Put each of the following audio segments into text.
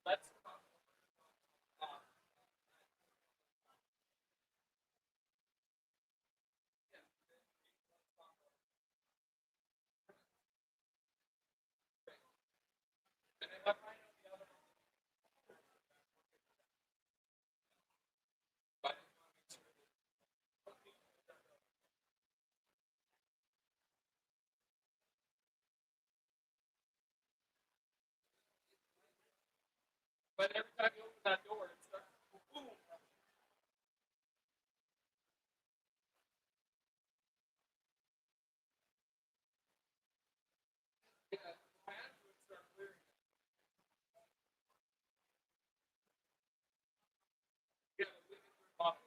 But every time you open that door, it starts boom. Yeah, my hands would start clearing. Yeah, we can turn off.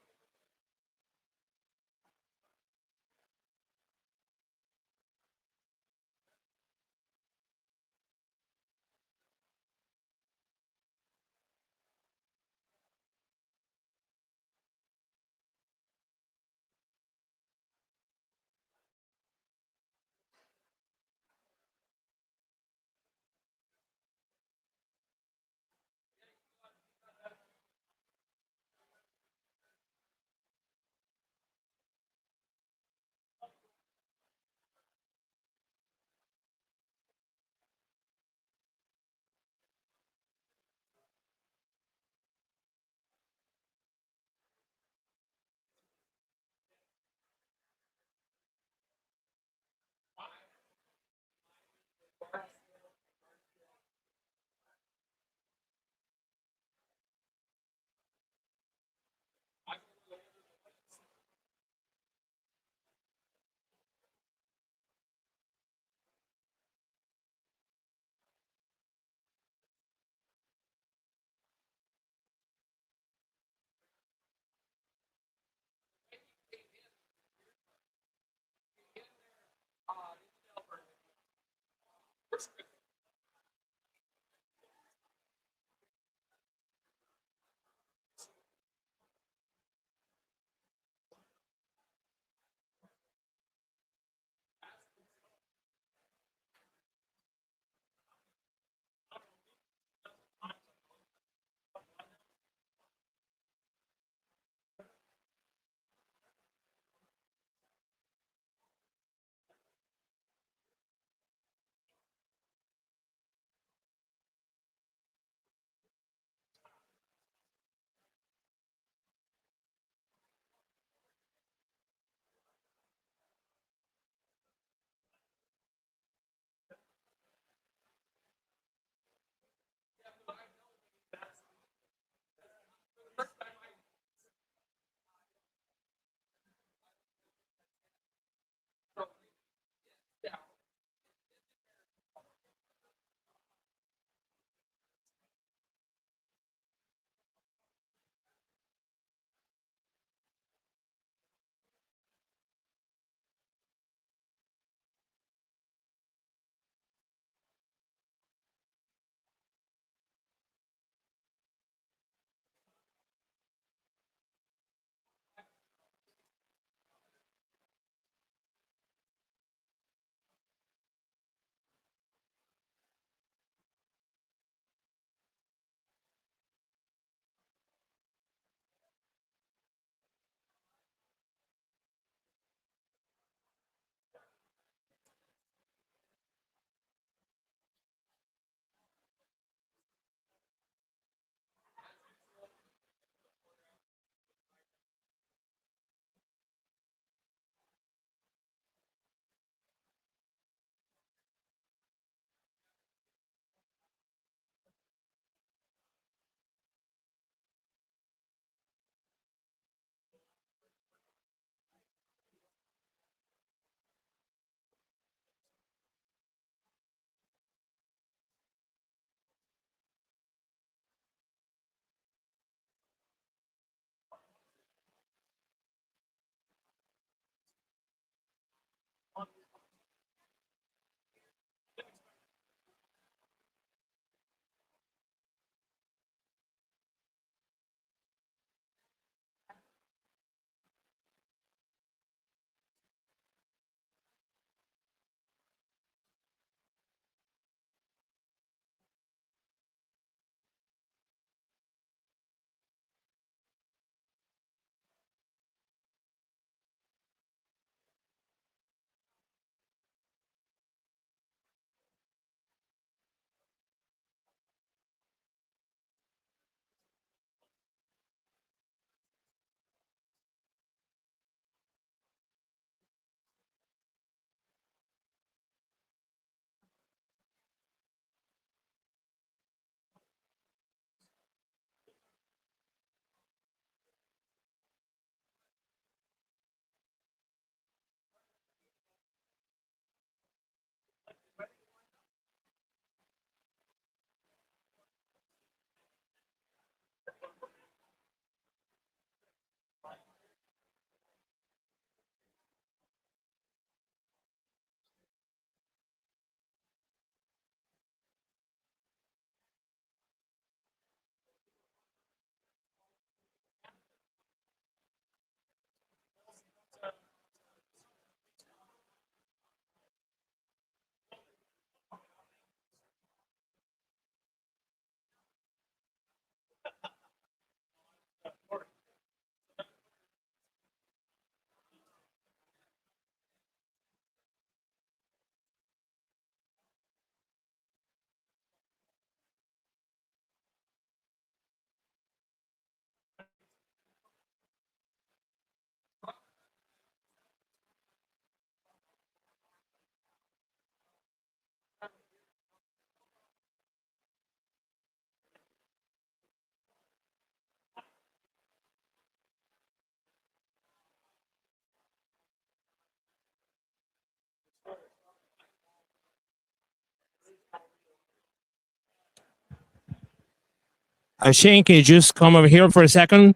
Shane, can you just come over here for a second?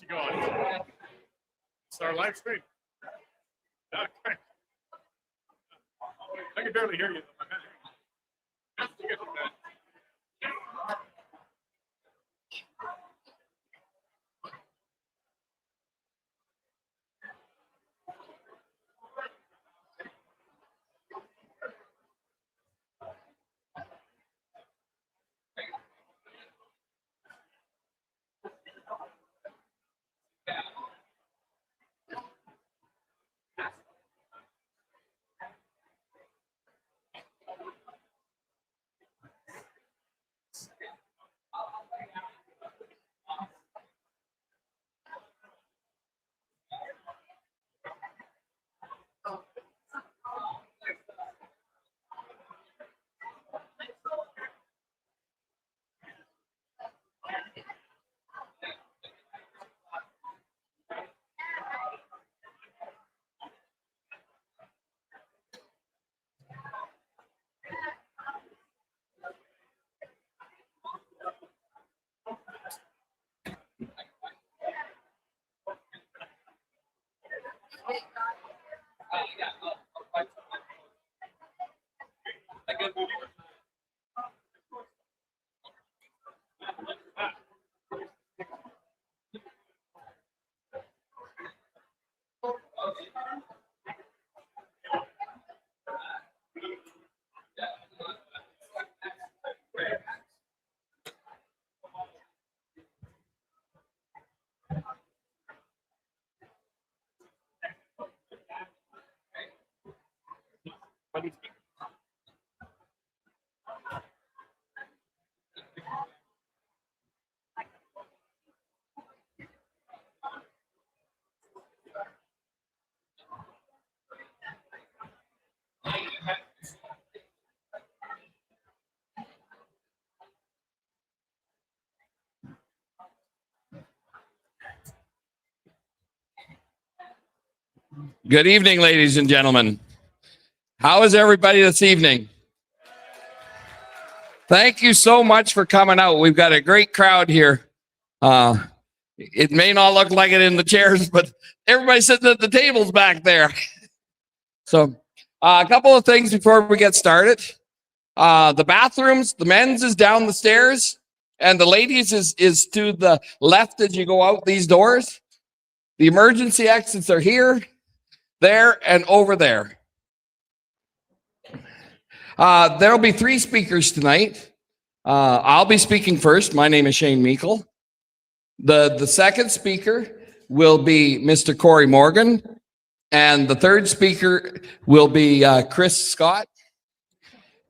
you going? Start live stream. Okay. I can barely hear you. Good evening, ladies and gentlemen. How is everybody this evening? Thank you so much for coming out. We've got a great crowd here. It may not look like it in the chairs, but everybody's sitting at the tables back there. So a couple of things before we get started. The bathrooms, the men's is down the stairs, and the ladies is to the left as you go out these doors. The emergency exits are here, there, and over there. There'll be 3 speakers tonight. I'll be speaking first. My name is Shane Meikle. The second speaker will be Mr. Corey Morgan, and the third speaker will be Chris Scott.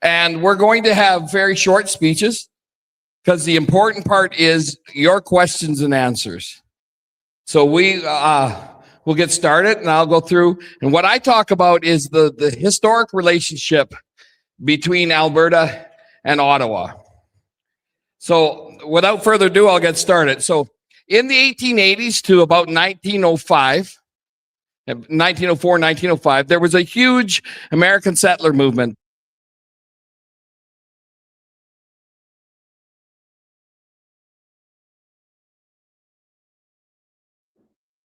And we're going to have very short speeches because the important part is your questions and answers. So we'll get started, and I'll go through. And what I talk about is the historic relationship between Alberta and Ottawa. So without further ado, I'll get started. So in the 1880s to about 1905, 1904, 1905, there was a huge American settler movement.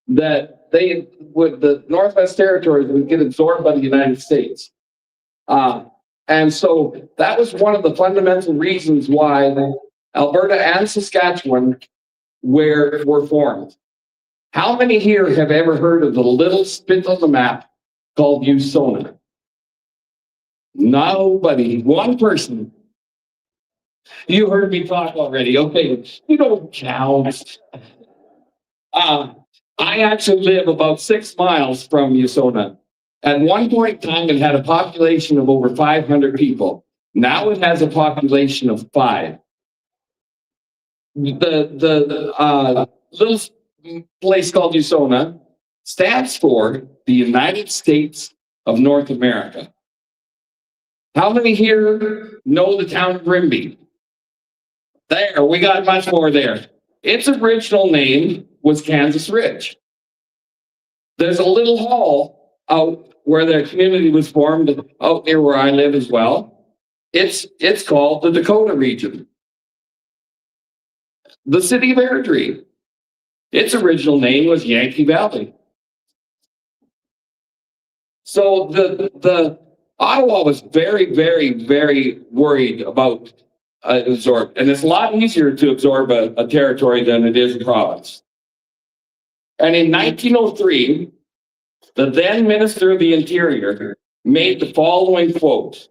That the Northwest Territories would get absorbed by the United States. And so that was one of the fundamental reasons why Alberta and Saskatchewan were formed. How many here have ever heard of the little spit on the map called USONA? Nobody. One person. You heard me talk already. Okay, you don't count. I actually live about 6 miles from USONA. At one point in time, it had a population of over 500 people. Now it has a population of 5. The little place called USONA stands for the United States of North America. How many here know the town of Grimby? There, we got much more there. Its original name was Kansas Ridge. There's a little hall out where the community was formed out near where I live as well. It's called the Dakota region. The city of Airdrie. Its original name was Yankee Valley. So the Ottawa was very, very, very worried about absorb, and it's a lot easier to absorb a territory than it is a province. And in 1903, the then Minister of the Interior made the following quote: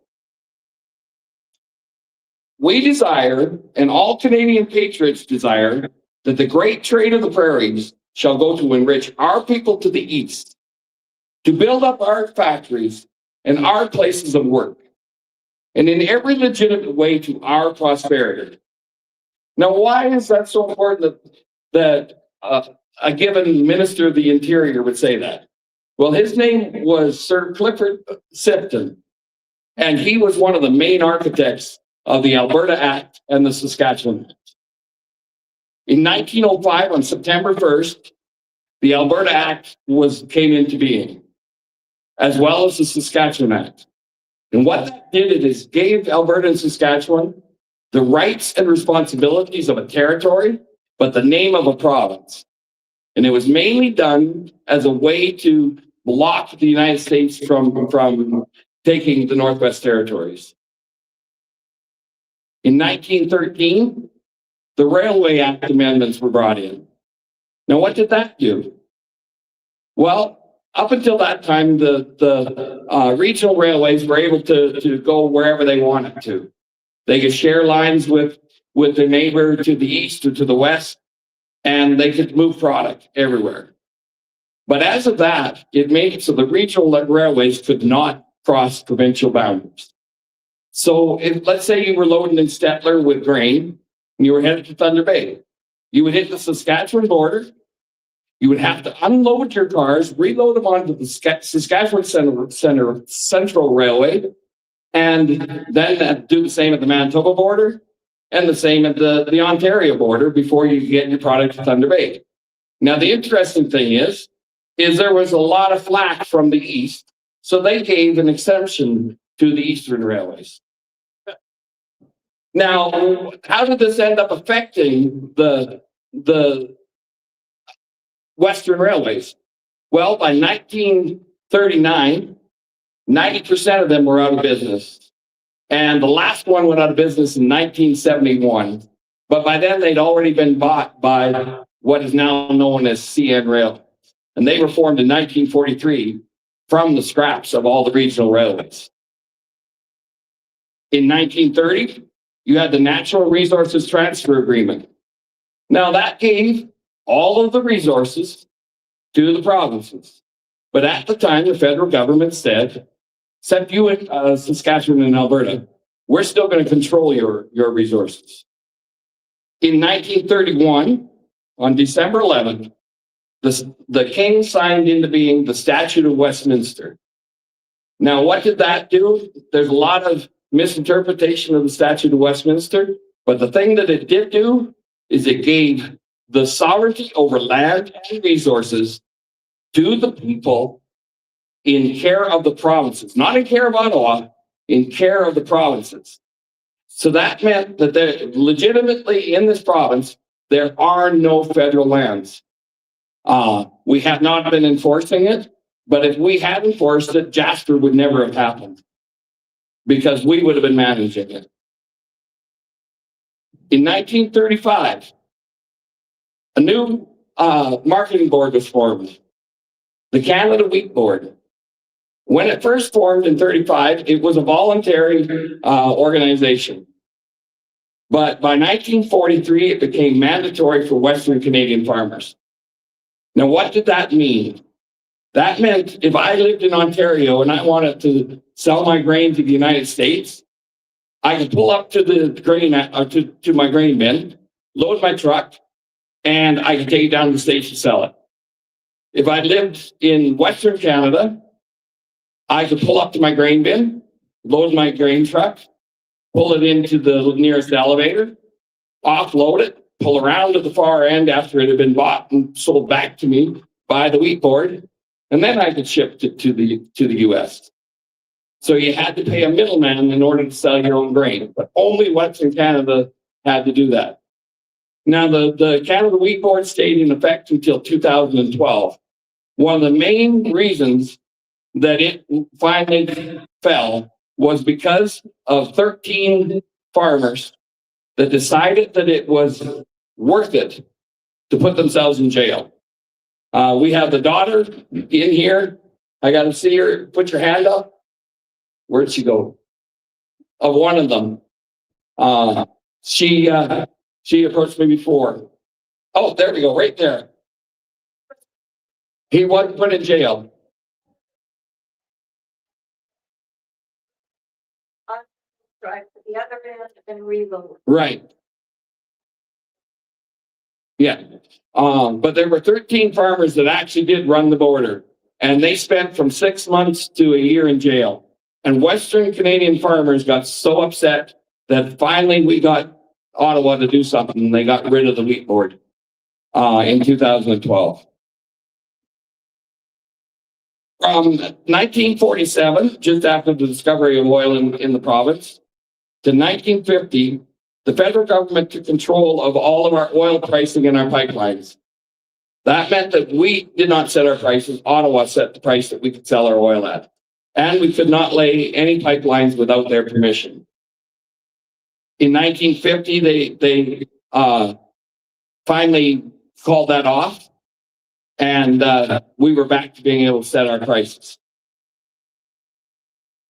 "We desire, and all Canadian patriots desire, that the great trade of the prairies shall go to enrich our people to the east, to build up our factories and our places of work, and in every legitimate way to our prosperity." Now, why is that so important that a given Minister of the Interior would say that? Well, his name was Sir Clifford Sifton, and he was one of the main architects of the Alberta Act and the Saskatchewan Act. In 1905, on September 1st, the Alberta Act came into being, as well as the Saskatchewan Act. And what that did is gave Alberta and Saskatchewan the rights and responsibilities of a territory, but the name of a province. And it was mainly done as a way to block the United States from taking the Northwest Territories. In 1913, the Railway Act amendments were brought in. Now, what did that do? Well, up until that time, the regional railways were able to go wherever they wanted to. They could share lines with their neighbor to the east or to the west, and they could move product everywhere. But as of that, it made it so the regional railways could not cross provincial boundaries. So let's say you were loading in Stettler with grain, and you were headed to Thunder Bay. You would hit the Saskatchewan border. You would have to unload your cars, reload them onto the Saskatchewan Central Railway, and then do the same at the Manitoba border and the same at the Ontario border before you get your product to Thunder Bay. Now, the interesting thing is there was a lot of flack from the east, so they gave an exemption to the eastern railways. Now, how did this end up affecting the Western railways? Well, by 1939, 90% of them were out of business. And the last one went out of business in 1971. But by then, they'd already been bought by what is now known as CN Rail. And they were formed in 1943 from the scraps of all the regional railways. In 1930, you had the Natural Resources Transfer Agreement. Now, that gave all of the resources to the provinces. But at the time, the federal government said, except you in Saskatchewan and Alberta, we're still going to control your resources. In 1931, on December 11th, the King signed into being the Statute of Westminster. Now, what did that do? There's a lot of misinterpretation of the Statute of Westminster, but the thing that it did do is it gave the sovereignty over land and resources to the people in care of the provinces, not in care of Ottawa, in care of the provinces. So that meant that legitimately in this province, there are no federal lands. We have not been enforcing it, but if we had enforced it, Jasper would never have happened because we would have been managing it. In 1935, a new marketing board was formed, the Canada Wheat Board. When it first formed in 1935, it was a voluntary organization. But by 1943, it became mandatory for Western Canadian farmers. Now, what did that mean? That meant if I lived in Ontario and I wanted to sell my grain to the United States, I could pull up to the grain to my grain bin, load my truck, and I could take it down to the States to sell it. If I lived in Western Canada, I could pull up to my grain bin, load my grain truck, pull it into the nearest elevator, offload it, pull around to the far end after it had been bought and sold back to me by the wheat board, and then I could ship it to the US. So you had to pay a middleman in order to sell your own grain, but only Western Canada had to do that. Now, the Canada Wheat Board stayed in effect until 2012. One of the main reasons that it finally fell was because of 13 farmers that decided that it was worth it to put themselves in jail. We have the daughter in here. I got to see her. Put your hand up. Where'd she go? Of one of them. She approached me before. Oh, there we go, right there. He wasn't put in jail. Drive to the other end and reload. Right. Yeah. But there were 13 farmers that actually did run the border, and they spent from 6 months to a year in jail. And Western Canadian farmers got so upset that finally we got Ottawa to do something, and they got rid of the wheat board in 2012. From 1947, just after the discovery of oil in the province, to 1950, the federal government took control of all of our oil pricing in our pipelines. That meant that we did not set our prices. Ottawa set the price that we could sell our oil at. And we could not lay any pipelines without their permission. In 1950, they finally called that off, and we were back to being able to set our prices.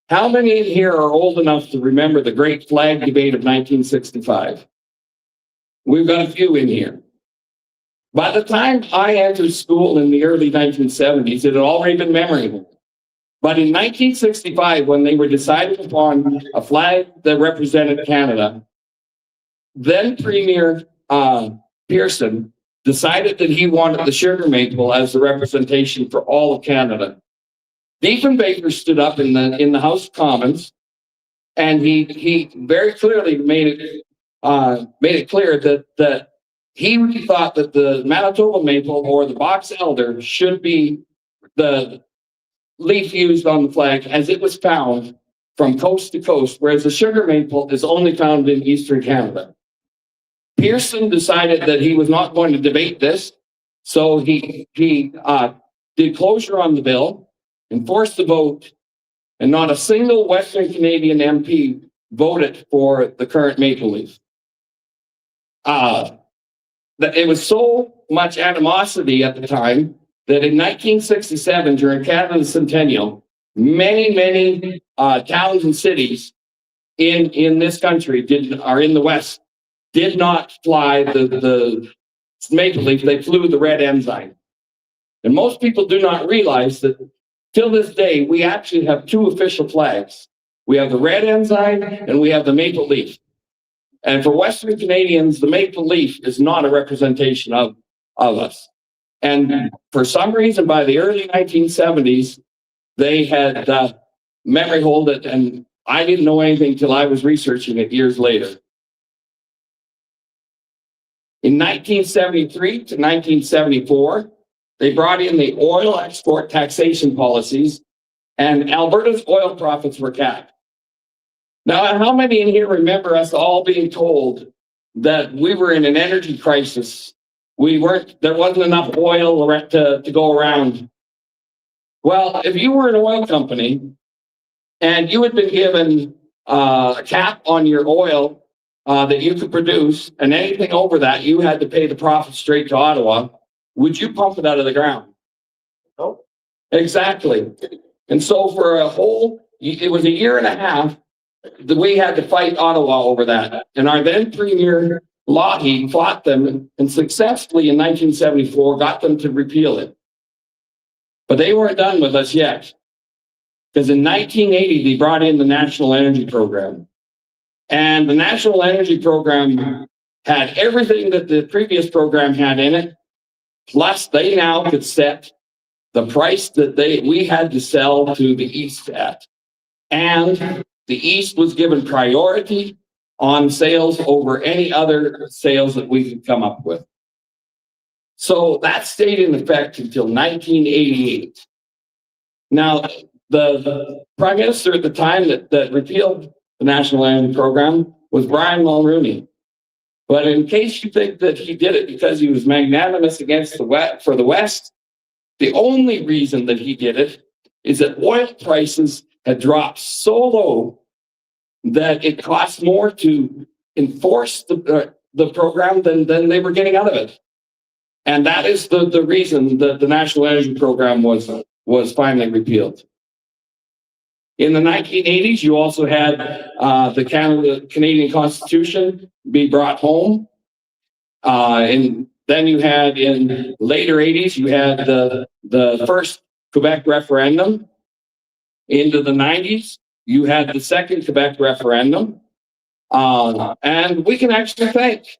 How many in here are old enough to remember the Great Flag Debate of 1965? We've got a few in here. By the time I entered school in the early 1970s, it had already been memorable. But in 1965, when they were deciding upon a flag that represented Canada, then Premier Pearson decided that he wanted the sugar maple as the representation for all of Canada. Diefenbaker stood up in the House of Commons, and he very clearly made it clear that he thought that the Manitoba maple or the box elder should be the leaf used on the flag as it was found from coast to coast, whereas the sugar maple is only found in Eastern Canada. Pearson decided that he was not going to debate this, so he did closure on the bill, enforced the vote, and not a single Western Canadian MP voted for the current maple leaf. It was so much animosity at the time that in 1967, during Canada's centennial, many towns and cities in this country are in the West did not fly the maple leaf. They flew the red ensign. And most people do not realize that till this day, we actually have two official flags. We have the red ensign and we have the maple leaf. And for Western Canadians, the maple leaf is not a representation of us. And for some reason, by the early 1970s, they had memory hold it, and I didn't know anything till I was researching it years later. In 1973 to 1974, they brought in the oil export taxation policies, and Alberta's oil profits were capped. Now, how many in here remember us all being told that we were in an energy crisis? There wasn't enough oil to go around. Well, if you were an oil company and you had been given a cap on your oil that you could produce, and anything over that, you had to pay the profit straight to Ottawa, would you pump it out of the ground? No. Exactly. And so for it was a year and a half that we had to fight Ottawa over that. And our then Premier Lougheed fought them and successfully in 1974 got them to repeal it. But they weren't done with us yet. Because in 1980, they brought in the National Energy Program. And the National Energy Program had everything that the previous program had in it. Plus, they now could set the price that we had to sell to the East at. And the East was given priority on sales over any other sales that we could come up with. So that stayed in effect until 1988. Now, the Prime Minister at the time that repealed the National Energy Program was Brian Mulroney. But in case you think that he did it because he was magnanimous against the West, for the West, the only reason that he did it is that oil prices had dropped so low that it cost more to enforce the program than they were getting out of it. And that is the reason that the National Energy Program was finally repealed. In the 1980s, you also had the Canadian Constitution be brought home. And then you had in later 80s, you had the first Quebec referendum. Into the 90s, you had the second Quebec referendum. And we can actually thank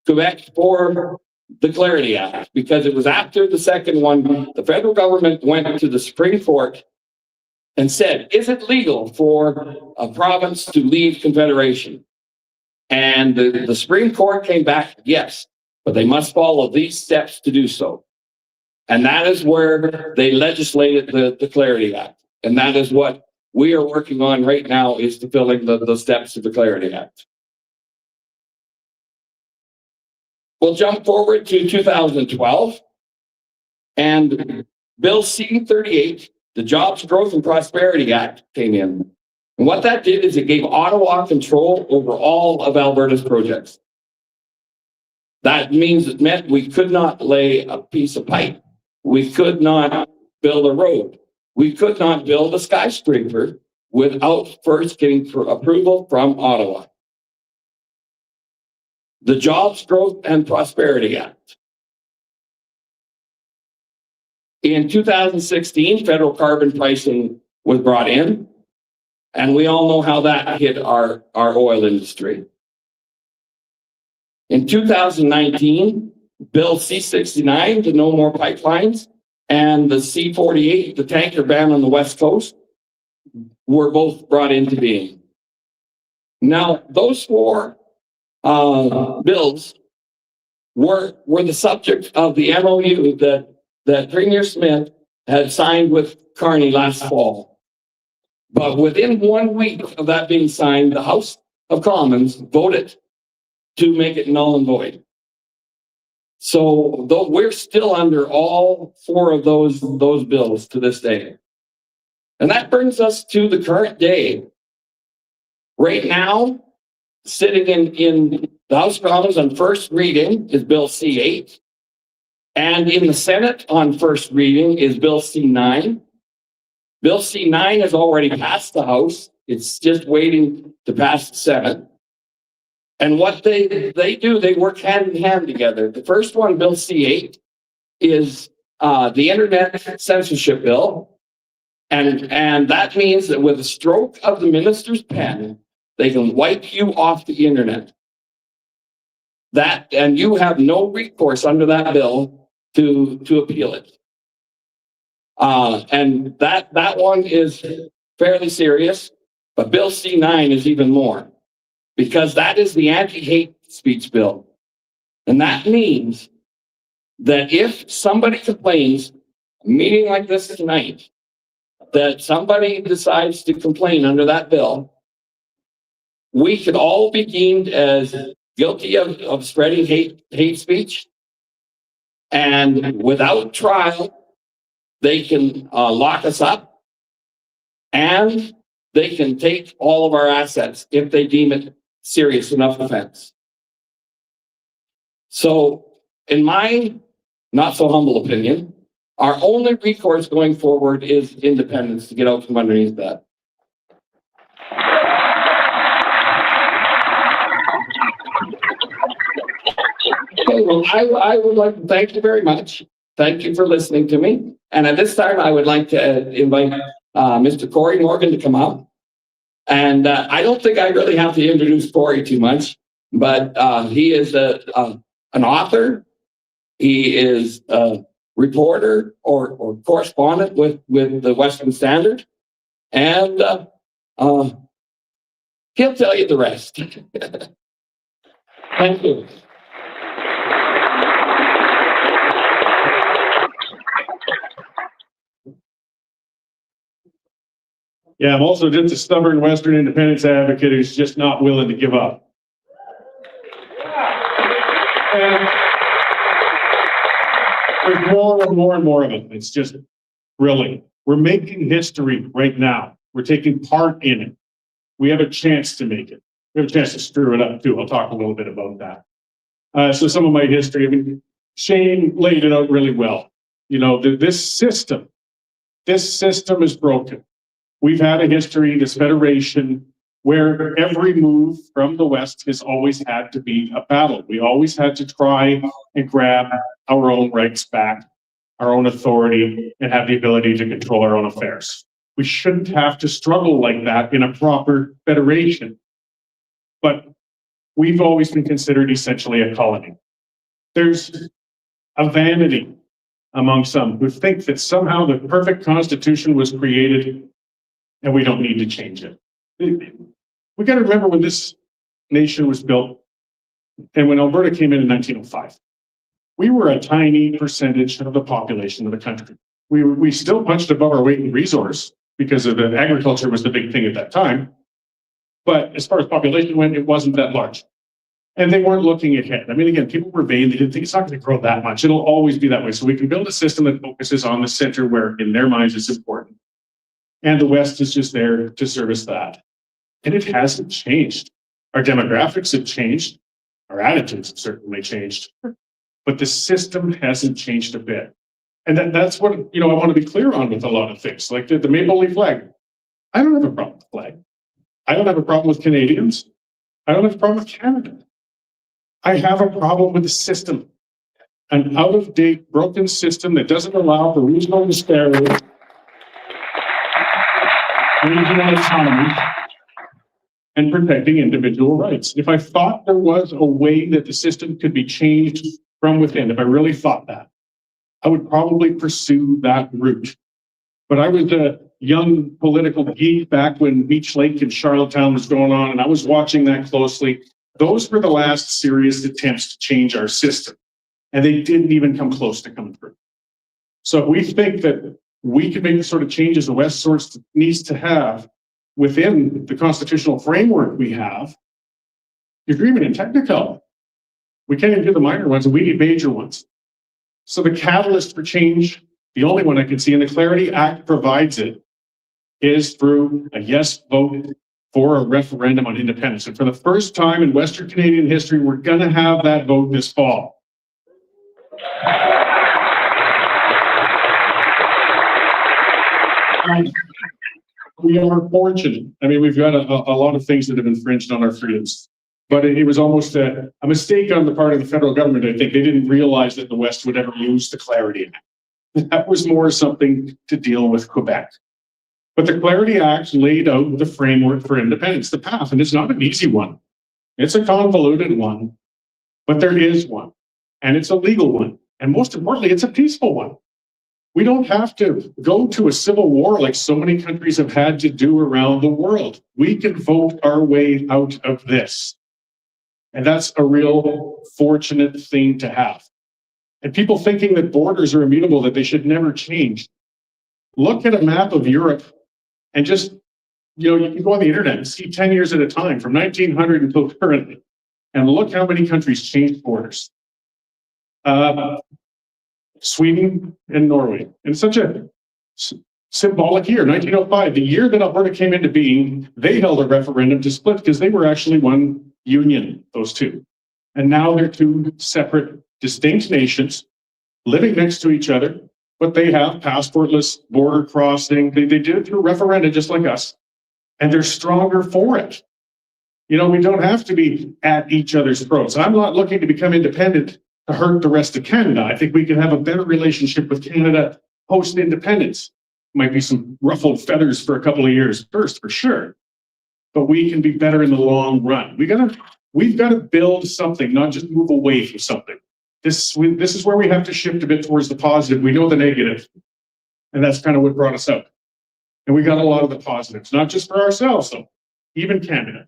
Quebec for the Clarity Act, because it was after the second one, the federal government went to the Supreme Court and said, is it legal for a province to leave Confederation? And the Supreme Court came back, yes, but they must follow these steps to do so. And that is where they legislated the Clarity Act. And that is what we are working on right now, is fulfilling the steps of the Clarity Act. We'll jump forward to 2012, and Bill C-38, the Jobs, Growth and Prosperity Act, came in. And what that did is it gave Ottawa control over all of Alberta's projects. That meant we could not lay a piece of pipe. We could not build a road. We could not build a skyscraper without first getting approval from Ottawa. The Jobs, Growth and Prosperity Act. In 2016, federal carbon pricing was brought in, and we all know how that hit our oil industry. In 2019, Bill C-69, the No More Pipelines, and the C-48, the tanker ban on the West Coast, were both brought into being. Now, those four bills were the subject of the MOU that Premier Smith had signed with Carney last fall. But within 1 week of that being signed, the House of Commons voted to make it null and void. So though we're still under all four of those bills to this day. And that brings us to the current day. Right now, sitting in the House of Commons on first reading is Bill C-8. And in the Senate on first reading is Bill C-9. Bill C-9 has already passed the House. It's just waiting to pass the Senate. And what they do, they work hand in hand together. The first one, Bill C-8, is the Internet Censorship Bill. And that means that with a stroke of the minister's pen, they can wipe you off the internet. And you have no recourse under that bill to appeal it. And that one is fairly serious, but Bill C-9 is even more, because that is the anti-hate speech bill. And that means that if somebody complains, a meeting like this tonight, that somebody decides to complain under that bill, we could all be deemed as guilty of spreading hate speech. And without trial, they can lock us up, and they can take all of our assets if they deem it serious enough offense. So, in my not so humble opinion, our only recourse going forward is independence to get out from underneath that. Okay, well, I would like to thank you very much. Thank you for listening to me. And at this time, I would like to invite Mr. Corey Morgan to come up. And I don't think I really have to introduce Corey too much, but he is an author. He is a reporter or correspondent with the Western Standard. And he'll tell you the rest. Thank you. Yeah, I'm also just a stubborn Western independence advocate who's just not willing to give up. And there's more and more and more of it. It's just thrilling. We're making history right now. We're taking part in it. We have a chance to make it. We have a chance to screw it up too. I'll talk a little bit about that. So some of my history, I mean, Shane laid it out really well. You know, this system is broken. We've had a history, this federation, where every move from the West has always had to be a battle. We always had to try and grab our own rights back, our own authority, and have the ability to control our own affairs. We shouldn't have to struggle like that in a proper federation. But we've always been considered essentially a colony. There's a vanity among some who think that somehow the perfect constitution was created and we don't need to change it. We got to remember when this nation was built and when Alberta came in 1905, we were a tiny percentage of the population of the country. We still punched above our weight in resource because of the agriculture was the big thing at that time. But as far as population went, it wasn't that large. And they weren't looking ahead. I mean, again, people were vain. They didn't think it's not going to grow that much. It'll always be that way. So we can build a system that focuses on the center where in their minds it's important. And the West is just there to service that. And it hasn't changed. Our demographics have changed. Our attitudes have certainly changed. But the system hasn't changed a bit. And that's what, I want to be clear on with a lot of things. Like the maple leaf flag. I don't have a problem with the flag. I don't have a problem with Canadians. I don't have a problem with Canada. I have a problem with the system. An out-of-date, broken system that doesn't allow for regional disparity, regional autonomy, and protecting individual rights. If I thought there was a way that the system could be changed from within, if I really thought that, I would probably pursue that route. But I was a young political geek back when Beach Lake and Charlottetown was going on, and I was watching that closely. Those were the last serious attempts to change our system, and they didn't even come close to coming through. So if we think that we can make the sort of changes the West needs to have within the constitutional framework we have, you're dreaming in technicolor. We can't even do the minor ones, and we need major ones. So the catalyst for change, the only one I can see, and the Clarity Act provides it, is through a yes vote for a referendum on independence. And for the first time in Western Canadian history, we're going to have that vote this fall. We are fortunate. I mean, we've got a lot of things that have infringed on our freedoms. But it was almost a mistake on the part of the federal government. I think they didn't realize that the West would ever use the Clarity Act. That was more something to deal with Quebec. But the Clarity Act laid out the framework for independence, the path, and it's not an easy one. It's a convoluted one, but there is one, and it's a legal one. And most importantly, it's a peaceful one. We don't have to go to a civil war like so many countries have had to do around the world. We can vote our way out of this. And that's a real fortunate thing to have. And people thinking that borders are immutable, that they should never change. Look at a map of Europe and just, you can go on the internet and see 10 years at a time from 1900 until currently. And look how many countries changed borders. Sweden and Norway. And it's such a symbolic year, 1905, the year that Alberta came into being, they held a referendum to split because they were actually one union, those two. And now they're two separate, distinct nations living next to each other, but they have passportless border crossing. They did it through referenda just like us, and they're stronger for it. We don't have to be at each other's throats. I'm not looking to become independent to hurt the rest of Canada. I think we can have a better relationship with Canada post-independence. Might be some ruffled feathers for a couple of years first, for sure. But we can be better in the long run. We've got to build something, not just move away from something. This is where we have to shift a bit towards the positive. We know the negative, and that's kind of what brought us out. And we got a lot of the positives, not just for ourselves, though, even Canada.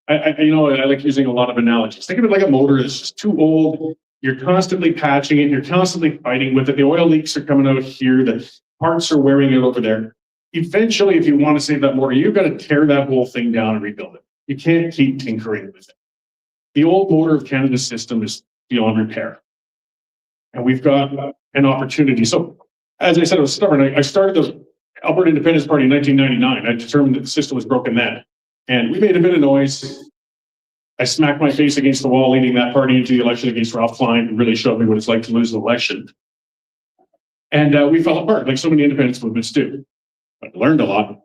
I like using a lot of analogies. Think of it like a motor that's just too old. You're constantly patching it. You're constantly fighting with it. The oil leaks are coming out here. The parts are wearing out over there. Eventually, if you want to save that motor, you've got to tear that whole thing down and rebuild it. You can't keep tinkering with it. The old motor of Canada's system is beyond repair. And we've got an opportunity. So as I said, I was stubborn. I started the Alberta Independence Party in 1999. I determined that the system was broken then. And we made a bit of noise. I smacked my face against the wall leading that party into the election against Ralph Klein, and really showed me what it's like to lose an election. And we fell apart, like so many independence movements do. But I learned a lot.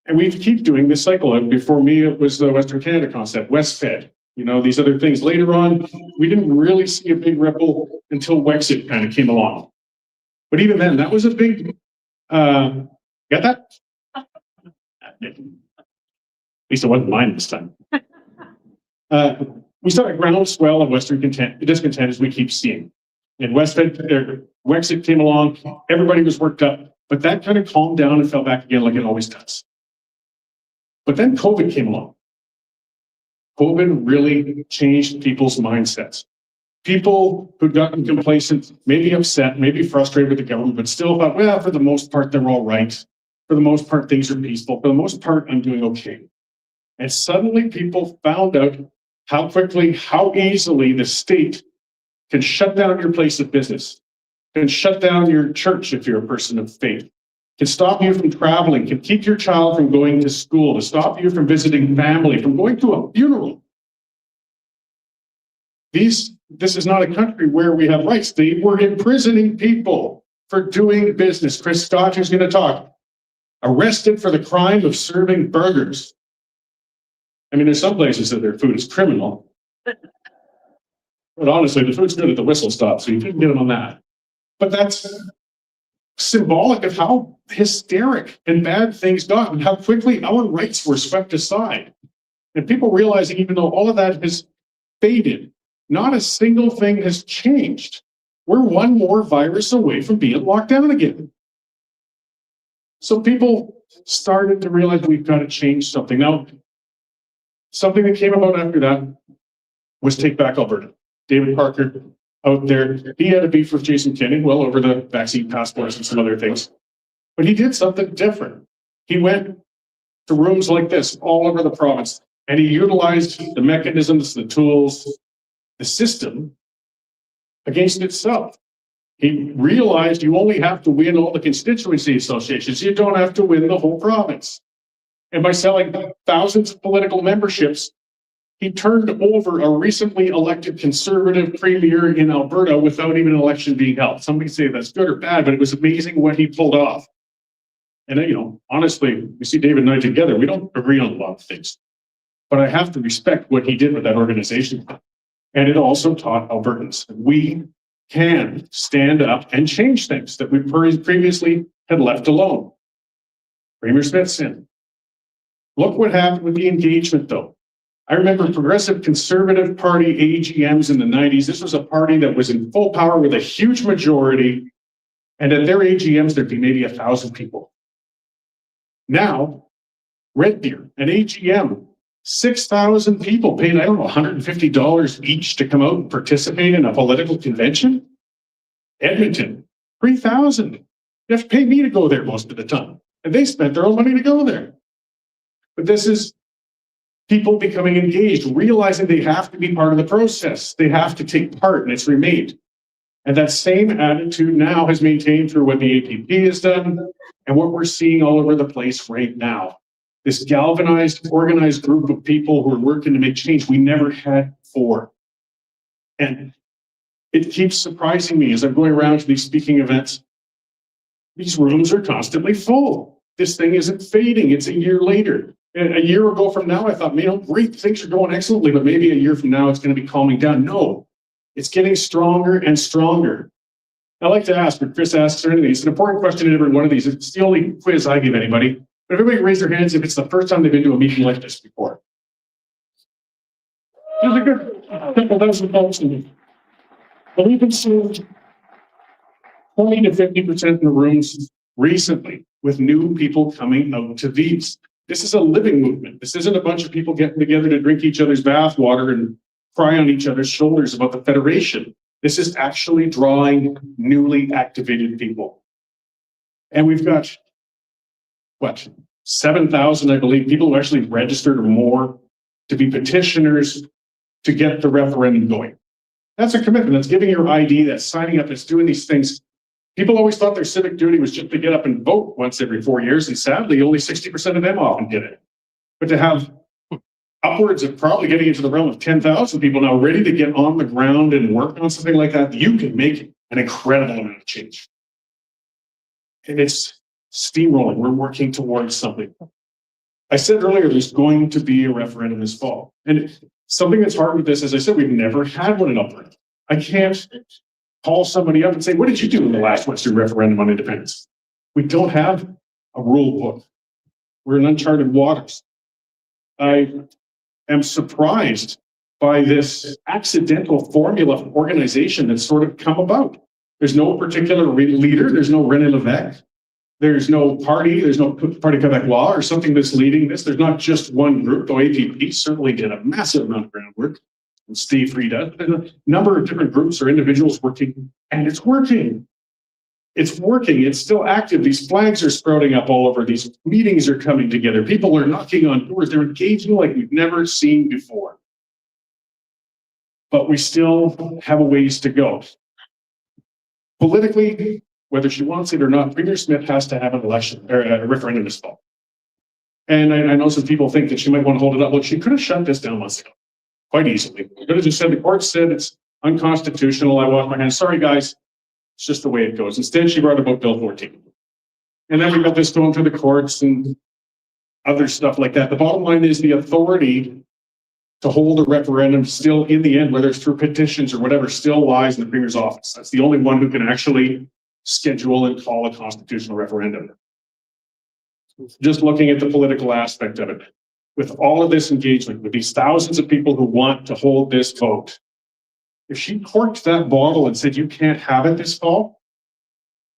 And we keep doing this cycle. And before me, it was the Western Canada concept, WestFed, these other things. Later on, we didn't really see a big ripple until Wexit kind of came along. But even then, that was a big, got that? At least it wasn't mine this time. We saw a groundswell of Western discontent as we keep seeing. And Wexit came along, everybody was worked up, but that kind of calmed down and fell back again like it always does. But then COVID came along. COVID really changed people's mindsets. People who'd gotten complacent, maybe upset, maybe frustrated with the government, but still thought, well, for the most part, they're all right. For the most part, things are peaceful. For the most part, I'm doing okay. And suddenly people found out how quickly, how easily the state can shut down your place of business, can shut down your church if you're a person of faith, can stop you from traveling, can keep your child from going to school, to stop you from visiting family, from going to a funeral. This is not a country where we have rights. They were imprisoning people for doing business. Chris Scott, who's going to talk, arrested for the crime of serving burgers. I mean, there's some places that their food is criminal. But honestly, the food's good at the whistle stop, so you couldn't get them on that. But that's symbolic of how hysteric and bad things got and how quickly our rights were swept aside. And people realizing even though all of that has faded, not a single thing has changed. We're one more virus away from being locked down again. So people started to realize we've got to change something. Now, something that came about after that was Take Back Alberta. David Parker out there, he had a beef with Jason Kenney, well over the vaccine passports and some other things. But he did something different. He went to rooms like this all over the province, and he utilized the mechanisms, the tools, the system against itself. He realized you only have to win all the constituency associations. You don't have to win the whole province. And by selling thousands of political memberships, he turned over a recently elected Conservative premier in Alberta without even an election being held. Somebody say that's good or bad, but it was amazing what he pulled off. And honestly, we see David and I together, we don't agree on a lot of things. But I have to respect what he did with that organization. And it also taught Albertans we can stand up and change things that we previously had left alone. Premier Smith's in. Look what happened with the engagement, though. I remember Progressive Conservative Party AGMs in the 90s. This was a party that was in full power with a huge majority. And at their AGMs, there'd be maybe 1,000 people. Now, Red Deer, an AGM, 6,000 people paid, $150 each to come out and participate in a political convention. Edmonton, 3,000. You have to pay me to go there most of the time. And they spent their own money to go there. But this is people becoming engaged, realizing they have to be part of the process. They have to take part, and it's remained. And that same attitude now has maintained through what the APP has done and what we're seeing all over the place right now. This galvanized, organized group of people who are working to make change we never had before. And it keeps surprising me as I'm going around to these speaking events. These rooms are constantly full. This thing isn't fading. It's a year later. A year ago from now, I thought, great, things are going excellently, but maybe a year from now, it's going to be calming down. No, it's getting stronger and stronger. I like to ask, or Chris asks or anything, it's an important question in every one of these. It's the only quiz I give anybody. But everybody raise their hands if it's the first time they've been to a meeting like this before. There's a good couple dozen folks in it. But we've been seeing 20 to 50% in the rooms recently with new people coming out to these. This is a living movement. This isn't a bunch of people getting together to drink each other's bathwater and cry on each other's shoulders about the Federation. This is actually drawing newly activated people. And we've got, 7,000, I believe, people who actually registered or more to be petitioners to get the referendum going. That's a commitment. That's giving your ID, that's signing up, that's doing these things. People always thought their civic duty was just to get up and vote once every 4 years, and sadly, only 60% of them often did it. But to have upwards of probably getting into the realm of 10,000 people now ready to get on the ground and work on something like that, you can make an incredible amount of change. And it's steamrolling. We're working towards something. I said earlier, there's going to be a referendum this fall. And something that's hard with this, as I said, we've never had one in Alberta. I can't call somebody up and say, what did you do in the last Western referendum on independence? We don't have a rule book. We're in uncharted waters. I am surprised by this accidental formula of organization that's sort of come about. There's no particular leader. There's no René Lévesque. There's no party. There's no Parti Québécois or something that's leading this. There's not just one group, though APP certainly did a massive amount of groundwork. And Steve Frieda, there's a number of different groups or individuals working, and it's working. It's working. It's still active. These flags are sprouting up all over. These meetings are coming together. People are knocking on doors. They're engaging like we've never seen before. But we still have a ways to go. Politically, whether she wants it or not, Premier Smith has to have an election or a referendum this fall. And I know some people think that she might want to hold it up. Look, she could have shut this down months ago, quite easily. Could have just said the court said it's unconstitutional. I wash my hands. Sorry, guys. It's just the way it goes. Instead, she brought about Bill 14. And then we got this going through the courts and other stuff like that. The bottom line is the authority to hold a referendum still in the end, whether it's through petitions or whatever, still lies in the Premier's office. That's the only one who can actually schedule and call a constitutional referendum. Just looking at the political aspect of it, with all of this engagement, with these thousands of people who want to hold this vote, if she corked that bottle and said, you can't have it this fall,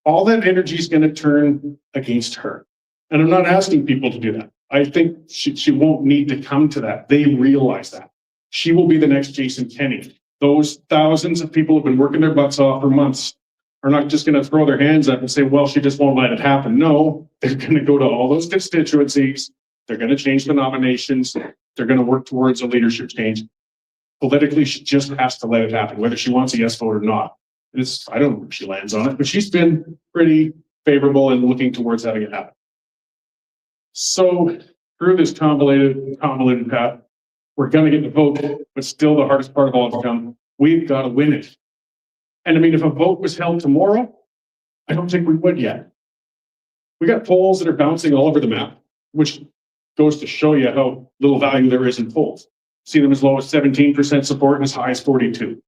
all that energy is going to turn against her. And I'm not asking people to do that. I think she won't need to come to that. They realize that. She will be the next Jason Kenney. Those thousands of people who have been working their butts off for months are not just going to throw their hands up and say, well, she just won't let it happen. No, they're going to go to all those constituencies. They're going to change the nominations. They're going to work towards a leadership change. Politically, she just has to let it happen, whether she wants a yes vote or not. I don't know where she lands on it, but she's been pretty favorable in looking towards having it happen. So through this convoluted path, we're going to get the vote, but still the hardest part of all to come. We've got to win it. And I mean, if a vote was held tomorrow, I don't think we would yet. We got polls that are bouncing all over the map, which goes to show you how little value there is in polls. See them as low as 17% support and as high as 42%.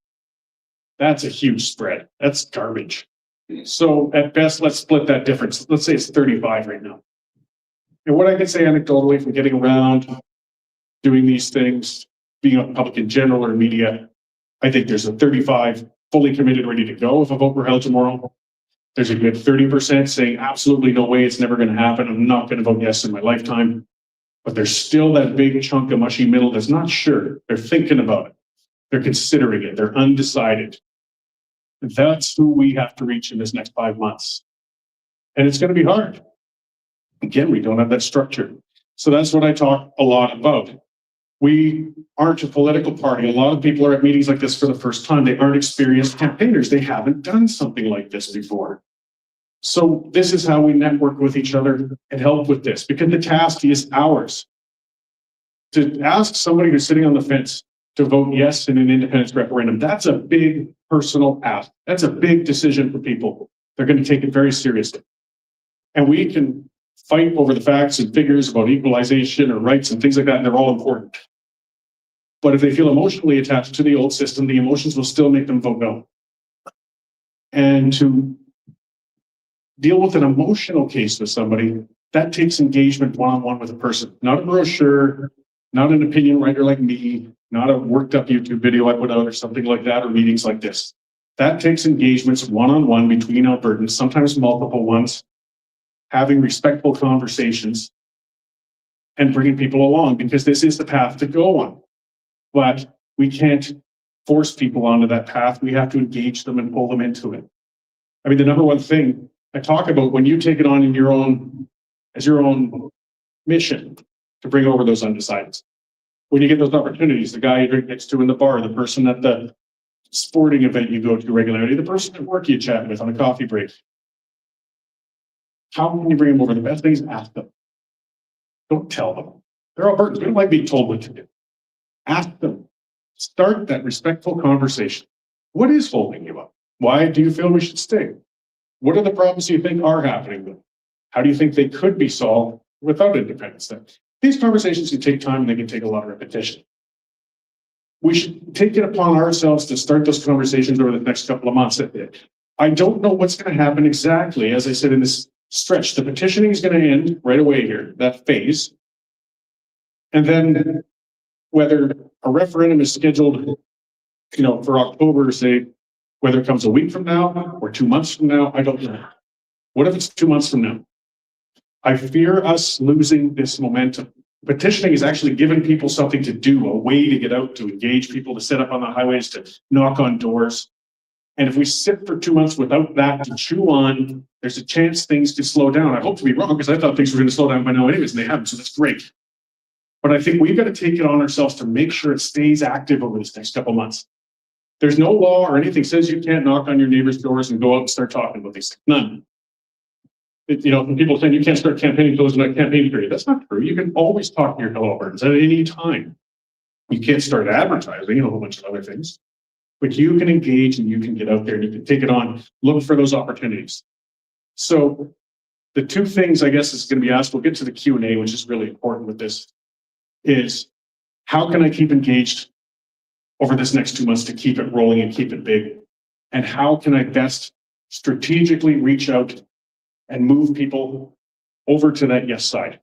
That's a huge spread. That's garbage. So at best, let's split that difference. Let's say it's 35 right now. And what I can say anecdotally from getting around, doing these things, being on public in general or media, I think there's a 35 fully committed, ready to go if a vote were held tomorrow. There's a good 30% saying absolutely no way, it's never going to happen. I'm not going to vote yes in my lifetime. But there's still that big chunk of mushy middle that's not sure. They're thinking about it. They're considering it. They're undecided. That's who we have to reach in this next 5 months. And it's going to be hard. Again, we don't have that structure. So that's what I talk a lot about. We aren't a political party. A lot of people are at meetings like this for the first time. They aren't experienced campaigners. They haven't done something like this before. So this is how we network with each other and help with this, because the task is ours. To ask somebody who's sitting on the fence to vote yes in an independence referendum, that's a big personal ask. That's a big decision for people. They're going to take it very seriously. And we can fight over the facts and figures about equalization or rights and things like that, and they're all important. But if they feel emotionally attached to the old system, the emotions will still make them vote no. And to deal with an emotional case with somebody, that takes engagement one-on-one with a person, not a brochure, not an opinion writer like me, not a worked up YouTube video I put out or something like that, or meetings like this. That takes engagements one-on-one between Albertans, sometimes multiple ones, having respectful conversations and bringing people along, because this is the path to go on. But we can't force people onto that path. We have to engage them and pull them into it. I mean, the number one thing I talk about when you take it on in your own, as your own mission to bring over those undecideds, when you get those opportunities, the guy you drink next to in the bar, the person at the sporting event you go to regularly, the person at work you chat with on a coffee break. How can you bring them over? The best thing is ask them. Don't tell them. They're Albertans. They don't like being told what to do. Ask them. Start that respectful conversation. What is holding you up? Why do you feel we should stay? What are the problems you think are happening? How do you think they could be solved without independence? These conversations can take time and they can take a lot of repetition. We should take it upon ourselves to start those conversations over the next couple of months. I don't know what's going to happen exactly. As I said, in this stretch, the petitioning is going to end right away here, that phase. And then whether a referendum is scheduled, for October, say, whether it comes a week from now or 2 months from now, I don't know. What if it's 2 months from now? I fear us losing this momentum. Petitioning is actually giving people something to do, a way to get out, to engage people, to set up on the highways, to knock on doors. And if we sit for 2 months without that to chew on, there's a chance things could slow down. I hope to be wrong, because I thought things were going to slow down by now anyways, and they haven't, so that's great. But I think we've got to take it on ourselves to make sure it stays active over this next couple of months. There's no law or anything says you can't knock on your neighbor's doors and go out and start talking about these things. None. People saying you can't start campaigning until there's not a campaign period. That's not true. You can always talk to your fellow Albertans at any time. You can't start advertising and a whole bunch of other things. But you can engage and you can get out there and you can take it on, look for those opportunities. So the two things I guess is going to be asked, we'll get to the Q&A, which is really important with this, is how can I keep engaged over this next 2 months to keep it rolling and keep it big? And how can I best strategically reach out and move people over to that yes side?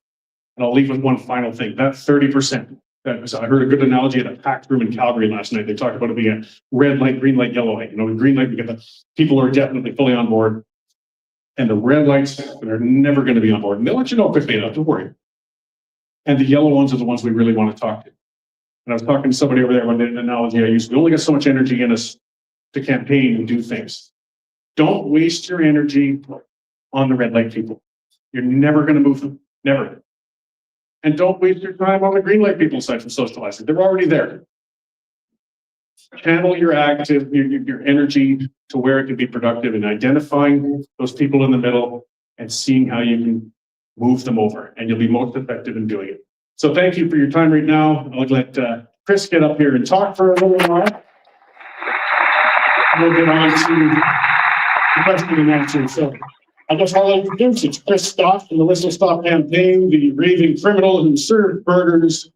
And I'll leave with one final thing, that 30%. I heard a good analogy at a packed room in Calgary last night. They talked about it being a red light, green light, yellow light. With green light, we get the people who are definitely fully on board. And the red lights, they're never going to be on board. And they'll let you know quickly enough, don't worry. And the yellow ones are the ones we really want to talk to. And I was talking to somebody over there when an analogy I used, we only got so much energy in us to campaign and do things. Don't waste your energy on the red light people. You're never going to move them, never. And don't waste your time on the green light people aside from socializing. They're already there. Channel your energy to where it can be productive and identifying those people in the middle and seeing how you can move them over, and you'll be most effective in doing it. So thank you for your time right now. I'll let Chris get up here and talk for a little while. We'll get on to the question and answer. So I guess I'll introduce it's Chris Scott from the Whistle Stop campaign, the raving criminal who served burgers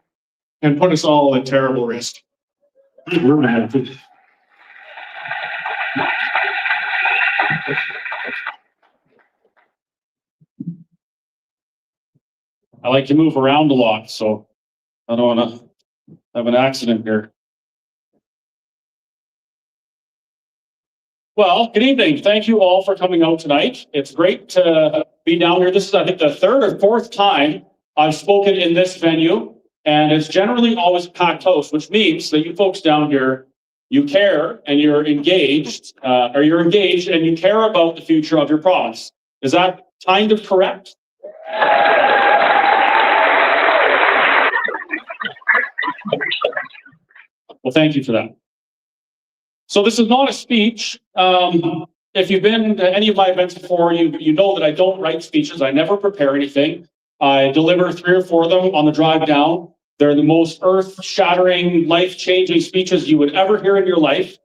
and put us all at terrible risk. I like to move around a lot, so I don't want to have an accident here. Well, good evening. Thank you all for coming out tonight. It's great to be down here. This is, I think, the third or fourth time I've spoken in this venue, and it's generally always packed house, which means that you folks down here, you care and you're engaged, and you care about the future of your province. Is that kind of correct? Well, thank you for that. So this is not a speech. If you've been to any of my events before, you know that I don't write speeches. I never prepare anything. I deliver 3 or 4 of them on the drive down. They're the most earth-shattering, life-changing speeches you would ever hear in your life.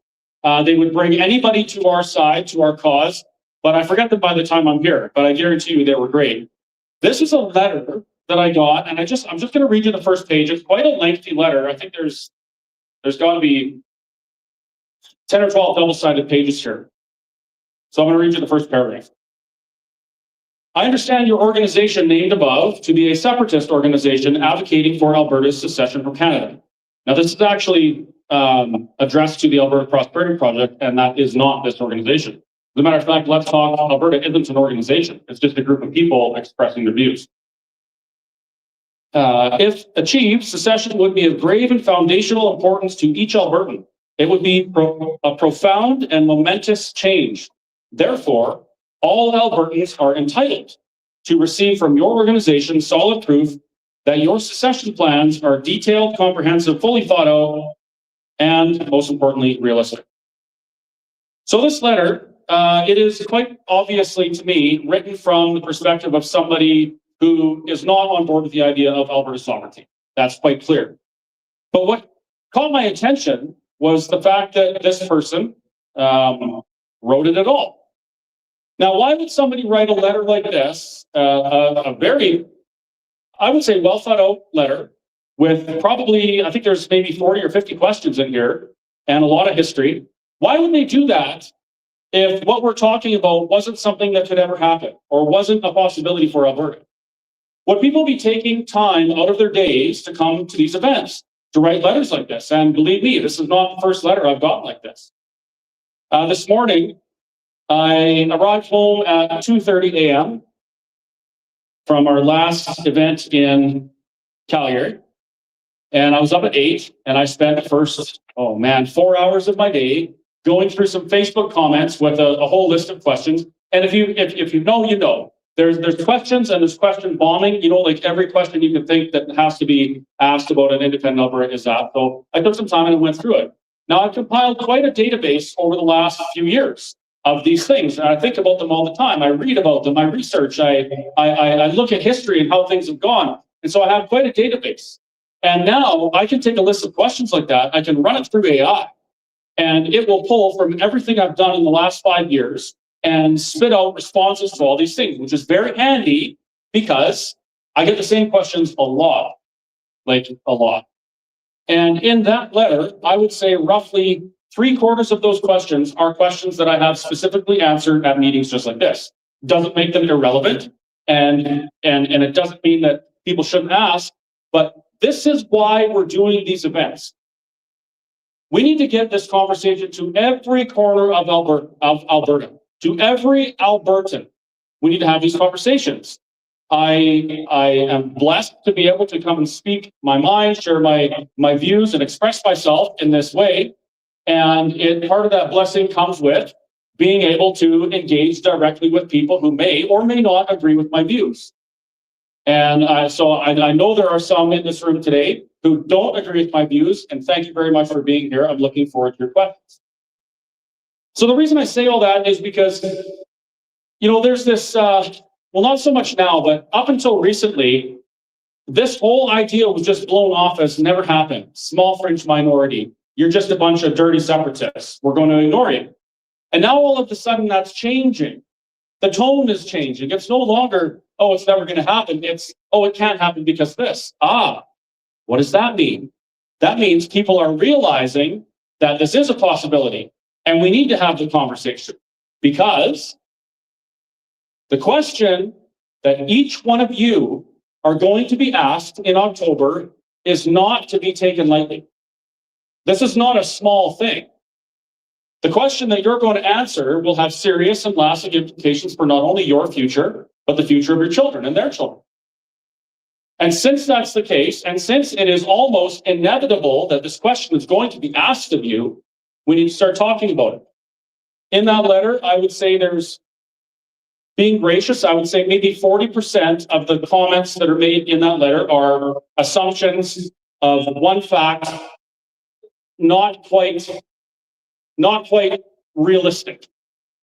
They would bring anybody to our side, to our cause, but I forget them by the time I'm here, but I guarantee you they were great. This is a letter that I got, and I'm just going to read you the first page. It's quite a lengthy letter. I think there's got to be 10 or 12 double-sided pages here. So I'm going to read you the first paragraph. I understand your organization named above to be a separatist organization advocating for Alberta's secession from Canada. Now, this is actually addressed to the Alberta Prosperity Project, and that is not this organization. As a matter of fact, Let's Talk Alberta isn't an organization. It's just a group of people expressing their views. If achieved, secession would be of grave and foundational importance to each Albertan. It would be a profound and momentous change. Therefore, all Albertans are entitled to receive from your organization solid proof that your succession plans are detailed, comprehensive, fully thought out, and most importantly, realistic. So this letter, it is quite obviously to me written from the perspective of somebody who is not on board with the idea of Alberta sovereignty. That's quite clear. But what caught my attention was the fact that this person wrote it at all. Now, why would somebody write a letter like this, a very, I would say, well thought out letter with probably, I think there's maybe 40 or 50 questions in here and a lot of history. Why would they do that if what we're talking about wasn't something that could ever happen or wasn't a possibility for Alberta? Would people be taking time out of their days to come to these events, to write letters like this? And believe me, this is not the first letter I've gotten like this. This morning, I arrived home at 2:30 a.m. from our last event in Calgary. And I was up at 8, and I spent the first, 4 hours of my day going through some Facebook comments with a whole list of questions. And if you know, you know. There's questions and there's question bombing. You know, like every question you can think that has to be asked about an independent Alberta is that. So I took some time and I went through it. Now I've compiled quite a database over the last few years of these things, and I think about them all the time. I read about them, I research, I look at history and how things have gone. And so I have quite a database. And now I can take a list of questions like that, I can run it through AI, and it will pull from everything I've done in the last 5 years and spit out responses to all these things, which is very handy because I get the same questions a lot, like a lot. And in that letter, I would say roughly 3/4 of those questions are questions that I have specifically answered at meetings just like this. Doesn't make them irrelevant, and it doesn't mean that people shouldn't ask, but this is why we're doing these events. We need to get this conversation to every corner of Alberta. To every Albertan, we need to have these conversations. I am blessed to be able to come and speak my mind, share my views, and express myself in this way. And part of that blessing comes with being able to engage directly with people who may or may not agree with my views. And so I know there are some in this room today who don't agree with my views, and thank you very much for being here. I'm looking forward to your questions. So the reason I say all that is because, you know, there's this, not so much now, but up until recently, this whole idea was just blown off as never happened. Small fringe minority. You're just a bunch of dirty separatists. We're going to ignore you. And now all of a sudden that's changing. The tone is changing. It's no longer, oh, it's never going to happen. It's, oh, it can't happen because this. What does that mean? That means people are realizing that this is a possibility. And we need to have the conversation, because the question that each one of you are going to be asked in October is not to be taken lightly. This is not a small thing. The question that you're going to answer will have serious and lasting implications for not only your future, but the future of your children and their children. And since that's the case, and since it is almost inevitable that this question is going to be asked of you, we need to start talking about it. In that letter, I would say there's, being gracious, I would say maybe 40% of the comments that are made in that letter are assumptions of one fact, not quite realistic.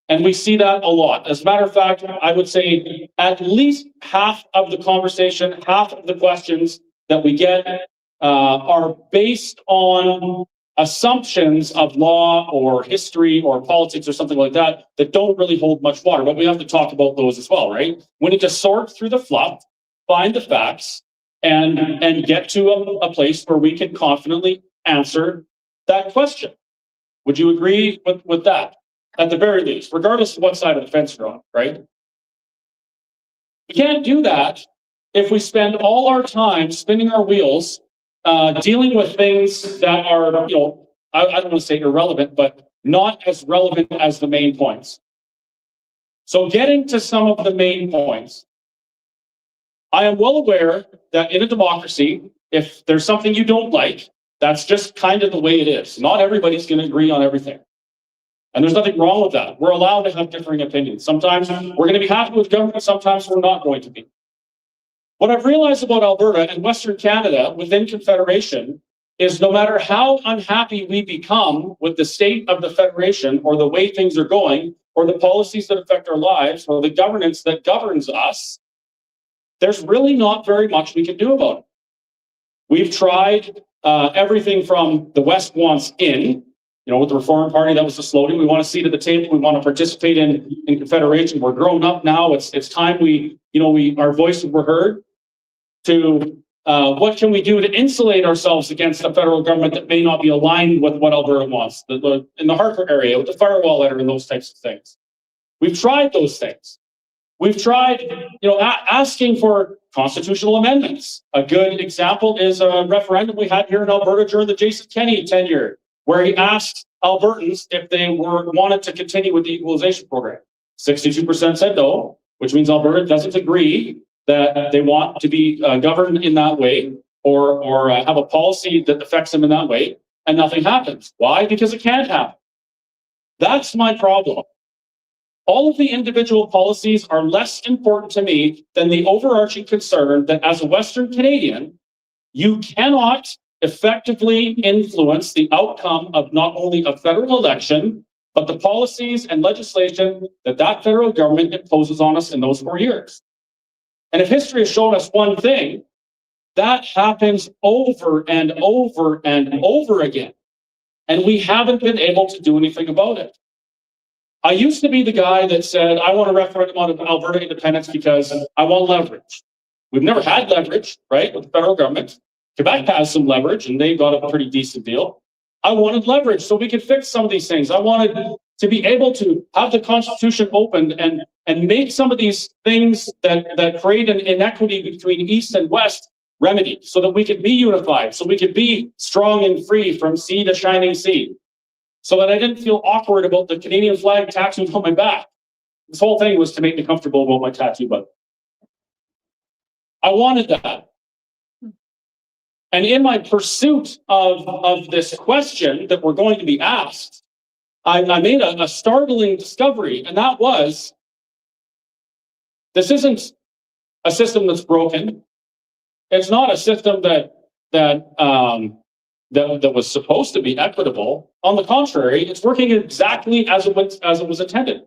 And we see that a lot. As a matter of fact, I would say at least half of the conversation, half of the questions that we get are based on assumptions of law or history or politics or something like that that don't really hold much water. But we have to talk about those as well, right? We need to sort through the fluff, find the facts, and get to a place where we can confidently answer that question. Would you agree with that? At the very least, regardless of what side of the fence you're on, right? We can't do that if we spend all our time spinning our wheels, dealing with things that are, I don't want to say irrelevant, but not as relevant as the main points. So getting to some of the main points, I am well aware that in a democracy, if there's something you don't like, that's just kind of the way it is. Not everybody's going to agree on everything. And there's nothing wrong with that. We're allowed to have differing opinions. Sometimes we're going to be happy with government, sometimes we're not going to be. What I've realized about Alberta and Western Canada within Confederation is no matter how unhappy we become with the state of the Federation or the way things are going or the policies that affect our lives or the governance that governs us, there's really not very much we can do about it. We've tried everything from the West wants in, with the Reform Party, that was the slogan. We want a seat at the table. We want to participate in Confederation. We're grown up now. It's time our voices were heard. To what can we do to insulate ourselves against the federal government that may not be aligned with what Alberta wants, in the Harper area, with the firewall letter and those types of things. We've tried those things. We've tried, asking for constitutional amendments. A good example is a referendum we had here in Alberta during the Jason Kenney tenure, where he asked Albertans if they wanted to continue with the equalization program. 62% said no, which means Alberta doesn't agree that they want to be governed in that way or have a policy that affects them in that way, and nothing happens. Why? Because it can't happen. That's my problem. All of the individual policies are less important to me than the overarching concern that as a Western Canadian, you cannot effectively influence the outcome of not only a federal election, but the policies and legislation that federal government imposes on us in those 4 years. And if history has shown us one thing, that happens over and over and over again. And we haven't been able to do anything about it. I used to be the guy that said, I want a referendum on Alberta independence because I want leverage. We've never had leverage, right, with the federal government. Quebec has some leverage, and they got a pretty decent deal. I wanted leverage so we could fix some of these things. I wanted to be able to have the Constitution opened and make some of these things that create an inequity between East and West remedied so that we could be unified, so we could be strong and free from sea to shining sea, so that I didn't feel awkward about the Canadian flag tattooed on my back. This whole thing was to make me comfortable about my tattoo, but I wanted that. And in my pursuit of this question that we're going to be asked, I made a startling discovery, and that was, this isn't a system that's broken. It's not a system that was supposed to be equitable. On the contrary, it's working exactly as it was intended.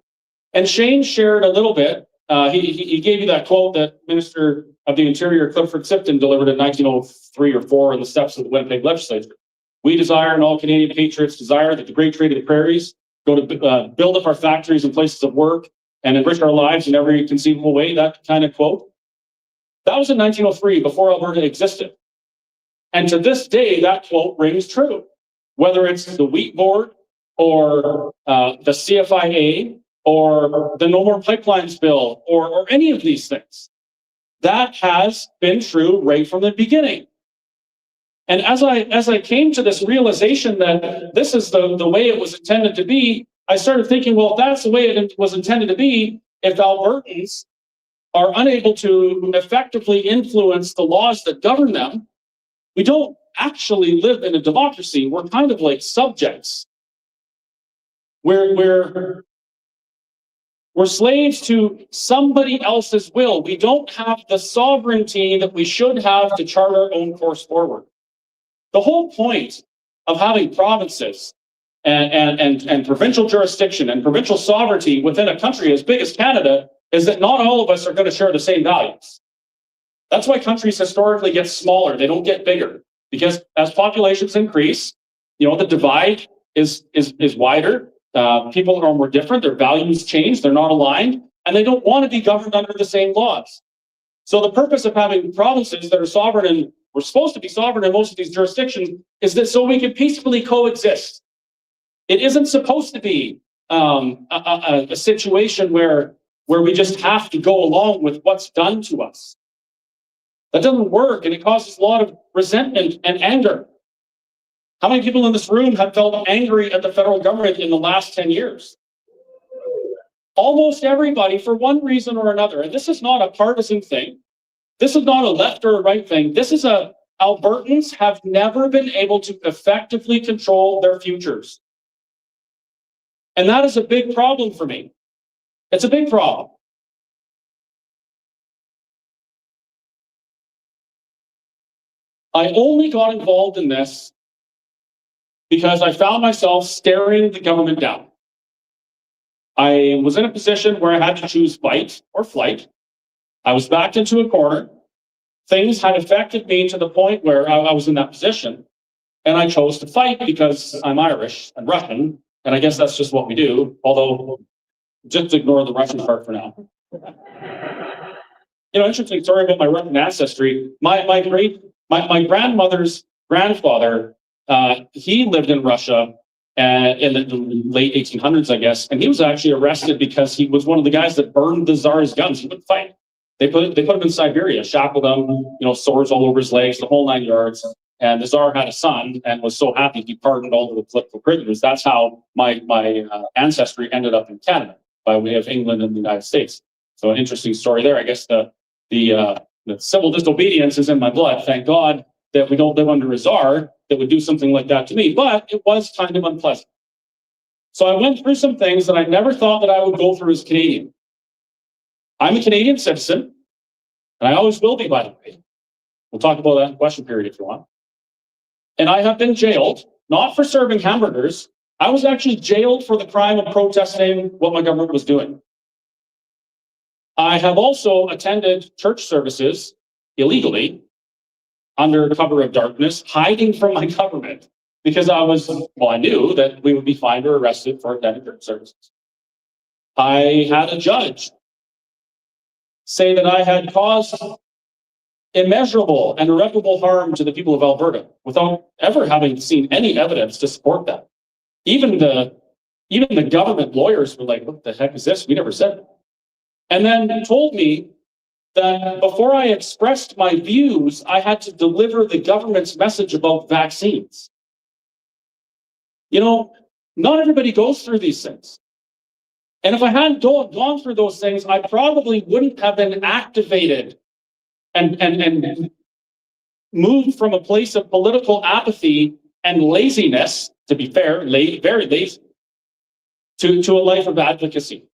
And Shane shared a little bit. He gave you that quote that Minister of the Interior Clifford Sipton delivered in 1903 or 4 in the steps of the Winnipeg Legislature. We desire, and all Canadian patriots desire, that the great trade of the prairies go to build up our factories and places of work and enrich our lives in every conceivable way, that kind of quote. That was in 1903, before Alberta existed. And to this day, that quote rings true. Whether it's the Wheat Board or the CFIA or the No More Pipelines Bill or any of these things, that has been true right from the beginning. And as I came to this realization that this is the way it was intended to be, I started thinking, well, if that's the way it was intended to be, if Albertans are unable to effectively influence the laws that govern them, we don't actually live in a democracy. We're kind of like subjects. We're slaves to somebody else's will. We don't have the sovereignty that we should have to chart our own course forward. The whole point of having provinces and provincial jurisdiction and provincial sovereignty within a country as big as Canada is that not all of us are going to share the same values. That's why countries historically get smaller. They don't get bigger, because as populations increase, the divide is wider. People are more different. Their values change. They're not aligned, and they don't want to be governed under the same laws. So the purpose of having provinces that are sovereign, and we're supposed to be sovereign in most of these jurisdictions, is that so we can peacefully coexist. It isn't supposed to be a situation where we just have to go along with what's done to us. That doesn't work, and it causes a lot of resentment and anger. How many people in this room have felt angry at the federal government in the last 10 years? Almost everybody, for one reason or another. And this is not a partisan thing. This is not a left or a right thing. This is Albertans have never been able to effectively control their futures. And that is a big problem for me. It's a big problem. I only got involved in this because I found myself staring the government down. I was in a position where I had to choose fight or flight. I was backed into a corner. Things had affected me to the point where I was in that position. And I chose to fight because I'm Irish and Russian. And I guess that's just what we do. Although, just ignore the Russian part for now. Interesting story about my Russian ancestry. My grandmother's grandfather, he lived in Russia in the late 1800s, I guess. And he was actually arrested because he was one of the guys that burned the Tsar's guns. He wouldn't fight. They put him in Siberia, shackled him, sores all over his legs, the whole 9 yards. And the Tsar had a son and was so happy he pardoned all the political prisoners. That's how my ancestry ended up in Canada, by way of England and the United States. So an interesting story there. I guess the civil disobedience is in my blood. Thank God that we don't live under a Tsar that would do something like that to me. But it was kind of unpleasant. So I went through some things that I never thought that I would go through as Canadian. I'm a Canadian citizen, and I always will be, by the way. We'll talk about that in question period if you want. And I have been jailed, not for serving hamburgers. I was actually jailed for the crime of protesting what my government was doing. I have also attended church services illegally, under cover of darkness, hiding from my government, because I knew that we would be fined or arrested for attending church services. I had a judge say that I had caused immeasurable and irreparable harm to the people of Alberta without ever having seen any evidence to support that. Even the government lawyers were like, what the heck is this? We never said that. And then told me that before I expressed my views, I had to deliver the government's message about vaccines. Not everybody goes through these things. And if I hadn't gone through those things, I probably wouldn't have been activated and moved from a place of political apathy and laziness, to be fair, very lazy, to a life of advocacy.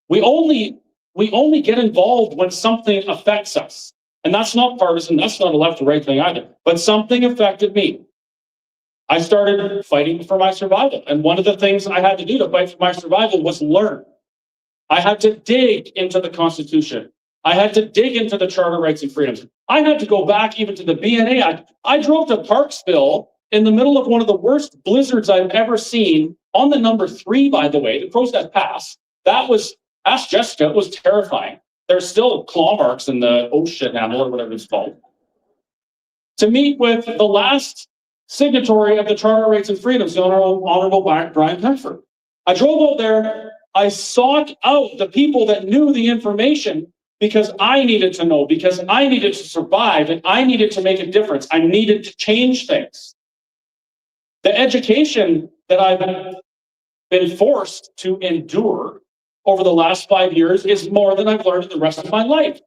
We only get involved when something affects us. And that's not partisan, that's not a left or right thing either. But something affected me. I started fighting for my survival. And one of the things I had to do to fight for my survival was learn. I had to dig into the Constitution. I had to dig into the Charter of Rights and Freedoms. I had to go back even to the BNA Act. I drove to Parksville in the middle of one of the worst blizzards I've ever seen, on the number 3, by the way, the Crow's Pass. That was, ask Jessica, it was terrifying. There's still claw marks in the ocean handle or whatever it's called. To meet with the last signatory of the Charter of Rights and Freedoms, the Honorable Brian Penford. I drove out there. I sought out the people that knew the information because I needed to know, because I needed to survive, and I needed to make a difference. I needed to change things. The education that I've been forced to endure over the last 5 years is more than I've learned in the rest of my life.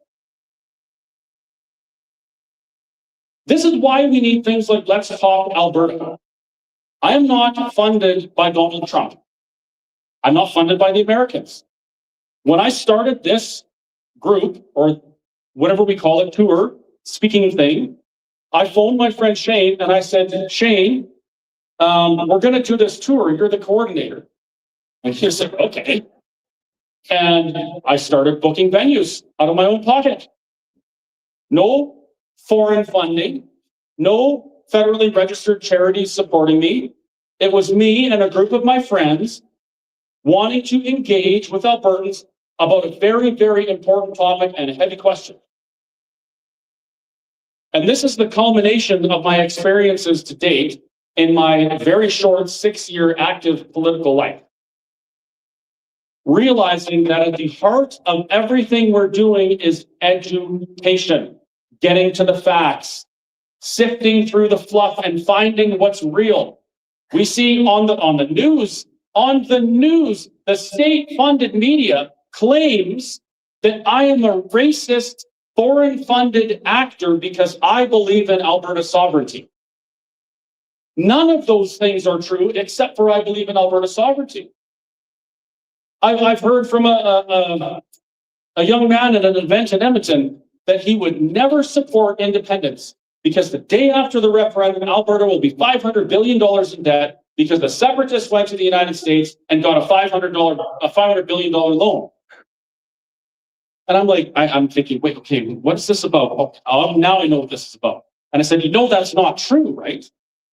This is why we need things like Let's Talk Alberta. I am not funded by Donald Trump. I'm not funded by the Americans. When I started this group, or whatever we call it, tour, speaking thing, I phoned my friend Shane and I said, Shane, we're going to do this tour. You're the coordinator. And he said, okay. And I started booking venues out of my own pocket. No foreign funding, no federally registered charities supporting me. It was me and a group of my friends wanting to engage with Albertans about a very, very important topic and a heavy question. And this is the culmination of my experiences to date in my very short 6-year active political life. Realizing that at the heart of everything we're doing is education, getting to the facts, sifting through the fluff and finding what's real. We see on the news, the state-funded media claims that I am a racist, foreign-funded actor because I believe in Alberta sovereignty. None of those things are true, except for I believe in Alberta sovereignty. I've heard from a young man at an event in Edmonton that he would never support independence. because the day after the referendum, Alberta will be $500 billion in debt because the separatists went to the United States and got a $500 billion loan. And I'm like, I'm thinking, wait, okay, what's this about? Oh, now I know what this is about. And I said, that's not true, right?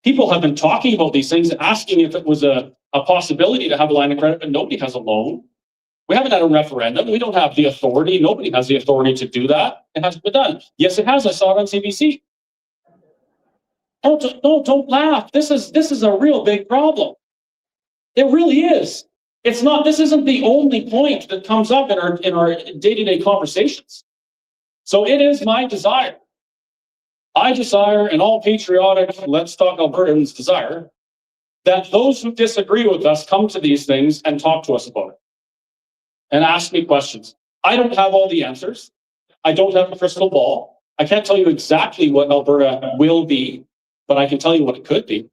People have been talking about these things, asking if it was a possibility to have a line of credit, but nobody has a loan. We haven't had a referendum. We don't have the authority. Nobody has the authority to do that. It hasn't been done. Yes, it has. I saw it on CBC. Don't laugh. This is a real big problem. It really is. It's not. This isn't the only point that comes up in our day-to-day conversations. So it is my desire. I desire, and all patriotic, let's talk Albertans desire, that those who disagree with us come to these things and talk to us about it and ask me questions. I don't have all the answers. I don't have a crystal ball. I can't tell you exactly what Alberta will be, but I can tell you what it could be.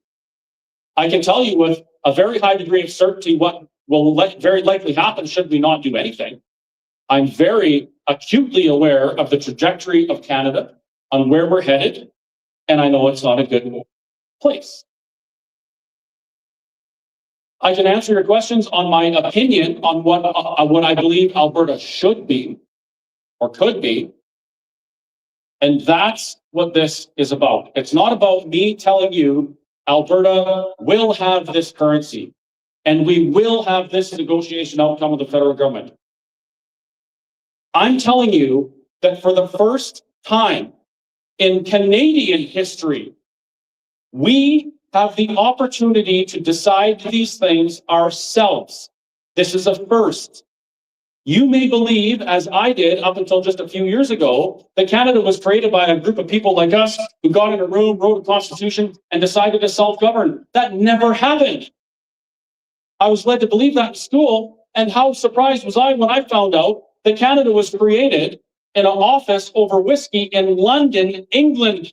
I can tell you with a very high degree of certainty what will very likely happen should we not do anything. I'm very acutely aware of the trajectory of Canada, on where we're headed, and I know it's not a good place. I can answer your questions on my opinion on what I believe Alberta should be or could be, and that's what this is about. It's not about me telling you Alberta will have this currency and we will have this negotiation outcome with the federal government. I'm telling you that for the first time in Canadian history, we have the opportunity to decide these things ourselves. This is a first. You may believe, as I did up until just a few years ago, that Canada was created by a group of people like us who got in a room, wrote a constitution, and decided to self-govern. That never happened. I was led to believe that in school, and how surprised was I when I found out that Canada was created in an office over whiskey in London, England,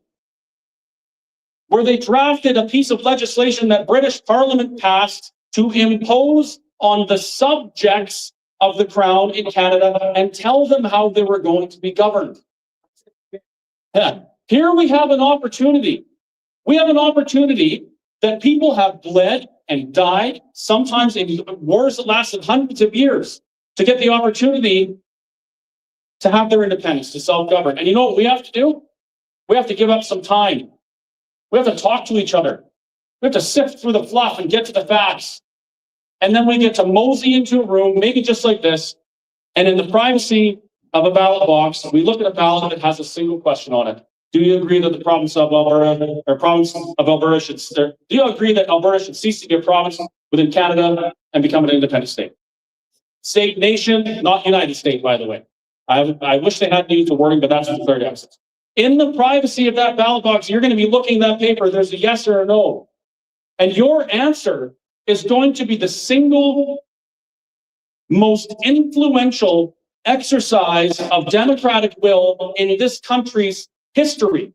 where they drafted a piece of legislation that British Parliament passed to impose on the subjects of the Crown in Canada and tell them how they were going to be governed. Yeah. Here we have an opportunity. We have an opportunity that people have bled and died, sometimes in wars that lasted hundreds of years, to get the opportunity to have their independence, to self-govern. And you know what we have to do? We have to give up some time. We have to talk to each other. We have to sift through the fluff and get to the facts. And then we get to mosey into a room, maybe just like this, and in the privacy of a ballot box, we look at a ballot that has a single question on it. Do you agree that the province of Alberta, or province of Alberta do you agree that Alberta should cease to be a province within Canada and become an independent state? State nation, not United States, by the way. I wish they hadn't used the wording, but that's the third emphasis. In the privacy of that ballot box, you're going to be looking at that paper. There's a yes or a no. And your answer is going to be the single most influential exercise of democratic will in this country's history.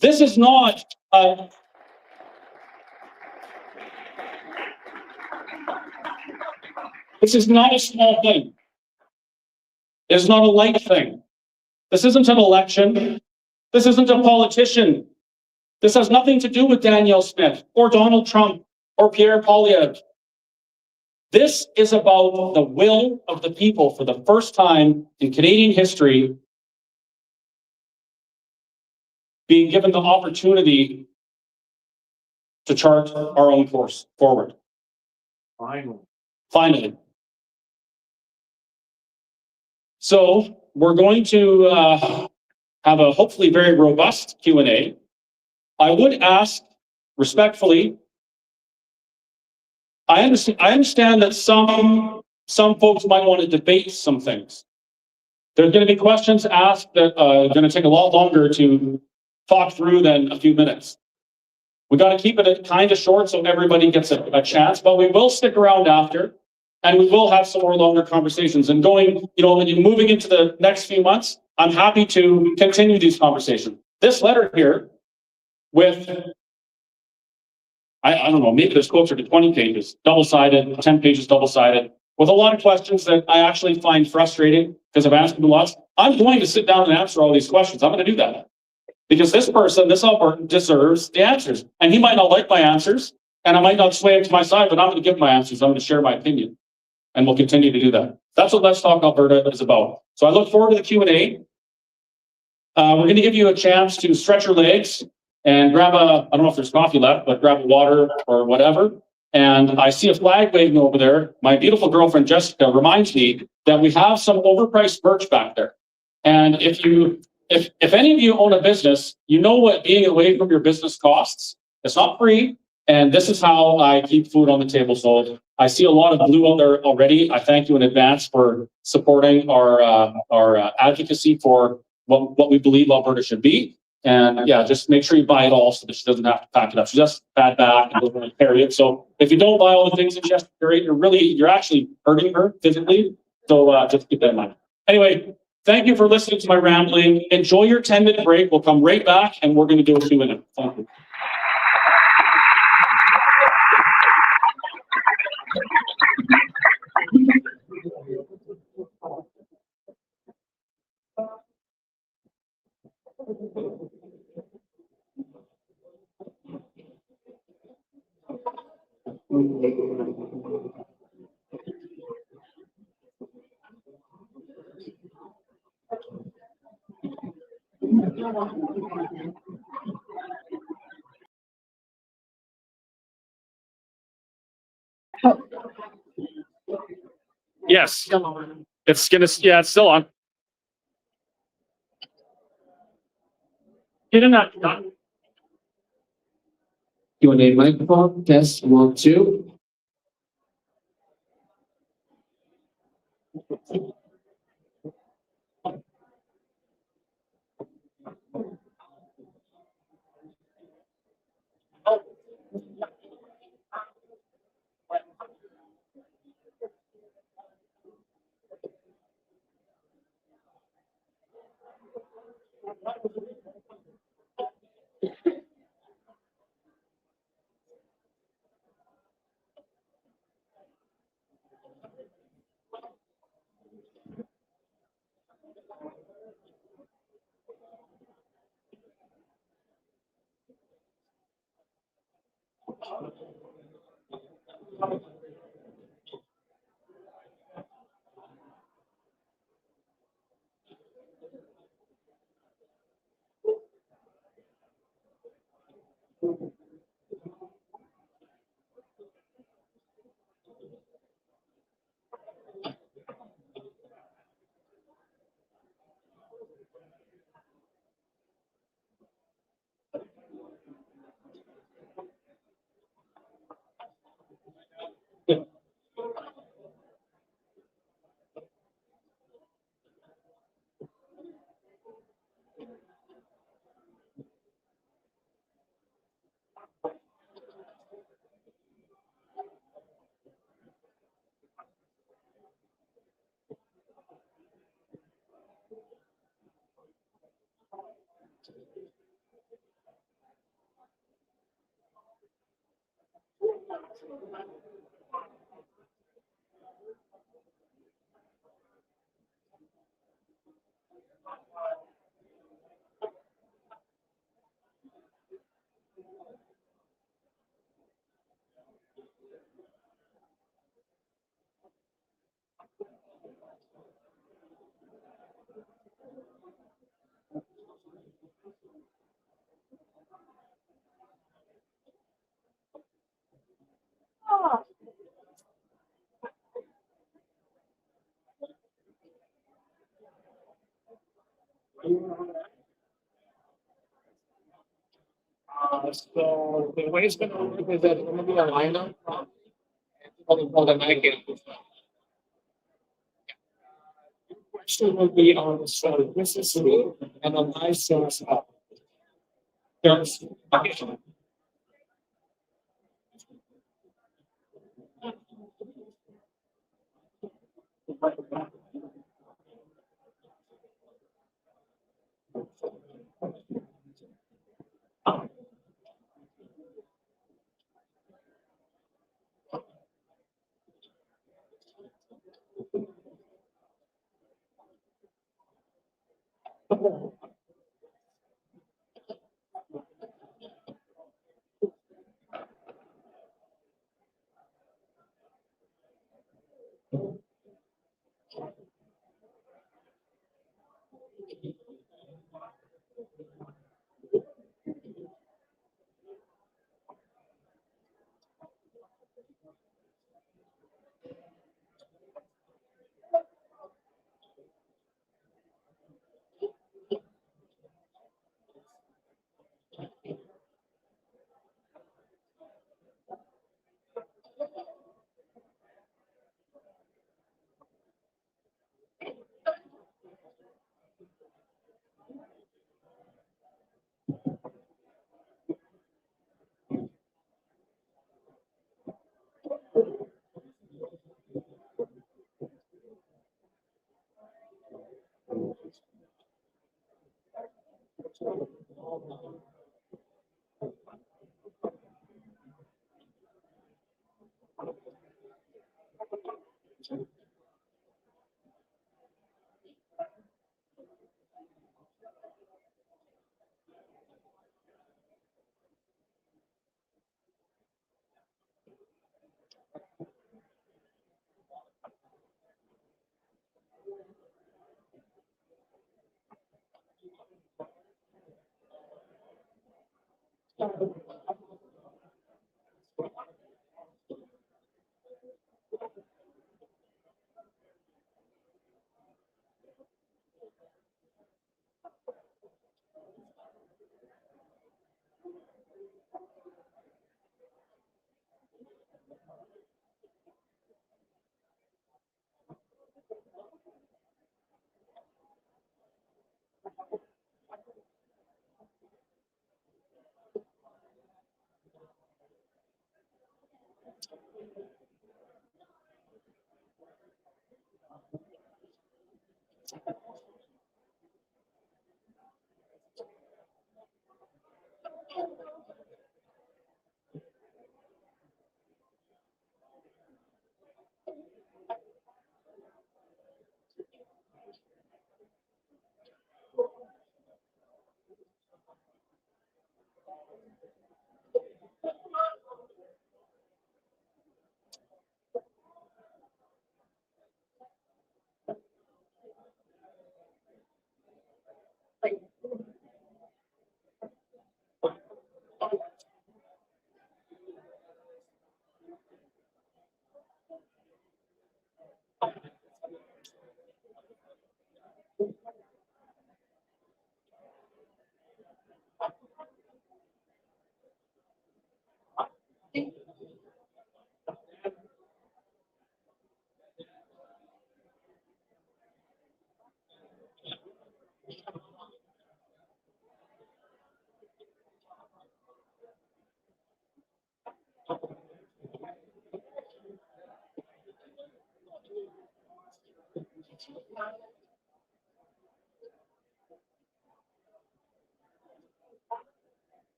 This is not this is not a small thing. It's not a light thing. This isn't an election. This isn't a politician. This has nothing to do with Danielle Smith or Donald Trump or Pierre Poilievre. This is about the will of the people for the first time in Canadian history being given the opportunity to chart our own course forward. Finally. So we're going to have a hopefully very robust Q&A. I would ask respectfully, I understand that some folks might want to debate some things. There's going to be questions asked that are going to take a lot longer to talk through than a few minutes. We got to keep it kind of short so everybody gets a chance, but we will stick around after, and we will have some more longer conversations. And going, moving into the next few months, I'm happy to continue these conversations. This letter here, with I don't know, maybe there's closer to 20 pages, double-sided, 10 pages double-sided, with a lot of questions that I actually find frustrating because I've asked them lots. I'm going to sit down and answer all these questions. I'm going to do that. Because this person, this Albertan, deserves the answers. And he might not like my answers, and I might not sway him to my side, but I'm going to give my answers. I'm going to share my opinion. And we'll continue to do that. That's what Let's Talk Alberta is about. So I look forward to the Q&A. We're going to give you a chance to stretch your legs and grab I don't know if there's coffee left, but grab a water or whatever. And I see a flag waving over there. My beautiful girlfriend, Jessica, reminds me that we have some overpriced merch back there. And if any of you own a business, you know what being away from your business costs. It's not free. And this is how I keep food on the table. So I see a lot of blue out there already. I thank you in advance for supporting our advocacy for what we believe Alberta should be. And yeah, just make sure you buy it all so that she doesn't have to pack it up. She just bad back and doesn't want to carry it. So if you don't buy all the things that she has to carry, you're actually hurting her physically. So just keep that in mind. Anyway, thank you for listening to my rambling. Enjoy your 10-minute break. We'll come right back and we're going to do a Q&A. Thank you. Yes. It's still on. Get in that. Q&A microphone, test 1, 2. So the way it's going to work is that it's going to be a lineup. Called the night game. Question will be on Mississippi and the license of there's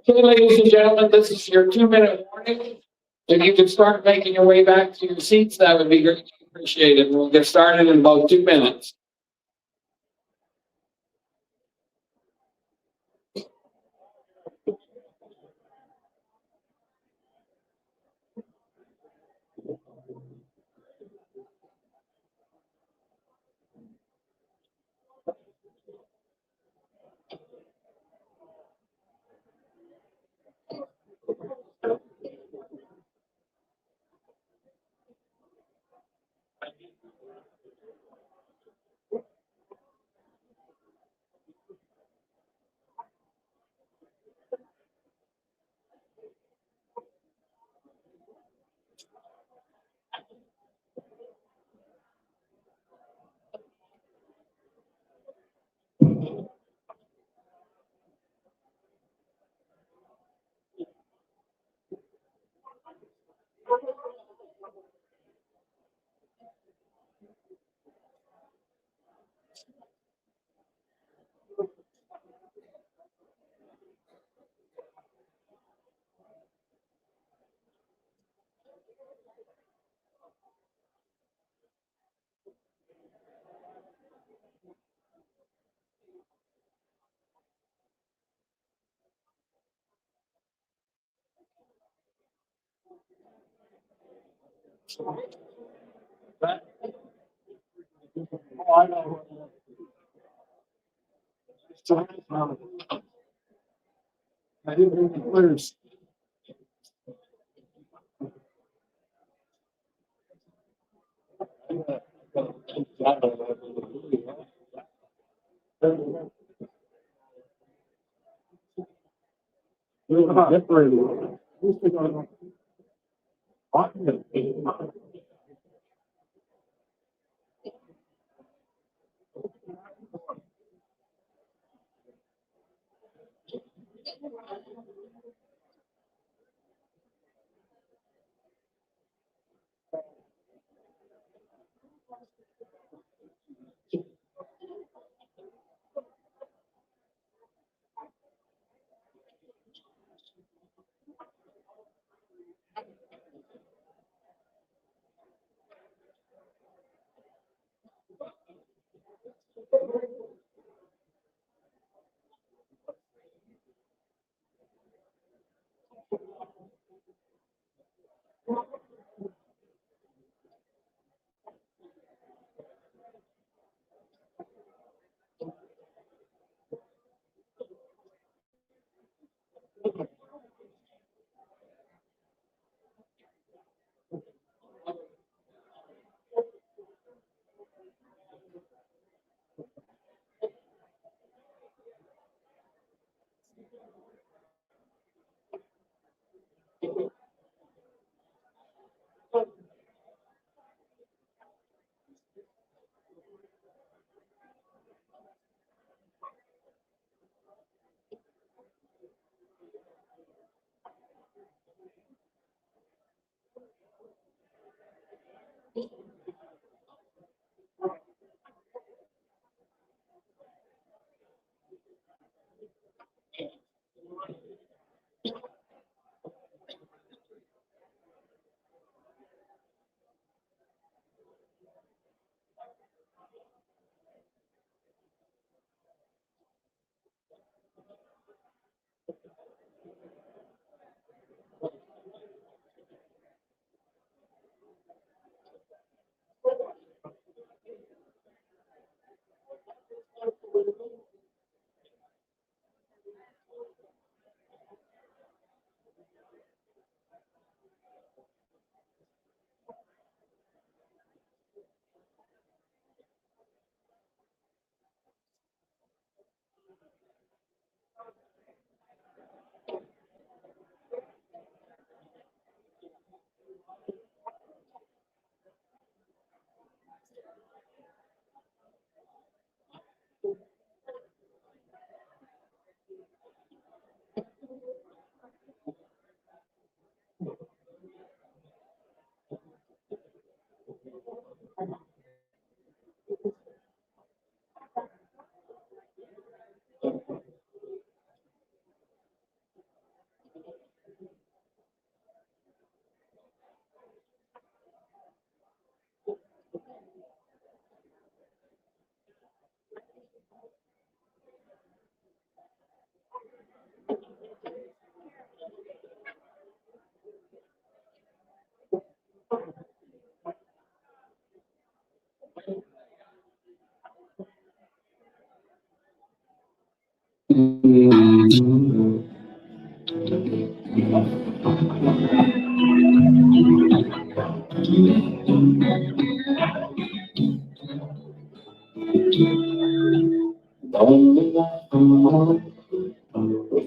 Okay, ladies and gentlemen, this is your 2-minute warning. If you could start making your way back to your seats, that would be greatly appreciated. We'll get started in about 2 minutes.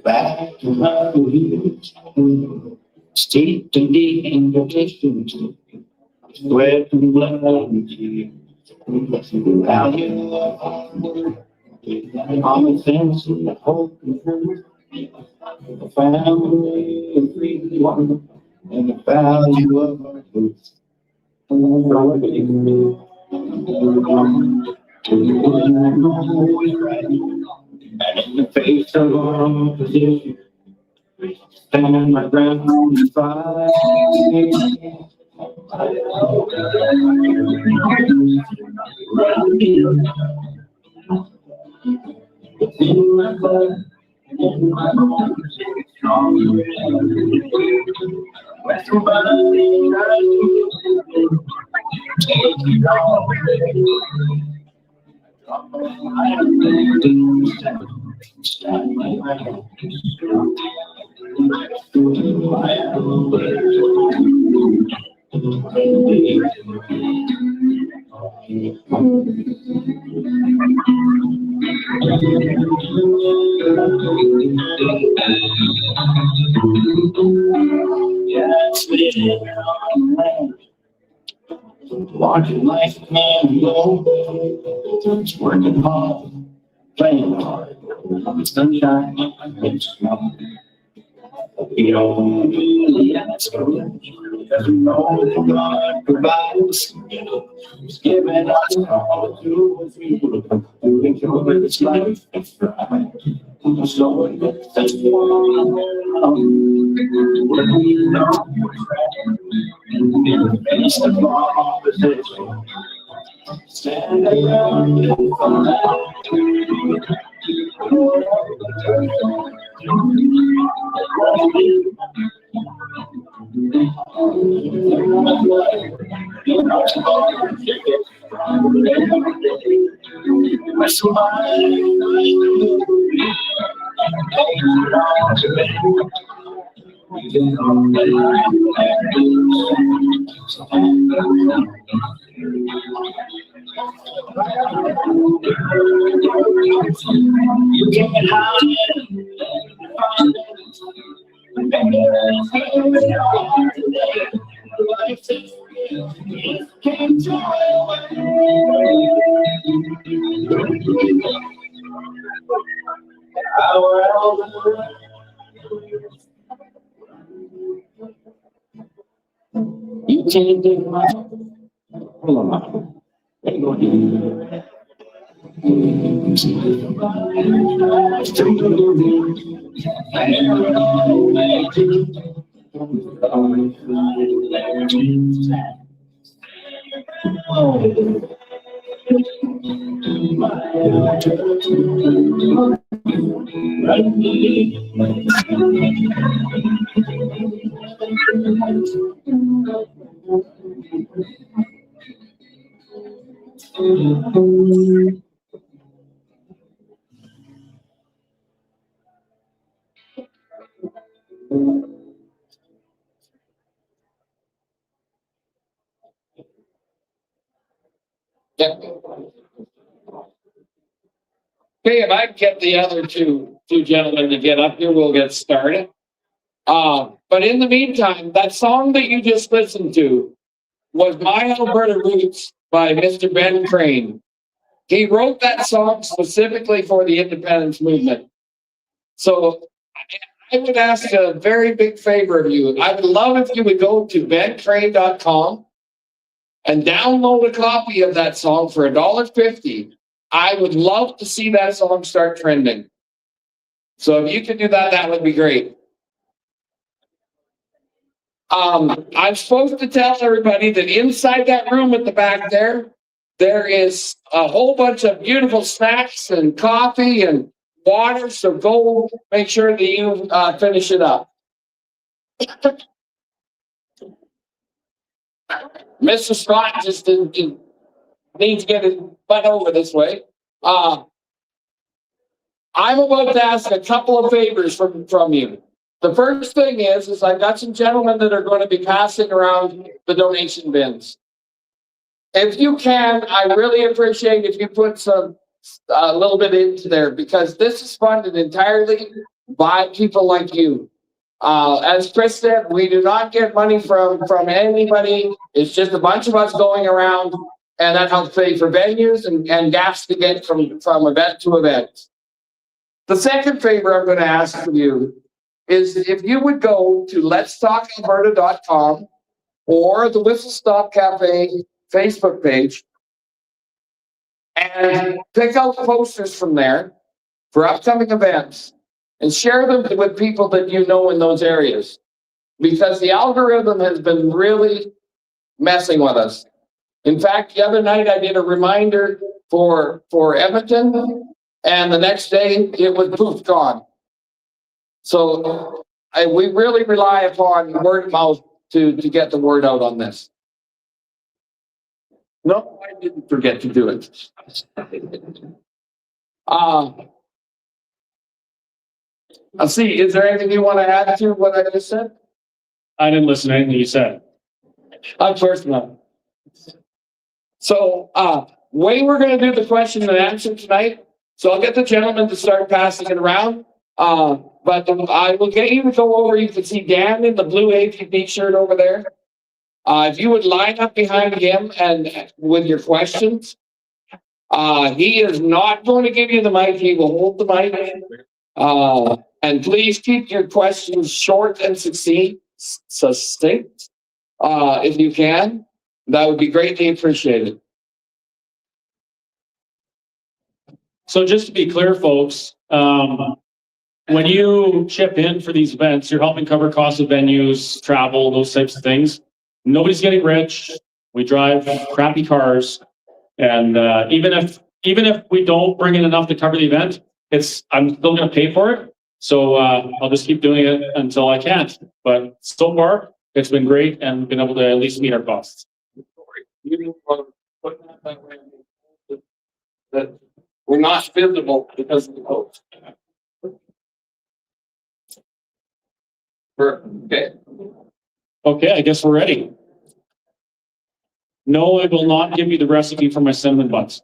Back to my roots, steeped in deep invocations, sweat and blood, the value of hard work, common sense and hope and truth, the family of freedom, and the value of our roots. And in the face of our opposition, stand my ground and fight. In my blood, in my bones, strong. West take it all. Stand my ground. Watching life man go, it's working hard, playing hard, sunshine and snow. You don't really ask for much, doesn't know that God provides. He's given us all to us, we to enjoy this life and thrive. So it's just one when we know in the face of our opposition, stand around and fight. You get high. You can't do my hold on. Okay, if I can get the other two gentlemen to get up here, we'll get started. But in the meantime, that song that you just listened to was My Alberta Roots by Mr. Ben Crane. He wrote that song specifically for the independence movement. So I would ask a very big favor of you. I would love if you would go to bencrane.com and download a copy of that song for $1.50. I would love to see that song start trending. So if you could do that, that would be great. I'm supposed to tell everybody that inside that room at the back there, There is a whole bunch of beautiful snacks and coffee and water, so go make sure that you finish it up. Mr. Scott just didn't need to get his butt over this way. I'm about to ask a couple of favors from you. The first thing is I've got some gentlemen that are going to be passing around the donation bins. If you can, I really appreciate if you put a little bit into there, because this is funded entirely by people like you. As Chris said, we do not get money from anybody. It's just a bunch of us going around, and that helps pay for venues and gas to get from event to event. The second favor I'm going to ask of you is if you would go to letstalkalberta.com or the Whistle Stop Cafe Facebook page and pick out posters from there for upcoming events and share them with people that you know in those areas, because the algorithm has been really messing with us. In fact, the other night I did a reminder for Edmonton, and the next day it was poof, gone. So we really rely upon word of mouth to get the word out on this. No, I didn't forget to do it. I'll see. Is there anything you want to add to what I just said? I didn't listen to anything you said. Of course not. So, way we're going to do the question and answer tonight. So I'll get the gentleman to start passing it around. But I will get you to go over. You can see Dan in the blue ATP shirt over there. If you would line up behind him and with your questions, he is not going to give you the mic. He will hold the mic. And please keep your questions short and succinct, if you can. That would be greatly appreciated. So just to be clear, folks, when you chip in for these events, you're helping cover costs of venues, travel, those types of things. Nobody's getting rich. We drive crappy cars, and even if we don't bring in enough to cover the event, I'm still going to pay for it. So I'll just keep doing it until I can't. But so far, it's been great, and been able to at least meet our costs. That we're not visible because of the post. Okay. Okay, I guess we're ready. No, I will not give you the recipe for my cinnamon buns.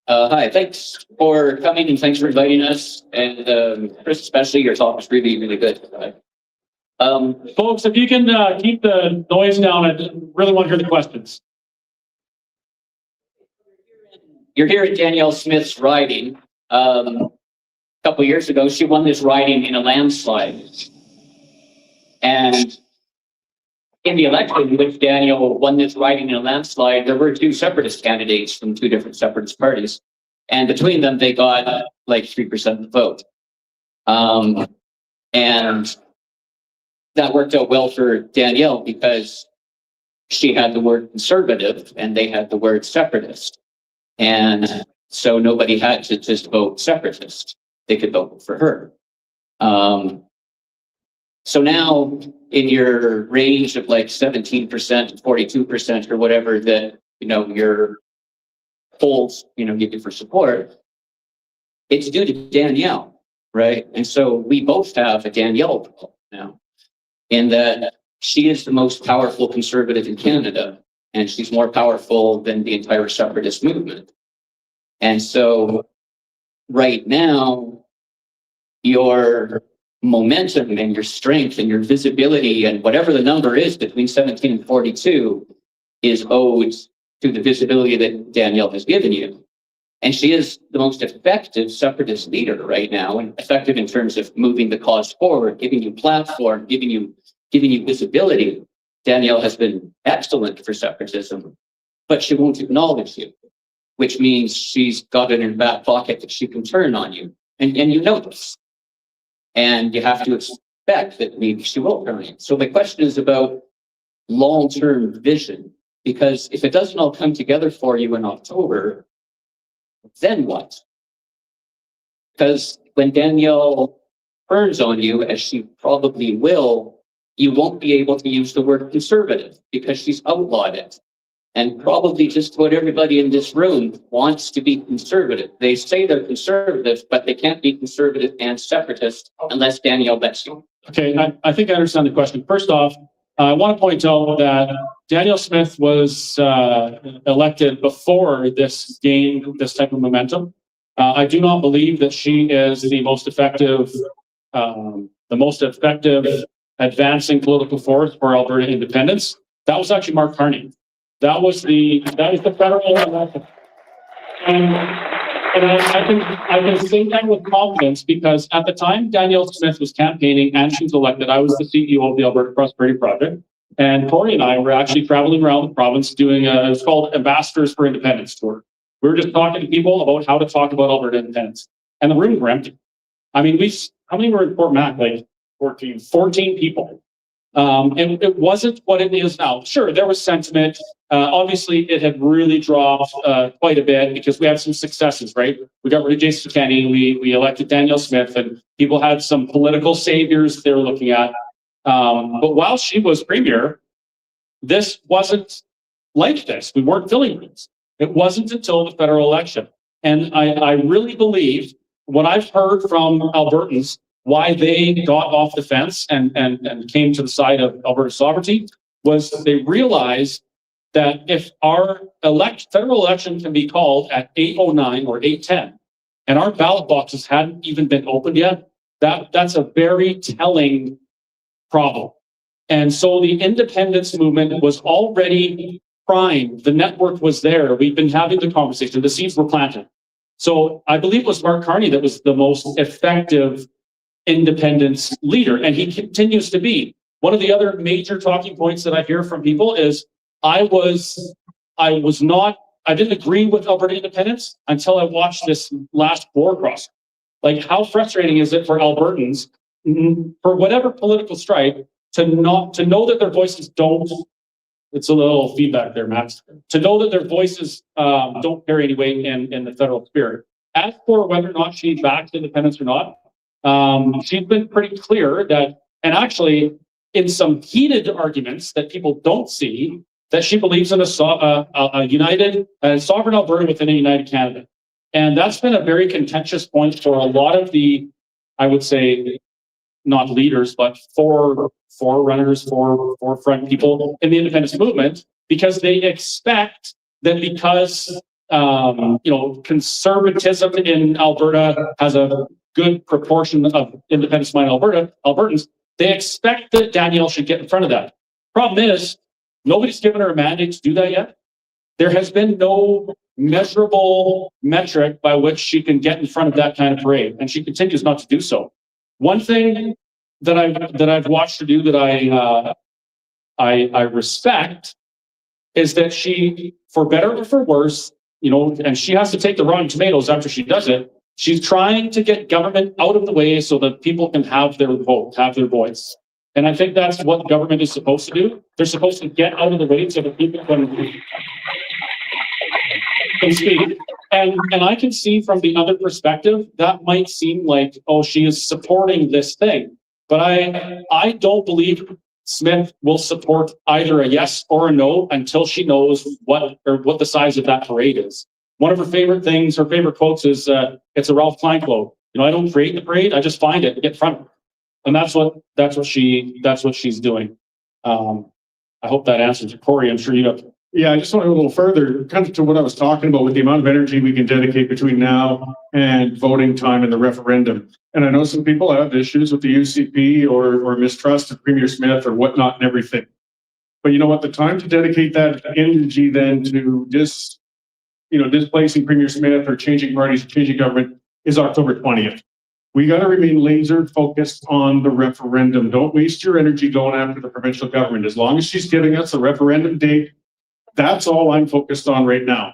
Hi, thanks for coming and thanks for inviting us. And Chris, especially, your talk was really, really good. Folks, if you can keep the noise down, I really want to hear the questions. You're here at Danielle Smith's riding. A couple years ago, she won this riding in a landslide. And in the election in which Danielle won this riding in a landslide, there were two separatist candidates from two different separatist parties. And between them, they got like 3% of the vote. And that worked out well for Danielle because she had the word conservative and they had the word separatist. And so nobody had to just vote separatist. They could vote for her. So now in your range of like 17% to 42% or whatever that, your polls, give you for support, it's due to Danielle, right? And so we both have a Danielle poll now in that she is the most powerful conservative in Canada, and she's more powerful than the entire separatist movement. And so right now, your momentum and your strength and your visibility and whatever the number is between 17 and 42 is owed to the visibility that Danielle has given you. And she is the most effective separatist leader right now, and effective in terms of moving the cause forward, giving you platform, giving you visibility. Danielle has been excellent for separatism, but she won't acknowledge you, which means she's got it in her back pocket that she can turn on you. And you know this. And you have to expect that maybe she will turn on you. So the question is about long-term vision. Because if it doesn't all come together for you in October, then what? Because when Danielle turns on you, as she probably will, you won't be able to use the word conservative because she's outlawed it. And probably just what everybody in this room wants to be conservative. They say they're conservative, but they can't be conservative and separatist unless Danielle lets you. Okay, I think I understand the question. First off, I want to point out that Danielle Smith was elected before this gained this type of momentum. I do not believe that she is the most effective advancing political force for Alberta independence. That was actually Mark Carney. That was the federal election. And I can say that with confidence because at the time Danielle Smith was campaigning and she was elected, I was the CEO of the Alberta Prosperity Project. And Corey and I were actually traveling around the province doing it's called Ambassadors for Independence tour. We were just talking to people about how to talk about Alberta independence. And the rooms were empty. I mean, how many were in Fort Mac? Like 14 people. And it wasn't what it is now. Sure, there was sentiment. Obviously, it had really dropped quite a bit because we had some successes, right? We got rid of Jason Kenney. We elected Danielle Smith, and people had some political saviors they were looking at. But while she was premier, this wasn't like this. We weren't filling rooms. It wasn't until the federal election. And I really believe what I've heard from Albertans, why they got off the fence and came to the side of Alberta sovereignty, was they realized that if our federal election can be called at 8:09 or 8:10, and our ballot boxes hadn't even been opened yet, that's a very telling problem. And so the independence movement was already primed. The network was there. We've been having the conversation. The seeds were planted. So I believe it was Mark Carney that was the most effective independence leader, and he continues to be. One of the other major talking points that I hear from people is I didn't agree with Alberta independence until I watched this last border crossing. Like, how frustrating is it for Albertans, for whatever political stripe, to know that their voices don't, it's a little feedback there, Max, to know that their voices don't carry any weight in the federal spirit. As for whether or not she backs independence or not, she's been pretty clear that, and actually in some heated arguments that people don't see, that she believes in a united sovereign Alberta within a united Canada. And that's been a very contentious point for a lot of the, I would say, not leaders, but forerunners, forefront people in the independence movement, because they expect that because conservatism in Alberta has a good proportion of independence-minded Albertans, they expect that Danielle should get in front of that. Problem is, nobody's given her a mandate to do that yet. There has been no measurable metric by which she can get in front of that kind of parade, and she continues not to do so. One thing that I've watched her do that I respect is that she, for better or for worse, and she has to take the Rotten Tomatoes after she does it. She's trying to get government out of the way so that people can have their vote, have their voice. And I think that's what government is supposed to do. They're supposed to get out of the way so that people can speak. And I can see from the other perspective, that might seem like, oh, she is supporting this thing. But I don't believe Smith will support either a yes or a no until she knows what the size of that parade is. One of her favorite things, her favorite quotes is, it's a Ralph Klein quote. I don't create the parade, I just find it and get in front of it. And that's what she's doing. I hope that answers it. Corey, I'm sure you have. Yeah, I just want to go a little further, kind of to what I was talking about with the amount of energy we can dedicate between now and voting time and the referendum. And I know some people have issues with the UCP or mistrust of Premier Smith or whatnot and everything. But you know what? The time to dedicate that energy then to displacing Premier Smith or changing parties, changing government is October 20th. We got to remain laser focused on the referendum. Don't waste your energy going after the provincial government. As long as she's giving us a referendum date, that's all I'm focused on right now.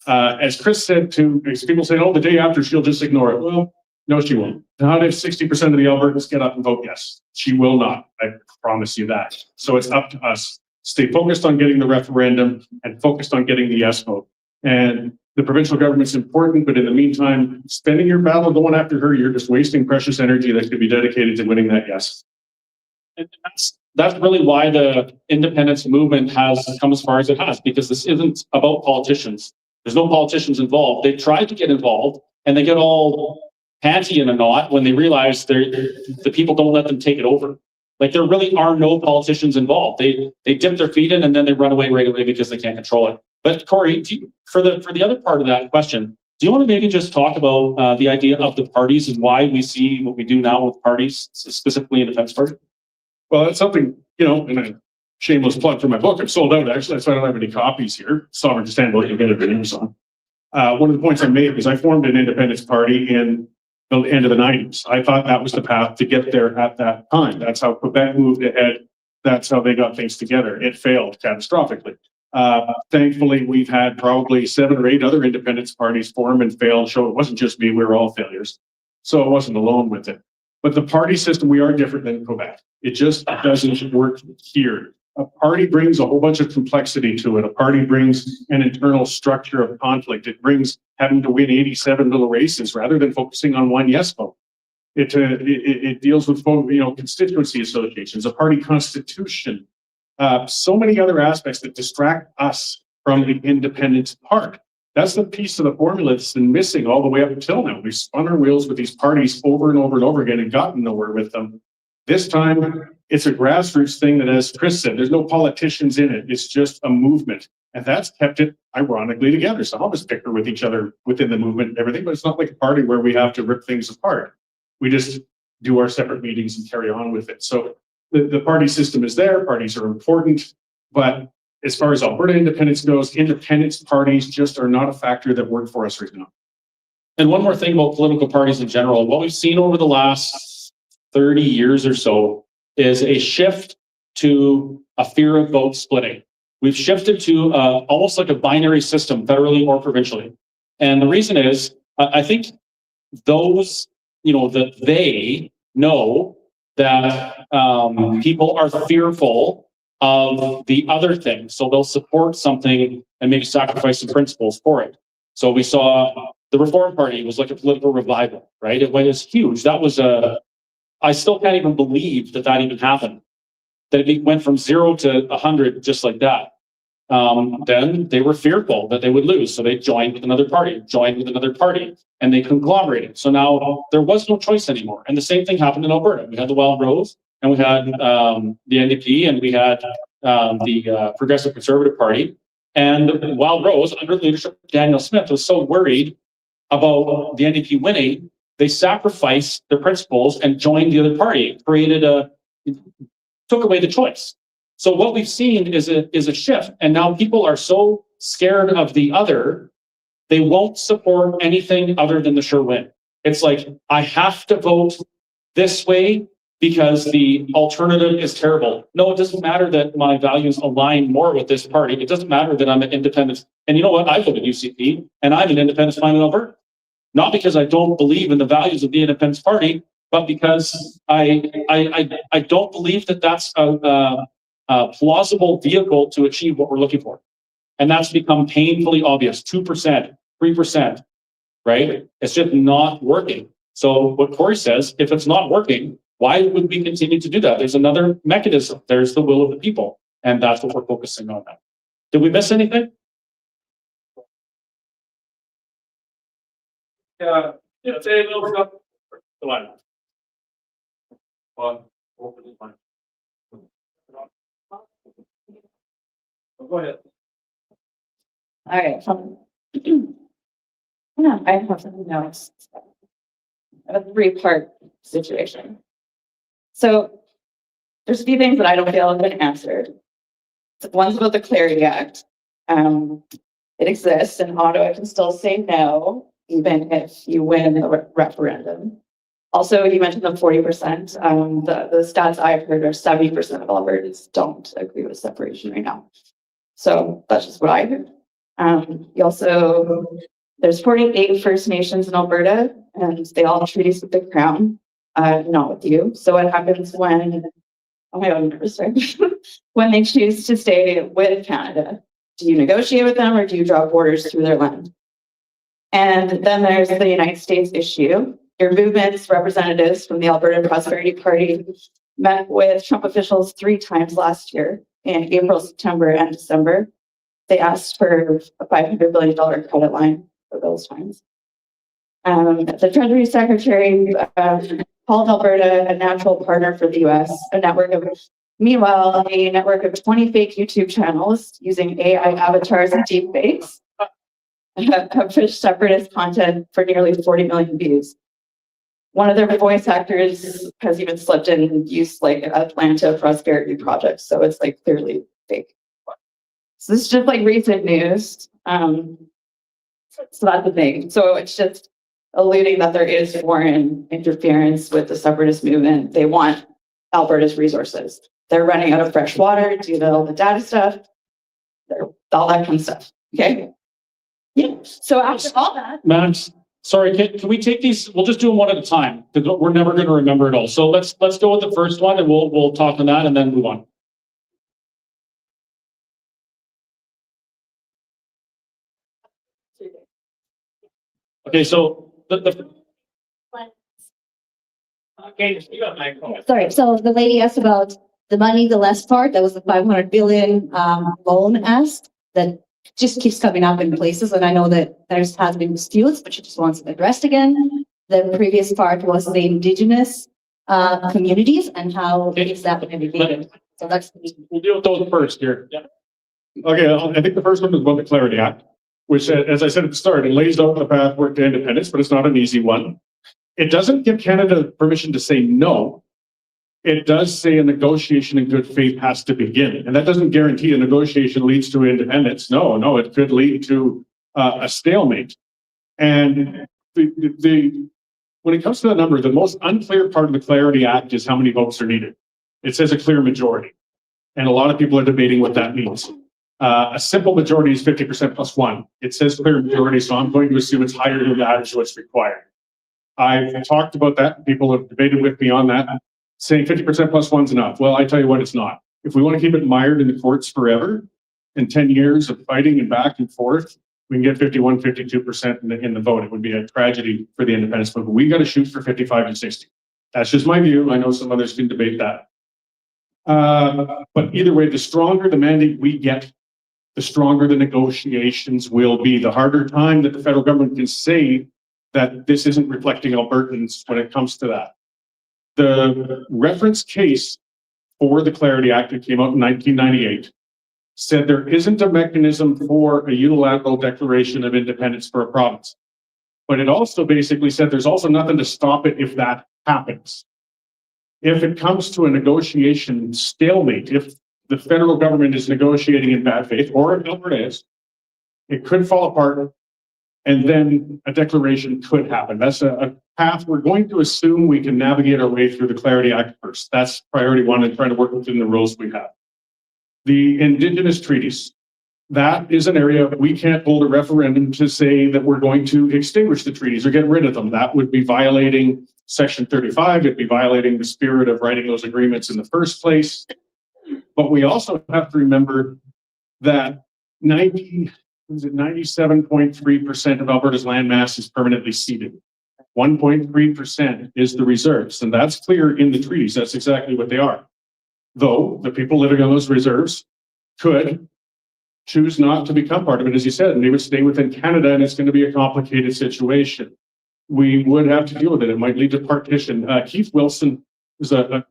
As Chris said, people say, oh, the day after she'll just ignore it. Well, no, she won't. Not if 60% of the Albertans get up and vote yes. She will not. I promise you that. So it's up to us stay focused on getting the referendum and focused on getting the yes vote. And the provincial government's important, but in the meantime, spending your battle going after her, you're just wasting precious energy that could be dedicated to winning that yes. And that's really why the independence movement has come as far as it has, because this isn't about politicians. There's no politicians involved. They tried to get involved and they get all panty in a knot when they realize the people don't let them take it over. Like there really are no politicians involved. They dip their feet in and then they run away right away because they can't control it. But Corey, for the other part of that question, do you want to maybe just talk about the idea of the parties and why we see what we do now with parties, specifically in the Defence Party? Well, that's something, and a shameless plug for my book. I've sold out, actually. That's why I don't have any copies here. Sovereign to stand, you can get it at Amazon. One of the points I made is I formed an independence party in the end of the 90s. I thought that was the path to get there at that time. That's how Quebec moved ahead. That's how they got things together. It failed catastrophically. Thankfully, we've had probably 7 or 8 other independence parties form and fail. So it wasn't just me, we were all failures. So I wasn't alone with it. But the party system, we are different than Quebec. It just doesn't work here. A party brings a whole bunch of complexity to it. A party brings an internal structure of conflict. It brings having to win 87 little races rather than focusing on one yes vote. It deals with constituency associations, a party constitution, so many other aspects that distract us from the independence part. That's the piece of the formula that's been missing all the way up until now. We've spun our wheels with these parties over and over and over again and gotten nowhere with them. This time, it's a grassroots thing that, as Chris said, there's no politicians in it. It's just a movement. And that's kept it, ironically, together. Some of us bicker with each other within the movement and everything, but it's not like a party where we have to rip things apart. We just do our separate meetings and carry on with it. So the party system is there. Parties are important. But as far as Alberta independence goes, independence parties just are not a factor that work for us right now. And one more thing about political parties in general, what we've seen over the last 30 years or so is a shift to a fear of vote splitting. We've shifted to almost like a binary system, federally or provincially. And the reason is, I think those, that they know that people are fearful of the other thing. So they'll support something and maybe sacrifice some principles for it. So we saw the Reform Party was like a political revival, right? It was huge. That was I still can't even believe that even happened. That it went from 0 to 100 just like that. Then they were fearful that they would lose. So they joined with another party, and they conglomerated. So now there was no choice anymore. And the same thing happened in Alberta. We had the Wild Rose, and we had the NDP, and we had the Progressive Conservative Party. And the Wild Rose, under the leadership of Daniel Smith, was so worried about the NDP winning, they sacrificed their principles and joined the other party, took away the choice. So what we've seen is a shift, and now people are so scared of the other, they won't support anything other than the sure win. It's like, I have to vote this way because the alternative is terrible. No, it doesn't matter that my values align more with this party. It doesn't matter that I'm an independent. And you know what? I voted UCP, and I'm an independent in Alberta. Not because I don't believe in the values of the Independence Party, but because I don't believe that that's a plausible vehicle to achieve what we're looking for. And that's become painfully obvious. 2%, 3%, right? It's just not working. So what Corey says, if it's not working, why would we continue to do that? There's another mechanism. There's the will of the people. And that's what we're focusing on now. Did we miss anything? Go ahead. All right. Yeah, I have some notes. A 3-part situation. So there's a few things that I don't feel have been answered. One's about the Clarity Act. It exists, and Ottawa can still say no, even if you win the referendum. Also, you mentioned the 40%. The stats I've heard are 70% of Albertans don't agree with separation right now. So that's just what I heard. There's 48 First Nations in Alberta, and they all have treaties with the Crown, not with you. So what happens when oh my God, I'm nervous, right? When they choose to stay with Canada, do you negotiate with them or do you draw borders through their land? And then there's the United States issue. Your movement's representatives from the Alberta Prosperity Party met with Trump officials 3 times last year in April, September, and December. They asked for a $500 billion credit line for those times. The Treasury Secretary called Alberta a natural partner for the US, meanwhile, a network of 20 fake YouTube channels using AI avatars and deepfakes have pushed separatist content for nearly 40 million views. One of their voice actors has even slipped in and used like Atlanta prosperity projects, so it's like clearly fake. So this is just like recent news. So that's the thing. So it's just alluding that there is foreign interference with the separatist movement. They want Alberta's resources. They're running out of fresh water due to all the data stuff, all that kind of stuff. Okay. Yeah. So after all that, Max, sorry, can we take these? We'll just do them one at a time because we're never going to remember it all. So let's go with the first one and we'll talk on that and then move on. Okay, so Sorry, so the lady asked about the money, the last part, that was the 500 billion loan asked, that just keeps coming up in places, and I know that there's has been disputes, but she just wants it addressed again. The previous part was the indigenous communities and how is that navigated. So that's we'll deal with those first here. Yeah. Okay, I think the first one is about the Clarity Act, which, as I said at the start, it lays out the pathway to independence, but it's not an easy one. It doesn't give Canada permission to say no. It does say a negotiation in good faith has to begin. And that doesn't guarantee a negotiation leads to independence. No, it could lead to a stalemate. And when it comes to the number, the most unclear part of the Clarity Act is how many votes are needed. It says a clear majority. And a lot of people are debating what that means. A simple majority is 50% plus 1. It says clear majority, so I'm going to assume it's higher than that is what's required. I've talked about that. People have debated with me on that, saying 50% plus 1's enough. Well, I tell you what, it's not. If we want to keep it mired in the courts forever, in 10 years of fighting and back and forth, we can get 51, 52% in the vote. It would be a tragedy for the independence movement. We got to shoot for 55 and 60. That's just my view. I know some others can debate that. But either way, the stronger the mandate we get, the stronger the negotiations will be. The harder time that the federal government can say that this isn't reflecting Albertans when it comes to that. The reference case for the Clarity Act that came out in 1998 said there isn't a mechanism for a unilateral declaration of independence for a province. But it also basically said there's also nothing to stop it if that happens. If it comes to a negotiation stalemate, if the federal government is negotiating in bad faith, or if Alberta is, it could fall apart and then a declaration could happen. That's a path we're going to assume we can navigate our way through the Clarity Act first. That's priority 1 and trying to work within the rules we have. The Indigenous treaties, that is an area we can't hold a referendum to say that we're going to extinguish the treaties or get rid of them. That would be violating Section 35. It'd be violating the spirit of writing those agreements in the first place. But we also have to remember that 97.3% of Alberta's landmass is permanently ceded. 1.3% is the reserves, and that's clear in the treaties. That's exactly what they are. Though the people living on those reserves could choose not to become part of it, as you said, and they would stay within Canada, and it's going to be a complicated situation. We would have to deal with it. It might lead to partition. Keith Wilson is a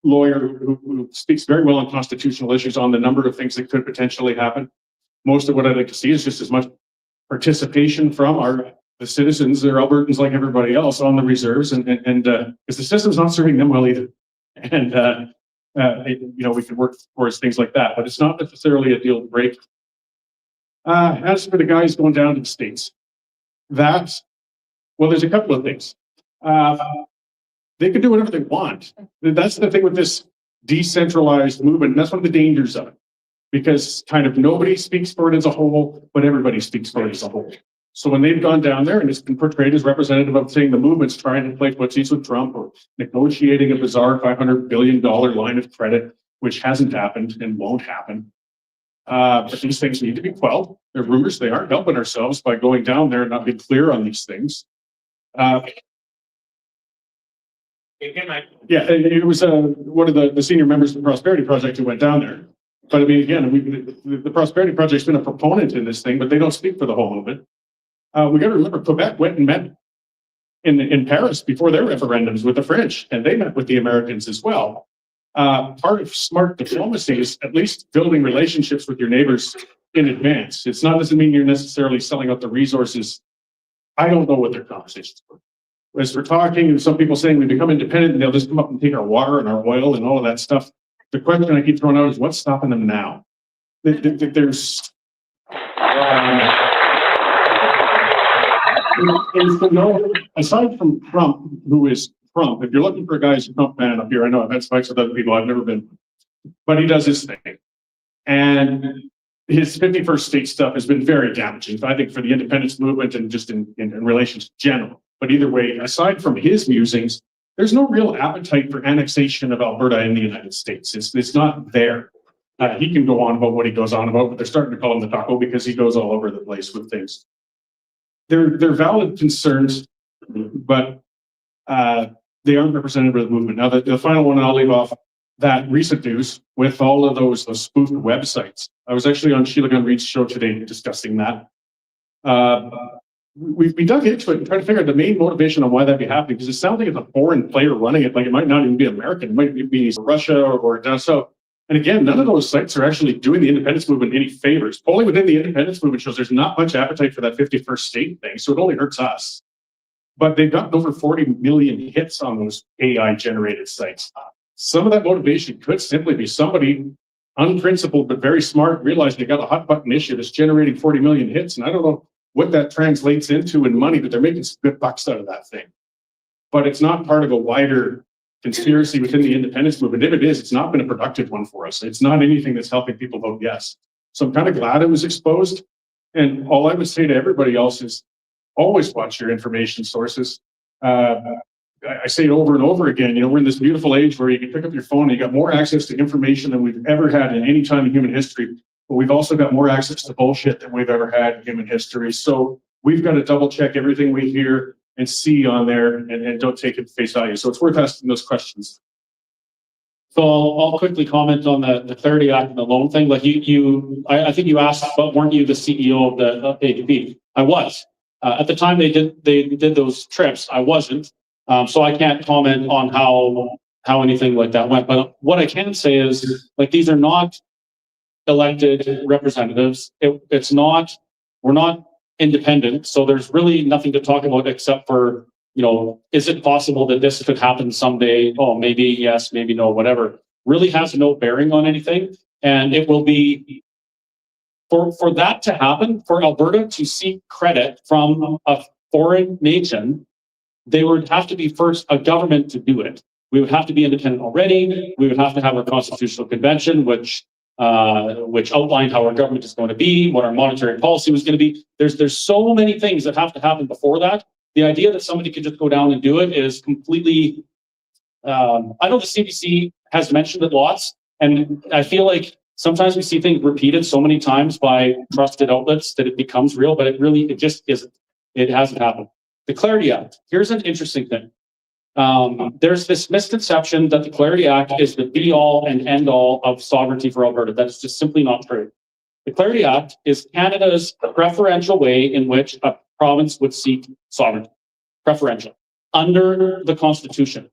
lawyer who speaks very well on constitutional issues on the number of things that could potentially happen. Most of what I'd like to see is just as much participation from the citizens. They're Albertans like everybody else on the reserves, and because the system's not serving them well either. And we can work towards things like that, but it's not necessarily a deal breaker. As for the guys going down to the States, there's a couple of things. They can do whatever they want. That's the thing with this decentralized movement. And that's one of the dangers of it, because kind of nobody speaks for it as a whole, but everybody speaks for it as a whole. So when they've gone down there and it's been portrayed as representative of saying the movement's trying to play footsies with Trump or negotiating a bizarre $500 billion line of credit, which hasn't happened and won't happen. But these things need to be quelled. They're rumors. They aren't helping ourselves by going down there and not being clear on these things. Yeah, it was one of the senior members of the Prosperity Project who went down there. But I mean, again, the Prosperity Project's been a proponent in this thing, but they don't speak for the whole movement. We got to remember, Quebec went and met in Paris before their referendums with the French, and they met with the Americans as well. Part of smart diplomacy is at least building relationships with your neighbors in advance. Doesn't mean you're necessarily selling out the resources. I don't know what their conversations were. As we're talking, some people saying we become independent and they'll just come up and take our water and our oil and all of that stuff. The question I keep throwing out is what's stopping them now? There's aside from Trump, who is Trump, if you're looking for a guy who's a Trump fan up here, I know I've had spikes with other people, I've never been, but he does his thing. And his 51st state stuff has been very damaging, I think, for the independence movement and just in relations in general. But either way, aside from his musings, there's no real appetite for annexation of Alberta in the United States. It's not there. He can go on about what he goes on about, but they're starting to call him the taco because he goes all over the place with things. They're valid concerns, but they aren't representative of the movement. Now, the final one I'll leave off, that recent news with all of those spoofed websites. I was actually on Sheila Gunn Reid's show today discussing that. We dug into it and tried to figure out the main motivation on why that'd be happening, because it sounds like it's a foreign player running it, like it might not even be American, it might be Russia or down south. And again, none of those sites are actually doing the independence movement any favors. Polling within the independence movement shows there's not much appetite for that 51st state thing, so it only hurts us. But they've got over 40 million hits on those AI-generated sites. Some of that motivation could simply be somebody unprincipled but very smart, realized they got a hot button issue that's generating 40 million hits, and I don't know what that translates into in money, but they're making some good bucks out of that thing. But it's not part of a wider conspiracy within the independence movement. If it is, it's not been a productive one for us. It's not anything that's helping people vote yes. So I'm kind of glad it was exposed. And all I would say to everybody else is always watch your information sources. I say it over and over again, we're in this beautiful age where you can pick up your phone and you got more access to information than we've ever had in any time in human history. But we've also got more access to bullshit than we've ever had in human history. So we've got to double check everything we hear and see on there and don't take it at face value. So it's worth asking those questions. So I'll quickly comment on the Clarity Act and the loan thing. Like I think you asked, but weren't you the CEO of the ADP? I was. At the time they did those trips, I wasn't. So I can't comment on how anything like that went. But what I can say is, like, these are not elected representatives. We're not independent. So there's really nothing to talk about except for, is it possible that this could happen someday? Oh, maybe yes, maybe no, whatever. Really has no bearing on anything. And it will be, for that to happen, for Alberta to seek credit from a foreign nation, they would have to be first a government to do it. We would have to be independent already. We would have to have a constitutional convention, which outlined how our government is going to be, what our monetary policy was going to be. There's so many things that have to happen before that. The idea that somebody could just go down and do it is completely. I know the CBC has mentioned it lots, and I feel like sometimes we see things repeated so many times by trusted outlets that it becomes real, but it just isn't. It hasn't happened. The Clarity Act. Here's an interesting thing. There's this misconception that the Clarity Act is the be-all and end-all of sovereignty for Alberta. That is just simply not true. The Clarity Act is Canada's preferential way in which a province would seek sovereignty. Preferential. Under the Constitution.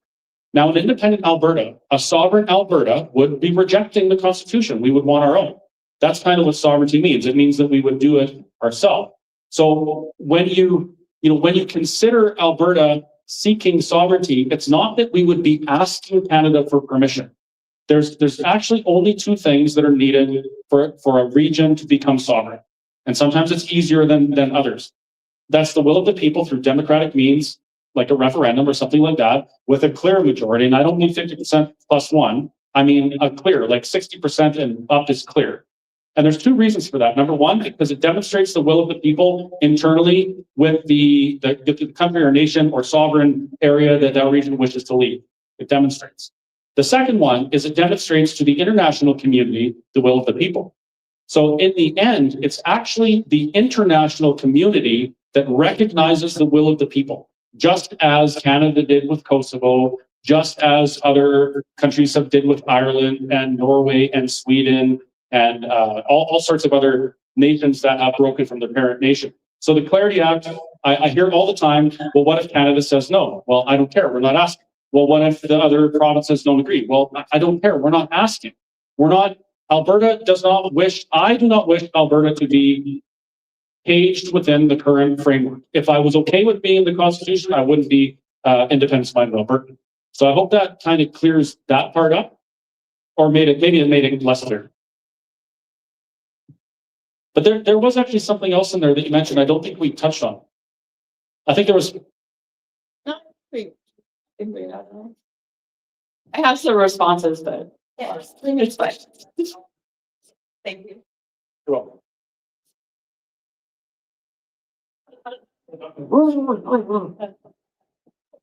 Now, in independent Alberta, a sovereign Alberta would be rejecting the Constitution. We would want our own. That's kind of what sovereignty means. It means that we would do it ourselves. So when you consider Alberta seeking sovereignty, it's not that we would be asking Canada for permission. There's actually only two things that are needed for a region to become sovereign. And sometimes it's easier than others. That's the will of the people through democratic means, like a referendum or something like that, with a clear majority. And I don't mean 50% plus one. I mean a clear, like 60% and up is clear. And there's two reasons for that. Number one, because it demonstrates the will of the people internally with the country or nation or sovereign area that that region wishes to lead. It demonstrates. The second one is it demonstrates to the international community the will of the people. So in the end, it's actually the international community that recognizes the will of the people, just as Canada did with Kosovo, just as other countries have did with Ireland and Norway and Sweden and all sorts of other nations that have broken from their parent nation. So the Clarity Act, I hear all the time, well, what if Canada says no? Well, I don't care. We're not asking. Well, what if the other provinces don't agree? Well, I don't care. We're not asking. We're not, Alberta does not wish, I do not wish Alberta to be caged within the current framework. If I was okay with being in the Constitution, I wouldn't be independence-minded Alberta. So I hope that kind of clears that part up, or maybe it made it less clear. But there was actually something else in there that you mentioned. I don't think we touched on. I think there was. No, I have some responses, but it's fine. Thank you. You're welcome.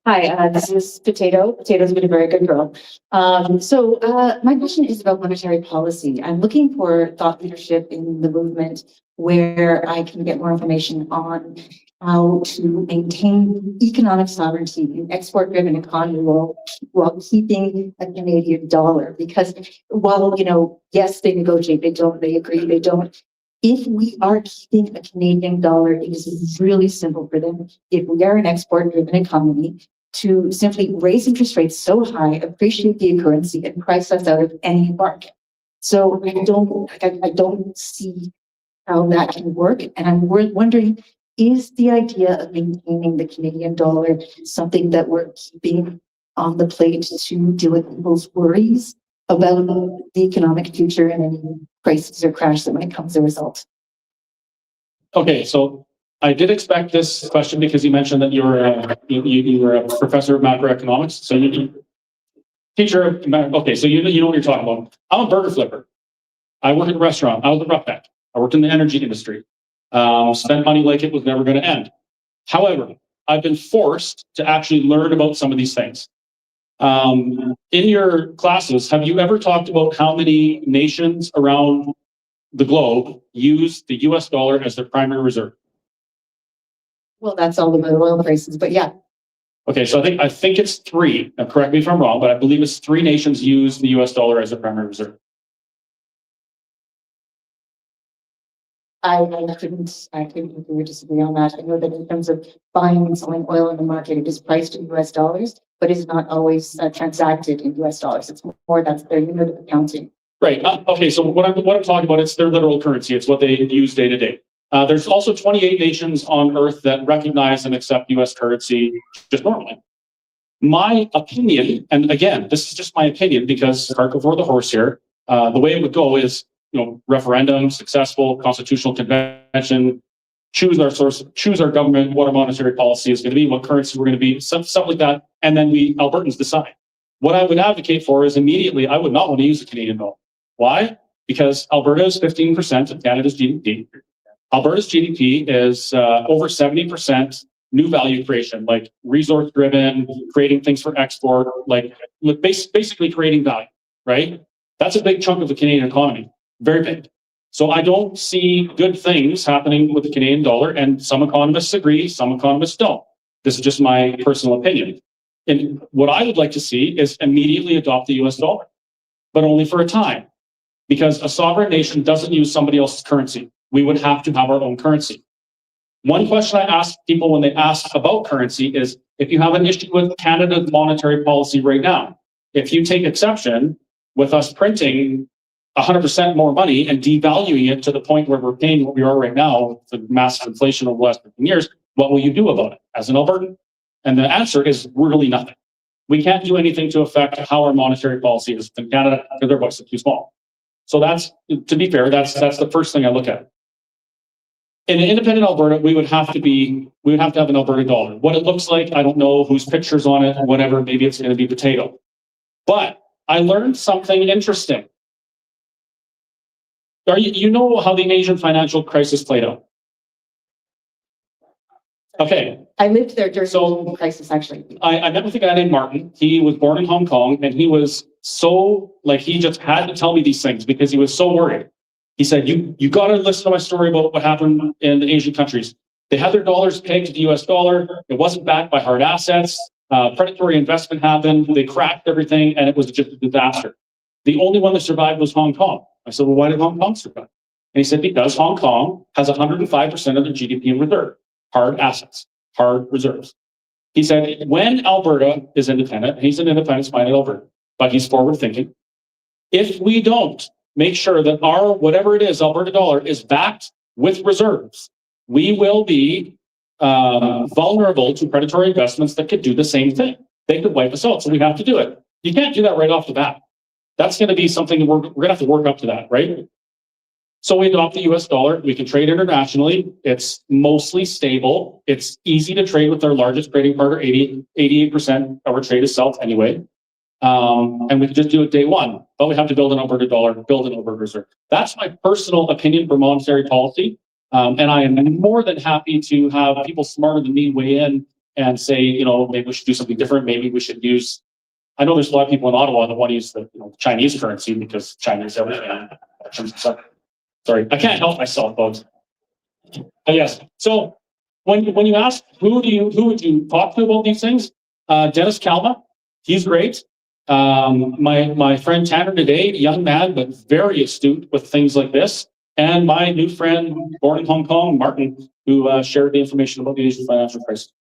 Hi, this is Potato. Potato's been a very good girl. My question is about monetary policy. I'm looking for thought leadership in the movement where I can get more information on how to maintain economic sovereignty in export-driven economy while keeping a Canadian dollar. Because while, yes, they negotiate, they don't, they agree, they don't. If we are keeping a Canadian dollar, it is really simple for them. If we are an export-driven economy, to simply raise interest rates so high, appreciate the currency, and price us out of any market. So I don't see how that can work. And I'm wondering, is the idea of maintaining the Canadian dollar something that we're keeping on the plate to deal with people's worries about the economic future and any crisis or crash that might come as a result? Okay, so I did expect this question because you mentioned that you were a professor of macroeconomics. So you teacher of okay, so you know what you're talking about. I'm a burger flipper. I work at a restaurant. I was a roughneck. I worked in the energy industry. Spent money like it was never going to end. However, I've been forced to actually learn about some of these things. In your classes, have you ever talked about how many nations around the globe use the US dollar as their primary reserve? Well, that's all about oil prices, but yeah. Okay, so I think it's 3. Now, correct me if I'm wrong, but I believe it's 3 nations use the US dollar as their primary reserve. I couldn't agree or disagree on that. I know that in terms of buying and selling oil in the market, it is priced in US dollars, but it's not always transacted in US dollars. It's more that's their unit of accounting. Right. Okay. So what I'm talking about, it's their literal currency. It's what they use day to day. There's also 28 nations on Earth that recognize and accept US currency just normally. My opinion, and again, this is just my opinion because cart before the horse here. The way it would go is, referendum, successful, constitutional convention, choose our source, choose our government, what our monetary policy is going to be, what currency we're going to be, stuff like that, and then we Albertans decide. What I would advocate for is immediately, I would not want to use the Canadian dollar. Why? Because Alberta is 15% of Canada's GDP. Alberta's GDP is over 70% new value creation, like resource driven, creating things for export, like basically creating value, right? That's a big chunk of the Canadian economy, very big. So I don't see good things happening with the Canadian dollar, and some economists agree, some economists don't. This is just my personal opinion. And what I would like to see is immediately adopt the US dollar, but only for a time, because a sovereign nation doesn't use somebody else's currency. We would have to have our own currency. One question I ask people when they ask about currency is, if you have an issue with Canada's monetary policy right now, if you take exception with us printing 100% more money and devaluing it to the point where we're paying what we are right now, the massive inflation over the last 15 years, what will you do about it as an Albertan? And the answer is really nothing. We can't do anything to affect how our monetary policy is in Canada because their voice is too small. So that's, to be fair, that's the first thing I look at. In an independent Alberta, we would have to have an Alberta dollar. What it looks like, I don't know, whose picture's on it, whatever, maybe it's going to be potato. But I learned something interesting. you know how the Asian financial crisis played out? Okay, I lived there during So- the crisis, actually. I met with a guy named Martin. He was born in Hong Kong, and he was so, like, he just had to tell me these things because he was so worried. He said, you got to listen to my story about what happened in the Asian countries. They had their dollars pegged to the US dollar. It wasn't backed by hard assets. Predatory investment happened. They cracked everything, and it was just a disaster. The only one that survived was Hong Kong. I said, well, why did Hong Kong survive? And he said, because Hong Kong has 105% of their GDP in reserve, hard assets, hard reserves. He said, when Alberta is independent, he's an independence-minded Alberta, but he's forward-thinking. If we don't make sure that our, whatever it is, Alberta dollar is backed with reserves, we will be vulnerable to predatory investments that could do the same thing. They could wipe us out, so we have to do it. You can't do that right off the bat. That's going to be something we're going to have to work up to that, right? So we adopt the US dollar. We can trade internationally. It's mostly stable. It's easy to trade with our largest trading partner. 88% of our trade is south anyway. And we can just do it day one, but we have to build an Alberta dollar, build an Alberta reserve. That's my personal opinion for monetary policy. And I am more than happy to have people smarter than me weigh in and say, you know, maybe we should do something different. Maybe we should use, I know there's a lot of people in Ottawa that want to use the Chinese currency because China is everything. Sorry, I can't help myself, folks. But yes, so when you ask who would you talk to about these things, Dennis Kalma, he's great. My friend Tanner today, young man but very astute with things like this, and my new friend born in Hong Kong, Martin, who shared the information about the Asian financial crisis.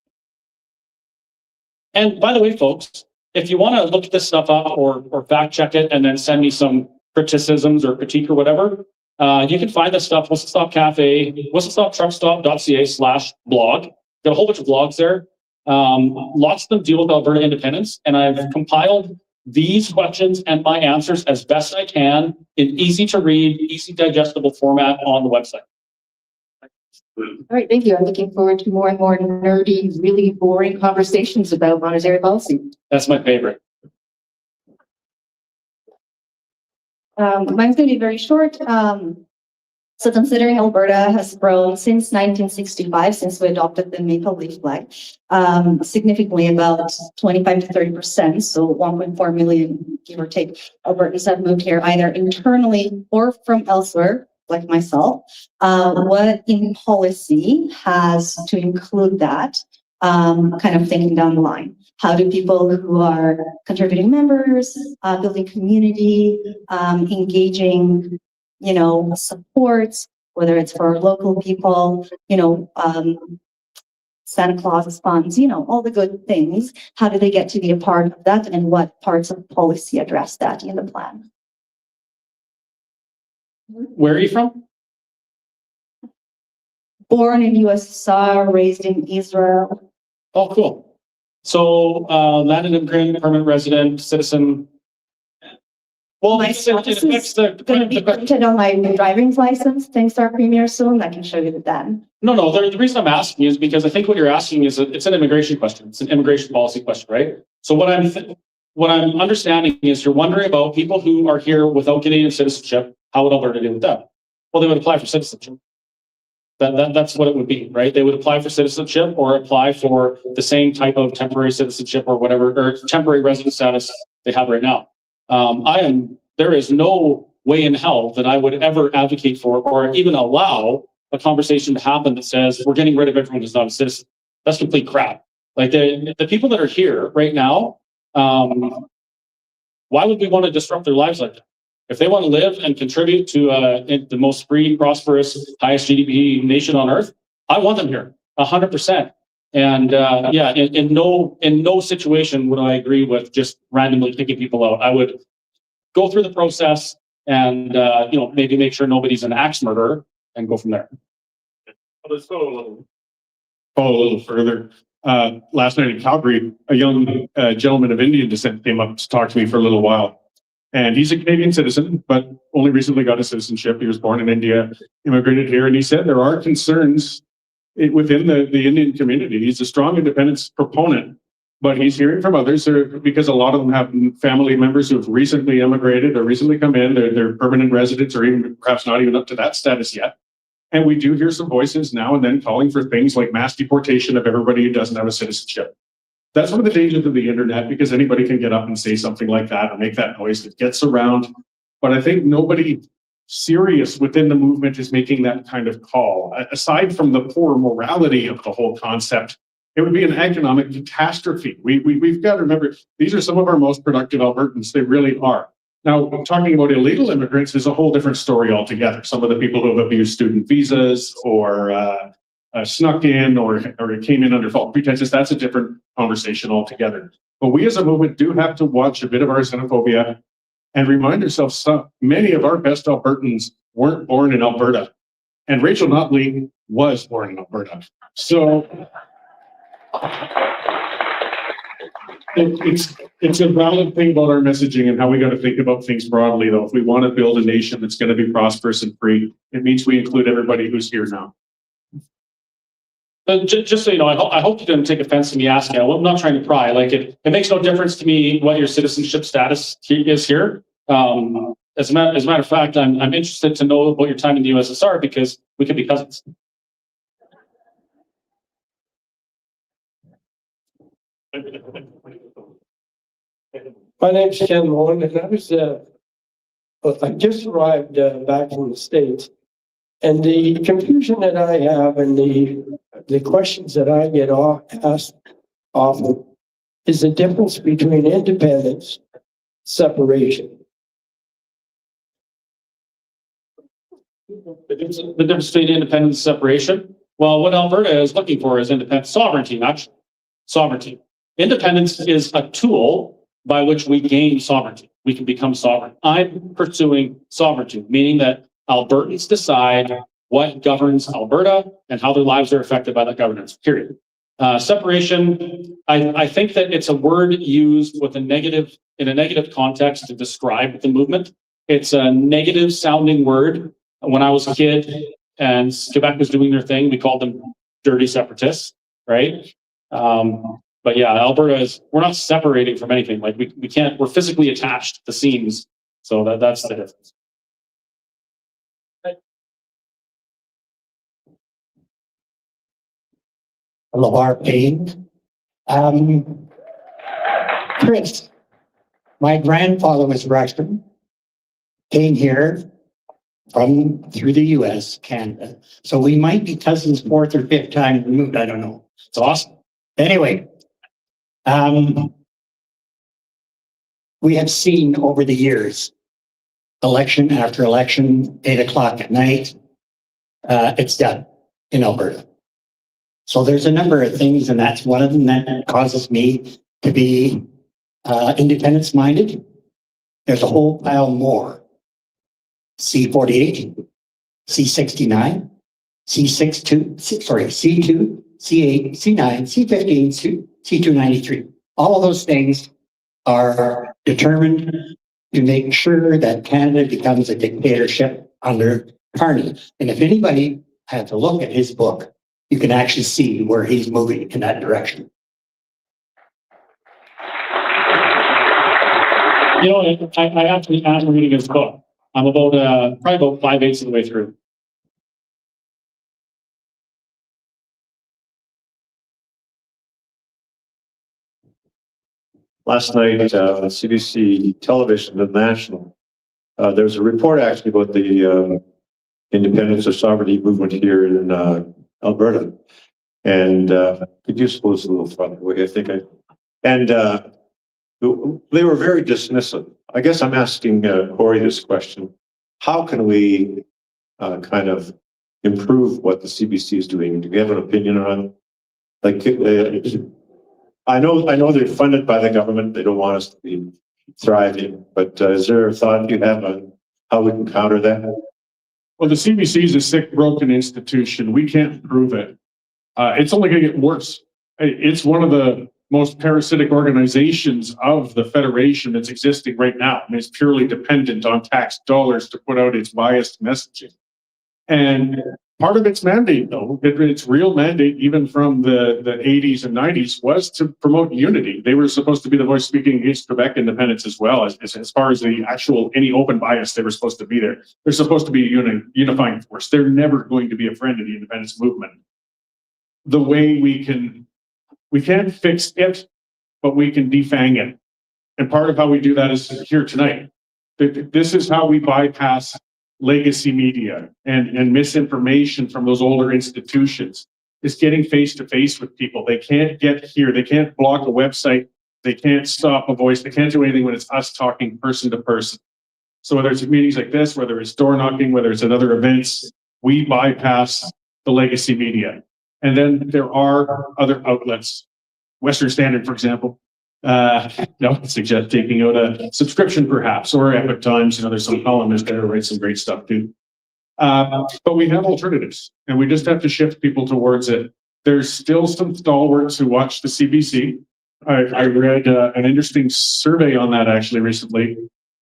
And by the way, folks, if you want to look this stuff up or fact check it and then send me some criticisms or critique or whatever, you can find this stuff, Whistle Stop Cafe, whistlestoptruckstop.ca/blog. Got a whole bunch of blogs there. Lots of them deal with Alberta independence, and I've compiled these questions and my answers as best I can in easy to read, easy digestible format on the website. All right, thank you. I'm looking forward to more and more nerdy, really boring conversations about monetary policy. That's my favorite. Mine's going to be very short. So considering Alberta has grown since 1965, since we adopted the maple leaf flag, significantly about 25 to 30%, so 1.4 million, give or take, Albertans have moved here either internally or from elsewhere, like myself. What in policy has to include that, kind of thinking down the line? How do people who are contributing members, building community, engaging, supports, whether it's for local people, Santa Claus funds, all the good things. How do they get to be a part of that, and what parts of policy address that in the plan? Where are you from? Born in USSR, raised in Israel. Oh, cool. So, landed immigrant, permanent resident, citizen. Well, My it affects It's going to be printed on my driving license. Thanks to our premier soon. I can show you that. No. The reason I'm asking is because I think what you're asking is it's an immigration question. It's an immigration policy question, right? So what I'm understanding is you're wondering about people who are here without Canadian citizenship. How would Alberta deal with them? Well, they would apply for citizenship. That's what it would be, right? They would apply for citizenship or apply for the same type of temporary citizenship or whatever, or temporary resident status they have right now. There is no way in hell that I would ever advocate for or even allow a conversation to happen that says we're getting rid of everyone who's not a citizen. That's complete crap. Like the people that are here right now, why would we want to disrupt their lives like that? If they want to live and contribute to the most free, prosperous, highest GDP nation on earth, I want them here 100%. And in no situation would I agree with just randomly kicking people out. I would go through the process and maybe make sure nobody's an axe murderer and go from there. Let's go a little further. Last night in Calgary, a young gentleman of Indian descent came up to talk to me for a little while. And he's a Canadian citizen, but only recently got his citizenship. He was born in India, immigrated here, and he said there are concerns within the Indian community. He's a strong independence proponent, but he's hearing from others because a lot of them have family members who have recently immigrated or recently come in. They're permanent residents or even perhaps not even up to that status yet. And we do hear some voices now and then calling for things like mass deportation of everybody who doesn't have a citizenship. That's one of the dangers of the internet, because anybody can get up and say something like that or make that noise that gets around. But I think nobody serious within the movement is making that kind of call. Aside from the poor morality of the whole concept, it would be an economic catastrophe. We've got to remember, these are some of our most productive Albertans. They really are. Now, talking about illegal immigrants is a whole different story altogether. Some of the people who have abused student visas or snuck in or came in under false pretenses, that's a different conversation altogether. But we as a movement do have to watch a bit of our xenophobia and remind ourselves many of our best Albertans weren't born in Alberta. And Rachel Notley was born in Alberta. So it's a valid thing about our messaging and how we got to think about things broadly, though. If we want to build a nation that's going to be prosperous and free, it means we include everybody who's here now. Just so you know, I hope you didn't take offense to me asking. I'm not trying to pry. Like it makes no difference to me what your citizenship status is here. As a matter of fact, I'm interested to know about your time in the USSR because we could be cousins. My name's Ken Moen, and I just arrived back from the States. And the confusion that I have and the questions that I get asked often is the difference between independence, separation. The difference between independence and separation. Well, what Alberta is looking for is independent sovereignty, actually. Sovereignty. Independence is a tool by which we gain sovereignty. We can become sovereign. I'm pursuing sovereignty, meaning that Albertans decide what governs Alberta and how their lives are affected by that governance, period. Separation, I think that it's a word used with in a negative context to describe the movement. It's a negative sounding word. When I was a kid and Quebec was doing their thing, we called them dirty separatists, right? But yeah, Alberta we're not separating from anything. Like we can't, we're physically attached to the seams. So that's the difference. Lavar Payne. Chris, my grandfather was Russian, came here through the US, Canada. So we might be cousins fourth or fifth time removed, I don't know. It's awesome. Anyway, we have seen over the years, election after election, 8 o'clock at night, it's done in Alberta. So there's a number of things, and that's one of them that causes me to be independence minded. There's a whole pile more. C48, C69, C2, C8, C9, C15, C293. All of those things are determined to make sure that Canada becomes a dictatorship under Carney. And if anybody had to look at his book, you can actually see where he's moving in that direction. You know, I actually am reading his book. I'm about probably about 5/8 of the way through. Last night, CBC Television, the National, there was a report actually about the independence or sovereignty movement here in Alberta. And could you suppose a little farther away, I think they were very dismissive. I guess I'm asking Corey this question. How can we kind of improve what the CBC is doing? Do you have an opinion on, like, I know they're funded by the government. They don't want us to be thriving, but is there a thought you have on how we can counter that? Well, the CBC is a sick, broken institution. We can't improve it. It's only going to get worse. It's one of the most parasitic organizations of the Federation that's existing right now. I mean, it's purely dependent on tax dollars to put out its biased messaging. And part of its mandate, though, its real mandate, even from the 80s and 90s, was to promote unity. They were supposed to be the voice speaking against Quebec independence as well, as far as the actual, any open bias, they were supposed to be there. They're supposed to be a unifying force. They're never going to be a friend of the independence movement. The way we can't fix it, but we can defang it. And part of how we do that is here tonight. This is how we bypass legacy media and misinformation from those older institutions. Is getting face to face with people. They can't get here. They can't block a website. They can't stop a voice. They can't do anything when it's us talking person to person. So whether it's meetings like this, whether it's door knocking, whether it's at other events, we bypass the legacy media. And then there are other outlets. Western Standard, for example. Suggest taking out a subscription perhaps, or Epic Times, there's some columnists there who write some great stuff too. But we have alternatives and we just have to shift people towards it. There's still some stalwarts who watch the CBC. I read an interesting survey on that actually recently,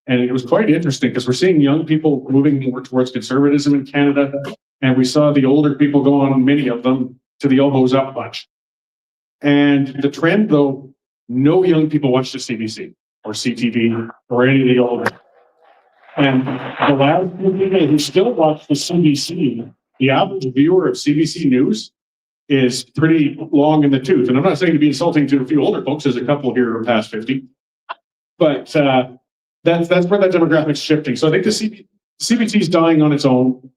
and it was quite interesting because we're seeing young people moving more towards conservatism in Canada, and we saw the older people go on, many of them, to the elbows up bunch. And the trend, though, no young people watch the CBC or CTV or any of the older. And the last people who still watch the CBC, the average viewer of CBC News is pretty long in the tooth. And I'm not saying to be insulting to a few older folks. There's a couple here who are past 50. But that's where that demographic's shifting. So I think the CBC is dying on its own.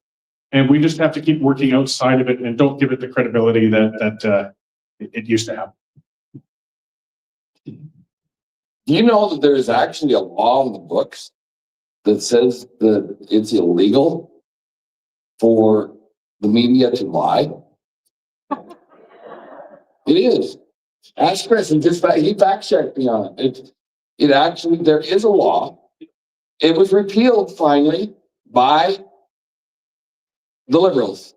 And we just have to keep working outside of it and don't give it the credibility that it used to have. Do you know that there is actually a law in the books that says that it's illegal for the media to lie? It is. Ask Chris, and he fact checked me on it. It actually, there is a law. It was repealed finally by the Liberals.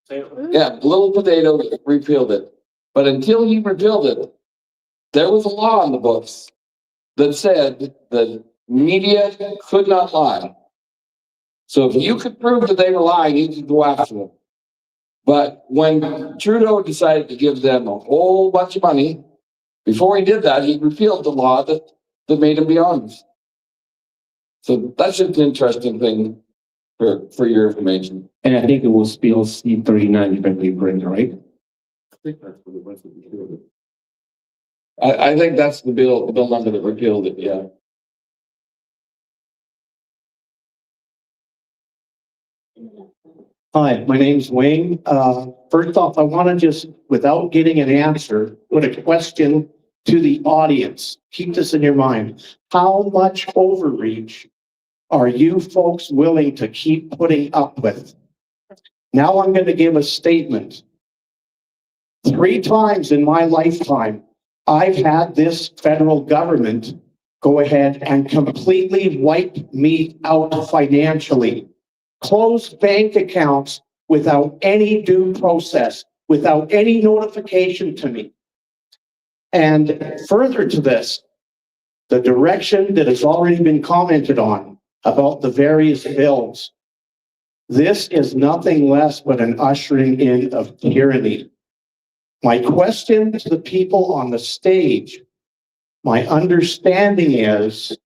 Yeah, Little Potato repealed it. But until he repealed it, there was a law in the books that said that media could not lie. So if you could prove that they were lying, you could go after them. But when Trudeau decided to give them a whole bunch of money, before he did that, he repealed the law that made him be honest. So that's just an interesting thing for your information. And I think it was Bill C-39, if I remember, right? I think that's what it was that repealed it. I think that's the bill number that repealed it, yeah. Hi, my name's Wayne. First off, I want to just, without getting an answer, put a question to the audience. Keep this in your mind. How much overreach are you folks willing to keep putting up with? Now I'm going to give a statement. 3 times in my lifetime, I've had this federal government go ahead and completely wipe me out financially. Close bank accounts without any due process, without any notification to me. And further to this, the direction that has already been commented on about the various bills, this is nothing less but an ushering in of tyranny. My question to the people on the stage, my understanding is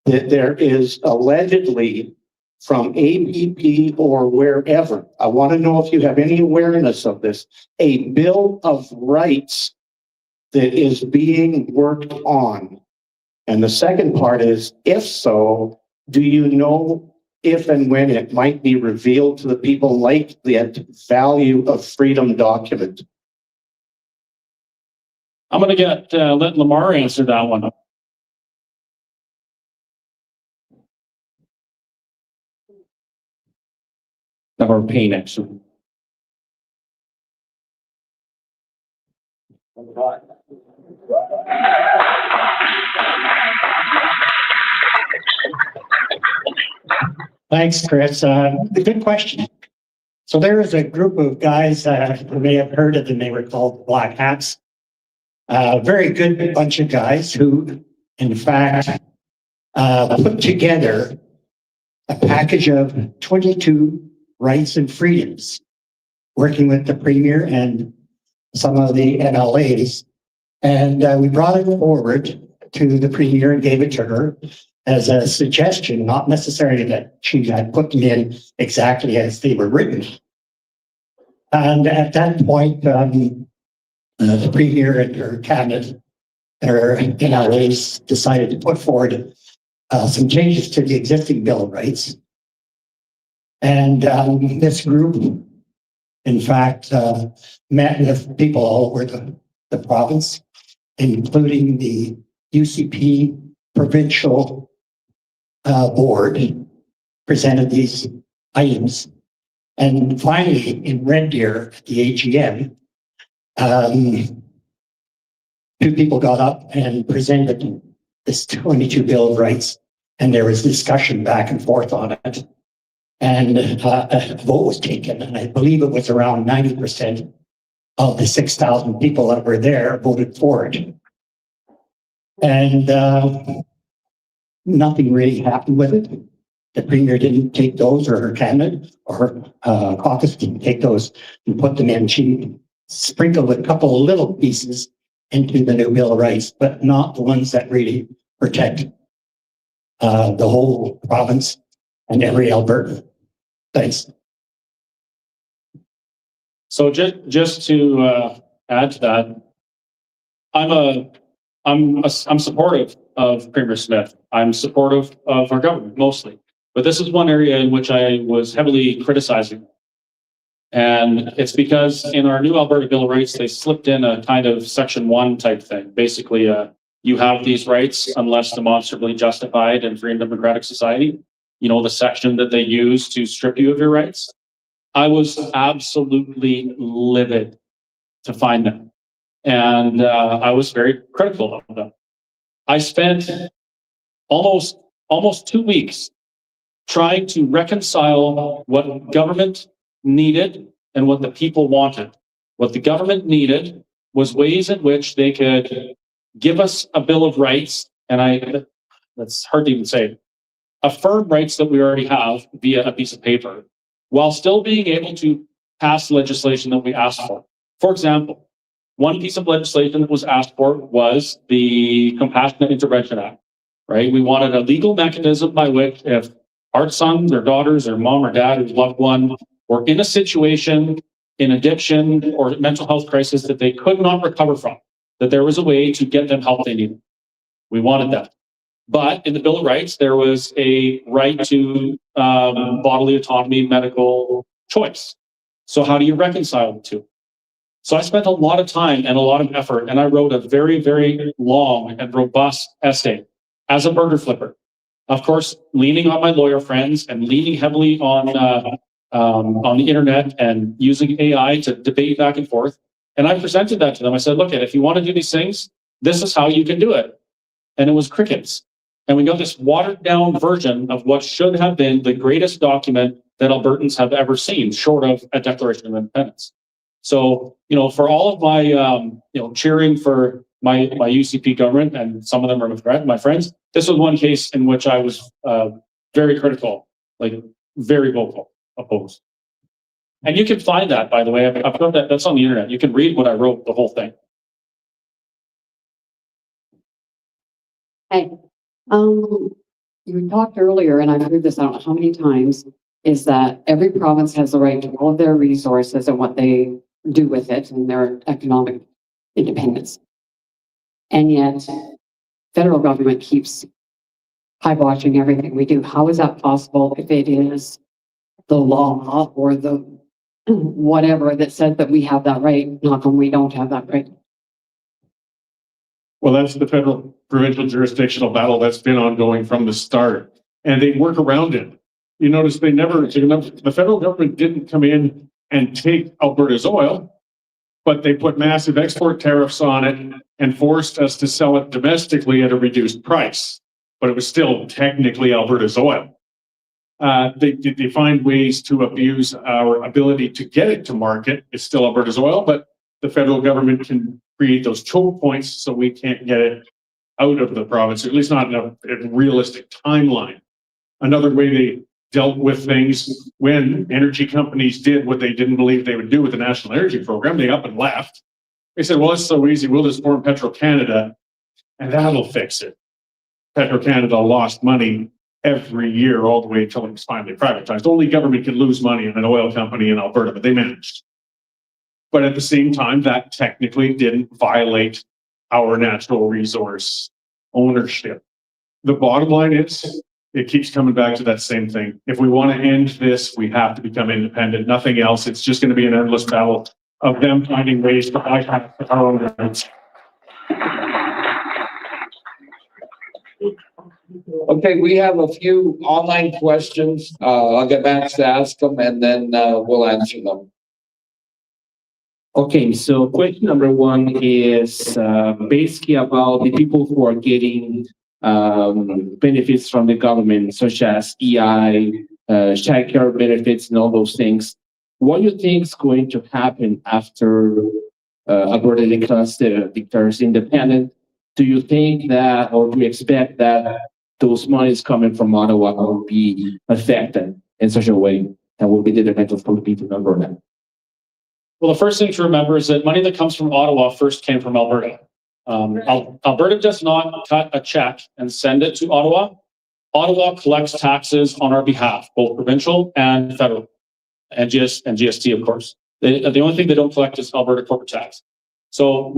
that there is allegedly from APP or wherever, I want to know if you have any awareness of this, a Bill of Rights that is being worked on. And the second part is, if so, do you know if and when it might be revealed to the people like the value of freedom document? I'm going to let Lamar answer that one. Or pain, actually. Thanks, Chris. Good question. So there is a group of guys who may have heard of them. They were called Black Hats. Very good bunch of guys who, in fact, put together a package of 22 rights and freedoms working with the premier and some of the MLAs. And we brought it forward to the premier and gave it to her as a suggestion, not necessarily that she had put them in exactly as they were written. And at that point, the premier and her cabinet, her NRAs, decided to put forward some changes to the existing Bill of Rights. And this group, in fact, met with people all over the province, including the UCP provincial board, presented these items. And finally, in Red Deer, at the AGM, two people got up and presented this 22 Bill of Rights, and there was discussion back and forth on it. And a vote was taken, and I believe it was around 90% of the 6,000 people that were there voted for it. And nothing really happened with it. The premier didn't take those, or her cabinet, or her caucus didn't take those and put them in. She sprinkled a couple of little pieces into the new Bill of Rights, but not the ones that really protect the whole province and every Albertan. Thanks. So just to add to that, I'm supportive of Premier Smith. I'm supportive of our government mostly, but this is one area in which I was heavily criticizing. And it's because in our new Alberta Bill of Rights, they slipped in a kind of Section 1 type thing. Basically, you have these rights unless demonstrably justified in free and democratic society. You know, the section that they use to strip you of your rights. I was absolutely livid to find them. And I was very critical of them. I spent almost 2 weeks trying to reconcile what government needed and what the people wanted. What the government needed was ways in which they could give us a Bill of Rights, and that's hard to even say, affirm rights that we already have via a piece of paper, while still being able to pass legislation that we asked for. For example, one piece of legislation that was asked for was the Compassionate Intervention Act, right? We wanted a legal mechanism by which if our sons or daughters or mom or dad or loved one were in a situation, in addiction or mental health crisis that they could not recover from, that there was a way to get them help they needed. We wanted that. But in the Bill of Rights, there was a right to bodily autonomy, medical choice. So how do you reconcile the two? So I spent a lot of time and a lot of effort, and I wrote a very, very long and robust essay as a burger flipper. Of course, leaning on my lawyer friends and leaning heavily on the internet and using AI to debate back and forth. And I presented that to them. I said, look, if you want to do these things, this is how you can do it. And it was crickets. And we got this watered down version of what should have been the greatest document that Albertans have ever seen, short of a Declaration of Independence. So, you know, for all of my, cheering for my UCP government, and some of them are my friends, this was one case in which I was very critical, like very vocal, opposed. And you can find that, by the way. I've got that. That's on the internet. You can read what I wrote, the whole thing. Hey, you talked earlier, and I've heard this, I don't know how many times, is that every province has the right to all of their resources and what they do with it and their economic independence. And yet, federal government keeps high-watching everything we do. How is that possible if it is the law or the whatever that says that we have that right, not when we don't have that right? Well, that's the federal provincial jurisdictional battle that's been ongoing from the start, and they work around it. You notice the federal government didn't come in and take Alberta's oil, but they put massive export tariffs on it and forced us to sell it domestically at a reduced price. But it was still technically Alberta's oil. They find ways to abuse our ability to get it to market. It's still Alberta's oil, but the federal government can create those choke points so we can't get it out of the province, or at least not in a realistic timeline. Another way they dealt with things when energy companies did what they didn't believe they would do with the National Energy Program. They up and left. They said, well, it's so easy. We'll just form Petro-Canada and that'll fix it. Petro-Canada lost money every year all the way until it was finally privatized. Only government can lose money in an oil company in Alberta, but they managed. But at the same time, that technically didn't violate our natural resource ownership. The bottom line is, it keeps coming back to that same thing. If we want to end this, we have to become independent. Nothing else. It's just going to be an endless battle of them finding ways to bypass our own rights. Okay, we have a few online questions. I'll get back to ask them and then we'll answer them. Okay, so question number one is basically about the people who are getting benefits from the government, such as EI, childcare benefits, and all those things. What do you think is going to happen after Alberta declares independent? Do you think that, or do you expect that those monies coming from Ottawa will be affected in such a way that will be detrimental for the people of Alberta? Well, the first thing to remember is that money that comes from Ottawa first came from Alberta. Alberta does not cut a check and send it to Ottawa. Ottawa collects taxes on our behalf, both provincial and federal, and GST, of course. The only thing they don't collect is Alberta corporate tax. So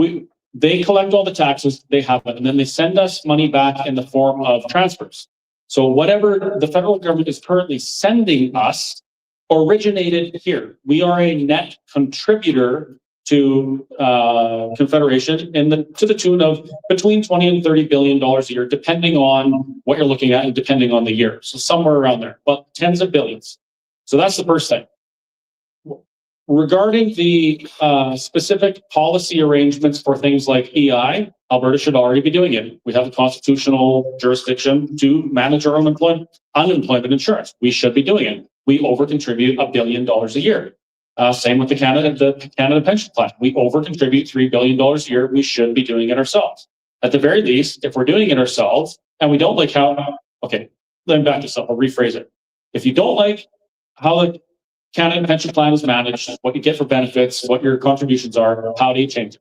they collect all the taxes, they have it, and then they send us money back in the form of transfers. So whatever the federal government is currently sending us originated here. We are a net contributor to Confederation to the tune of between $20 and $30 billion a year, depending on what you're looking at and depending on the year. So somewhere around there, but tens of billions. So that's the first thing. Regarding the specific policy arrangements for things like EI, Alberta should already be doing it. We have a constitutional jurisdiction to manage our own unemployment insurance. We should be doing it. We over-contribute $1 billion a year. Same with the Canada Pension Plan. We over-contribute $3 billion a year. We should be doing it ourselves. At the very least, if we're doing it ourselves and we don't like how, okay, let me back this up. I'll rephrase it. If you don't like how the Canada Pension Plan is managed, what you get for benefits, what your contributions are, how do you change it?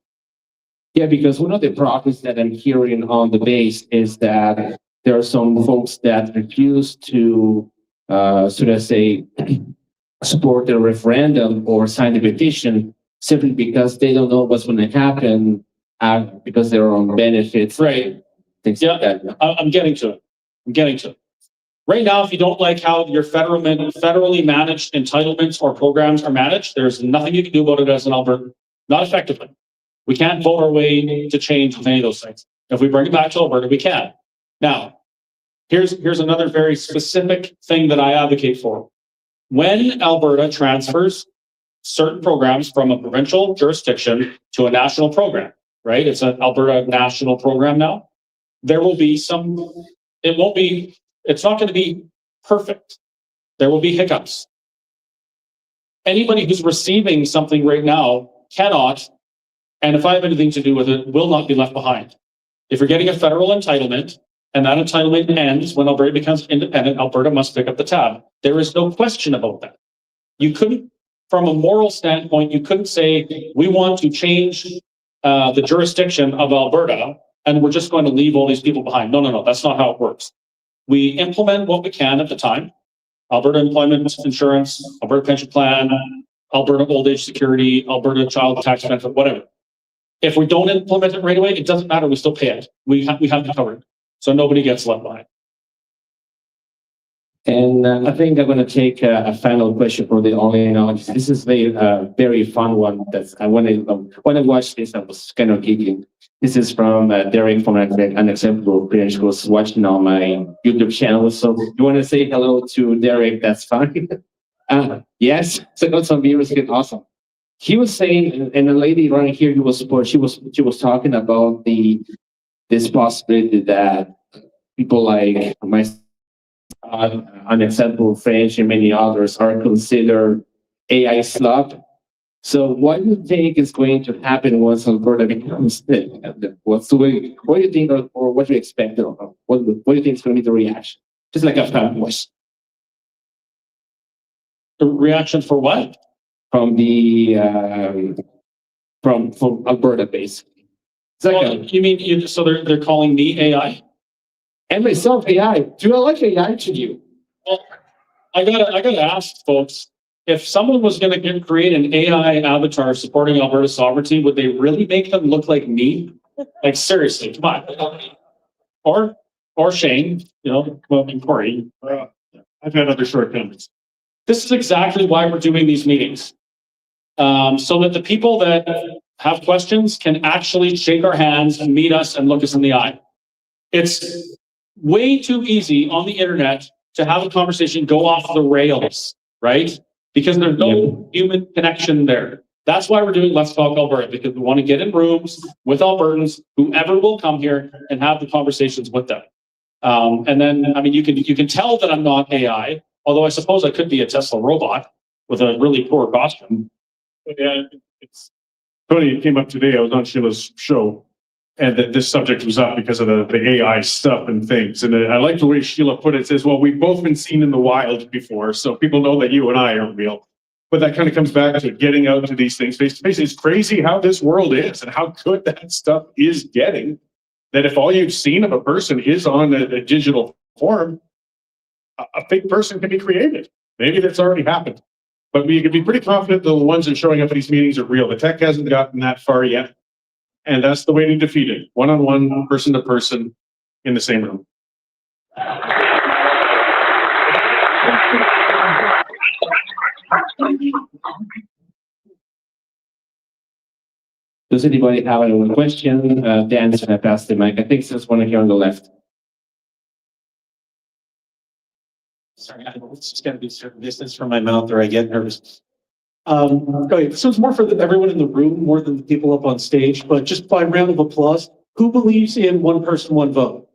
Yeah, because one of the problems that I'm hearing on the base is that there are some folks that refuse to, should I say, support the referendum or sign the petition simply because they don't know what's going to happen because they're on benefits. Right. Things Yeah, like that. I'm getting to it. Right now, if you don't like how your federally managed entitlements or programs are managed, there's nothing you can do about it as an Albertan. Not effectively. We can't vote our way to change with any of those things. If we bring it back to Alberta, we can. Now, here's another very specific thing that I advocate for. When Alberta transfers certain programs from a provincial jurisdiction to a national program, right? It's an Alberta national program now. There will be it's not going to be perfect. There will be hiccups. Anybody who's receiving something right now cannot, and if I have anything to do with it, will not be left behind. If you're getting a federal entitlement, and that entitlement ends when Alberta becomes independent, Alberta must pick up the tab. There is no question about that. You couldn't, from a moral standpoint, you couldn't say, we want to change the jurisdiction of Alberta, and we're just going to leave all these people behind. No, that's not how it works. We implement what we can at the time. Alberta Employment Insurance, Alberta Pension Plan, Alberta Old Age Security, Alberta Child Tax Benefit, whatever. If we don't implement it right away, it doesn't matter. We still pay it. We have to cover it. So nobody gets left behind. And I think I'm going to take a final question for the online audience. This is a very fun one. When I watched this, I was kind of giggling. This is from Derek from Unacceptable Credentials watching on my YouTube channel. So you want to say hello to Derek? That's fine. Yes. So got some viewers. Awesome. He was saying, and a lady right here, she was talking about this possibility that people like myself, Unacceptable French and many others are considered AI slop. So what do you think is going to happen once Alberta becomes what do you think or what do you expect? What do you think is going to be the reaction? Just like a fan voice. The reaction for what? from the from Alberta basically. Well, Second, you mean, so they're calling me AI? and myself AI. Do I like AI to you? Well, I gotta ask folks, if someone was gonna create an AI avatar supporting Alberta sovereignty, would they really make them look like me? Like seriously, come on. Or Shane, well, and Corey. I've had other shortcomings. This is exactly why we're doing these meetings. So that the people that have questions can actually shake our hands and meet us and look us in the eye. It's way too easy on the internet to have a conversation go off the rails, right? Because there's no human connection there. That's why we're doing Let's Talk Alberta, because we want to get in rooms with Albertans, whoever will come here, and have the conversations with them. And then, I mean, you can tell that I'm not AI, although I suppose I could be a Tesla robot with a really poor costume. Yeah, it's funny. It came up today. I was on Sheila's show, and that this subject was up because of the AI stuff and things. And I like the way Sheila put it. It says, well, we've both been seen in the wild before, so people know that you and I aren't real. But that kind of comes back to getting out to these things face to face. It's crazy how this world is and how good that stuff is getting. That if all you've seen of a person is on a digital form, a fake person can be created. Maybe that's already happened. But we can be pretty confident that the ones that are showing up at these meetings are real. The tech hasn't gotten that far yet. And that's the way to defeat it. One-on-one, person to person, in the same room. Does anybody have any question? Dan, should I pass the mic? I think there's one here on the left. Sorry, it's just gotta be a certain distance from my mouth or I get nervous. Okay, so it's more for everyone in the room, more than the people up on stage, but just by round of applause, who believes in one person, one vote?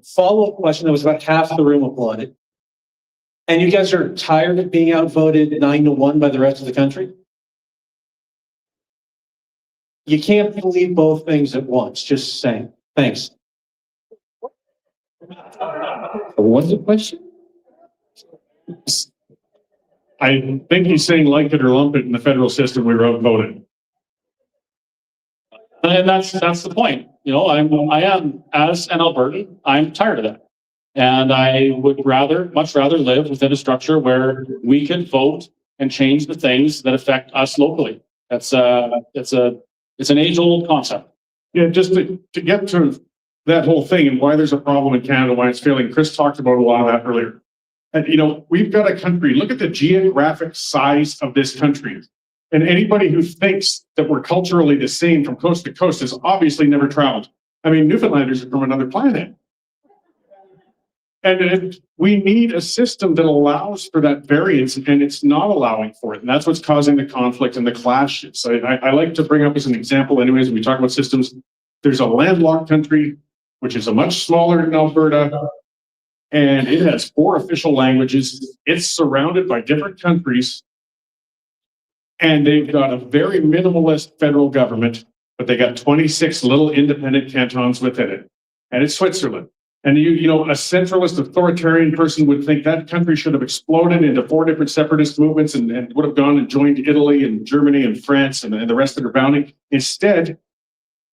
Follow-up question, that was about half the room applauded. And you guys are tired of being outvoted 9-1 by the rest of the country? You can't believe both things at once, just saying. Thanks. What's the question? I think he's saying like it or lump it in the federal system, we were outvoted. And that's the point. I am, as an Albertan, I'm tired of that. And I would much rather live within a structure where we can vote and change the things that affect us locally. It's an age-old concept. Yeah, just to get to that whole thing and why there's a problem in Canada, why it's failing. Chris talked about a lot of that earlier. And we've got a country, look at the geographic size of this country. And anybody who thinks that we're culturally the same from coast to coast has obviously never traveled. I mean, Newfoundlanders are from another planet. And we need a system that allows for that variance, and it's not allowing for it. And that's what's causing the conflict and the clashes. I like to bring up as an example, anyways, when we talk about systems, there's a landlocked country, which is a much smaller than Alberta, and it has 4 official languages. It's surrounded by different countries, and they've got a very minimalist federal government, but they got 26 little independent cantons within it. And it's Switzerland. And a centralist authoritarian person would think that country should have exploded into 4 different separatist movements and would have gone and joined Italy and Germany and France and the rest of their bounding. Instead,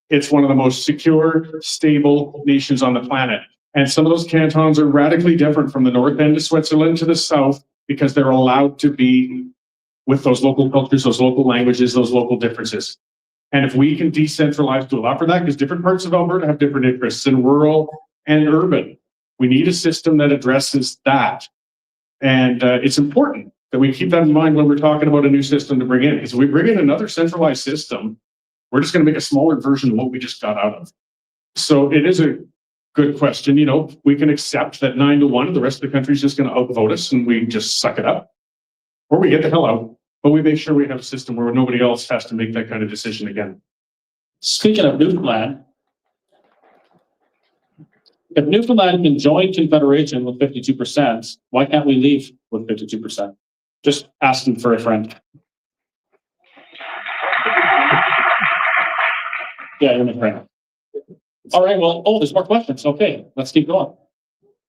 it's one of the most secure, stable nations on the planet. And some of those cantons are radically different from the north end of Switzerland to the south because they're allowed to be with those local cultures, those local languages, those local differences. And if we can decentralize to allow for that, because different parts of Alberta have different interests in rural and urban, we need a system that addresses that. And it's important that we keep that in mind when we're talking about a new system to bring in. Because if we bring in another centralized system, we're just going to make a smaller version of what we just got out of. So it is a good question. We can accept that 9-1, the rest of the country is just going to outvote us and we just suck it up. Or we get the hell out, but we make sure we have a system where nobody else has to make that kind of decision again. Speaking of Newfoundland, if Newfoundland can join Confederation with 52%, why can't we leave with 52%? Just asking for a friend. Yeah, you're my friend. All right, well, oh, there's more questions. Okay, let's keep going.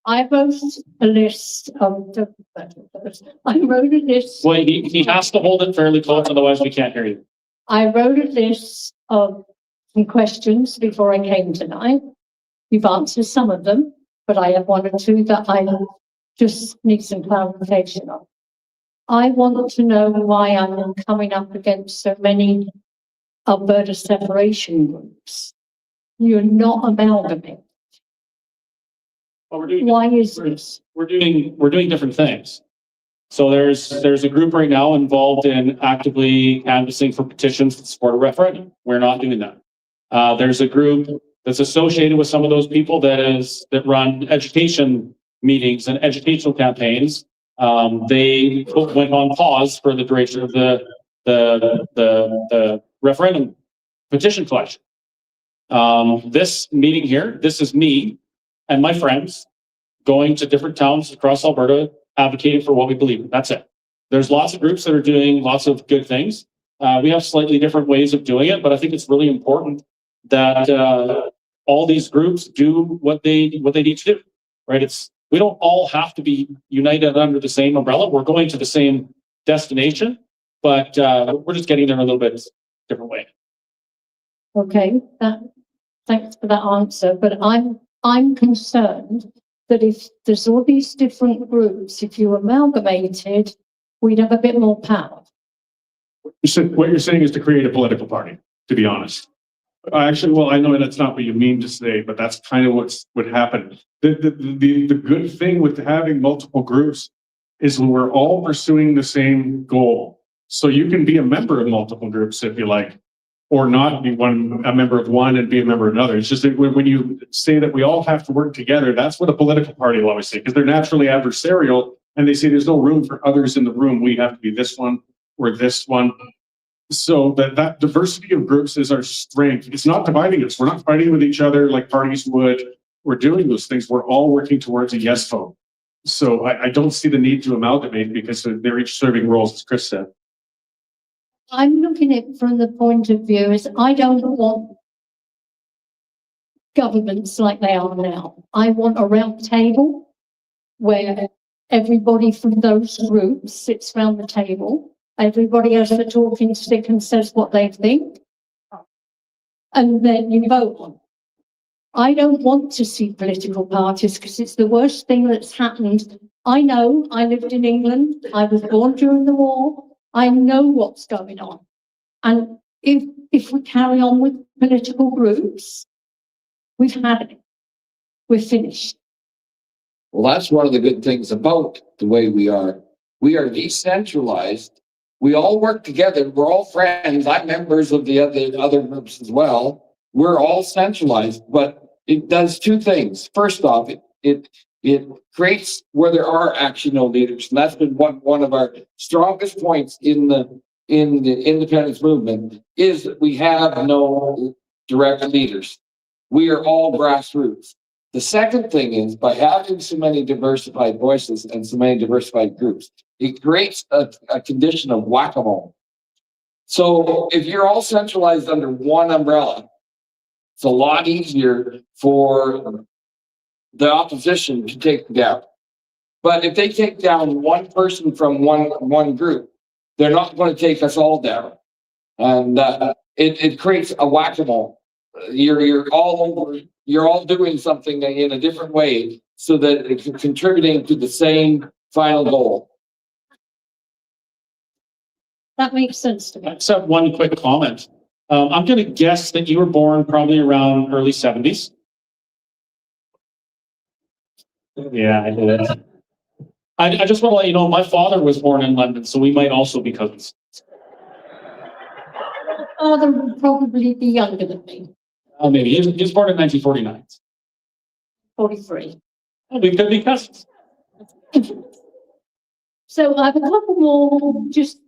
I wrote a list of I wrote a list. Well, he has to hold it fairly close, otherwise we can't hear you. I wrote a list of some questions before I came tonight. You've answered some of them, but I have one or two that I just need some clarification on. I want to know why I'm coming up against so many Alberta separation groups. You're not amalgamating. Well, we're doing, Why is this? we're doing different things. So there's a group right now involved in actively canvassing for petitions to support a referendum. We're not doing that. There's a group that's associated with some of those people that run education meetings and educational campaigns. They went on pause for the duration of the referendum petition collection. This meeting here, this is me and my friends going to different towns across Alberta, advocating for what we believe in. That's it. There's lots of groups that are doing lots of good things. We have slightly different ways of doing it, but I think it's really important that all these groups do what they need to do. Right? We don't all have to be united under the same umbrella. We're going to the same destination, but we're just getting there a little bit different way. Okay, thanks for that answer, but I'm concerned that if there's all these different groups, if you amalgamated, we'd have a bit more power. What you're saying is to create a political party, to be honest. Actually, well, I know that's not what you mean to say, but that's kind of what happened. The good thing with having multiple groups is we're all pursuing the same goal. So you can be a member of multiple groups if you like, or not be a member of one and be a member of another. It's just that when you say that we all have to work together, that's what a political party will always say, because they're naturally adversarial and they say there's no room for others in the room. We have to be this one or this one. So that diversity of groups is our strength. It's not dividing us. We're not fighting with each other like parties would. We're doing those things. We're all working towards a yes vote. So I don't see the need to amalgamate because they're each serving roles, as Chris said. I'm looking at it from the point of view is I don't want governments like they are now. I want a round table where everybody from those groups sits around the table. Everybody has a talking stick and says what they think. And then you vote on. I don't want to see political parties because it's the worst thing that's happened. I know, I lived in England. I was born during the war. I know what's going on. And if we carry on with political groups, we've had it. We're finished. Well, that's one of the good things about the way we are. We are decentralized. We all work together. We're all friends. I'm members of the other groups as well. We're all centralized, but it does two things. First off, it creates where there are actually no leaders, and that's been one of our strongest points in the independence movement is that we have no direct leaders. We are all grassroots. The second thing is by having so many diversified voices and so many diversified groups, it creates a condition of whack-a-mole. So if you're all centralized under one umbrella, it's a lot easier for the opposition to take down. But if they take down one person from one group, they're not going to take us all down. And it creates a whack-a-mole. You're all doing something in a different way so that it's contributing to the same final goal. That makes sense to me. I just have one quick comment. I'm going to guess that you were born probably around early 70s. Yeah, I did it. I just want to let you know, my father was born in London, so we might also be cousins. Father would probably be younger than me, Maybe. He was born in 1949. 43. We could be cousins. So I have a couple more, just,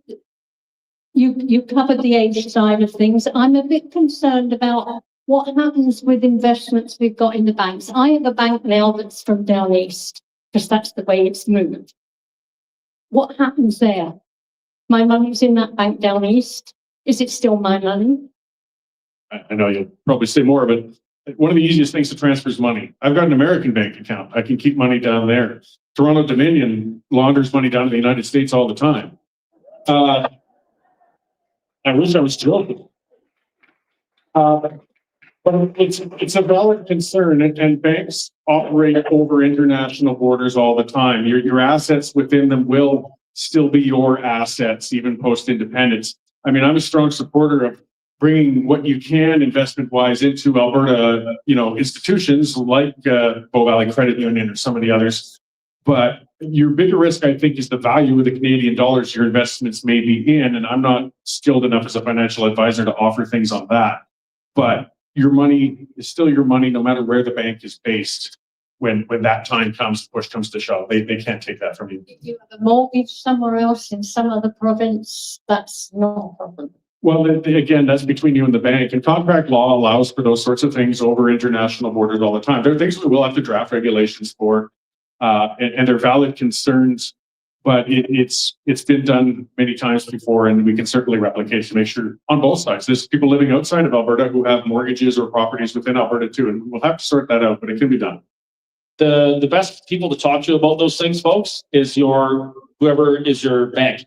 you covered the age side of things. I'm a bit concerned about what happens with investments we've got in the banks. I have a bank now that's from down east, because that's the way it's moved. What happens there? My money's in that bank down east. Is it still my money? I know you'll probably say more, but One of the easiest things to transfer is money. I've got an American bank account. I can keep money down there. Toronto Dominion launders money down to the United States all the time. I wish I was joking. But it's a valid concern, and banks operate over international borders all the time. Your assets within them will still be your assets, even post-independence. I mean, I'm a strong supporter of bringing what you can investment-wise into Alberta, institutions like Bow Valley Credit Union or some of the others. But your bigger risk, I think, is the value of the Canadian dollars your investments may be in. And I'm not skilled enough as a financial advisor to offer things on that. But your money is still your money, no matter where the bank is based. When that time comes, push comes to shove, they can't take that from you. If you have a mortgage somewhere else in some other province, that's not a problem. Well, again, that's between you and the bank, and contract law allows for those sorts of things over international borders all the time. There are things we will have to draft regulations for, and they're valid concerns, but it's been done many times before, and we can certainly replicate to make sure on both sides. There's people living outside of Alberta who have mortgages or properties within Alberta too, and we'll have to sort that out, but it can be done. The best people to talk to about those things, folks, is whoever is your bank.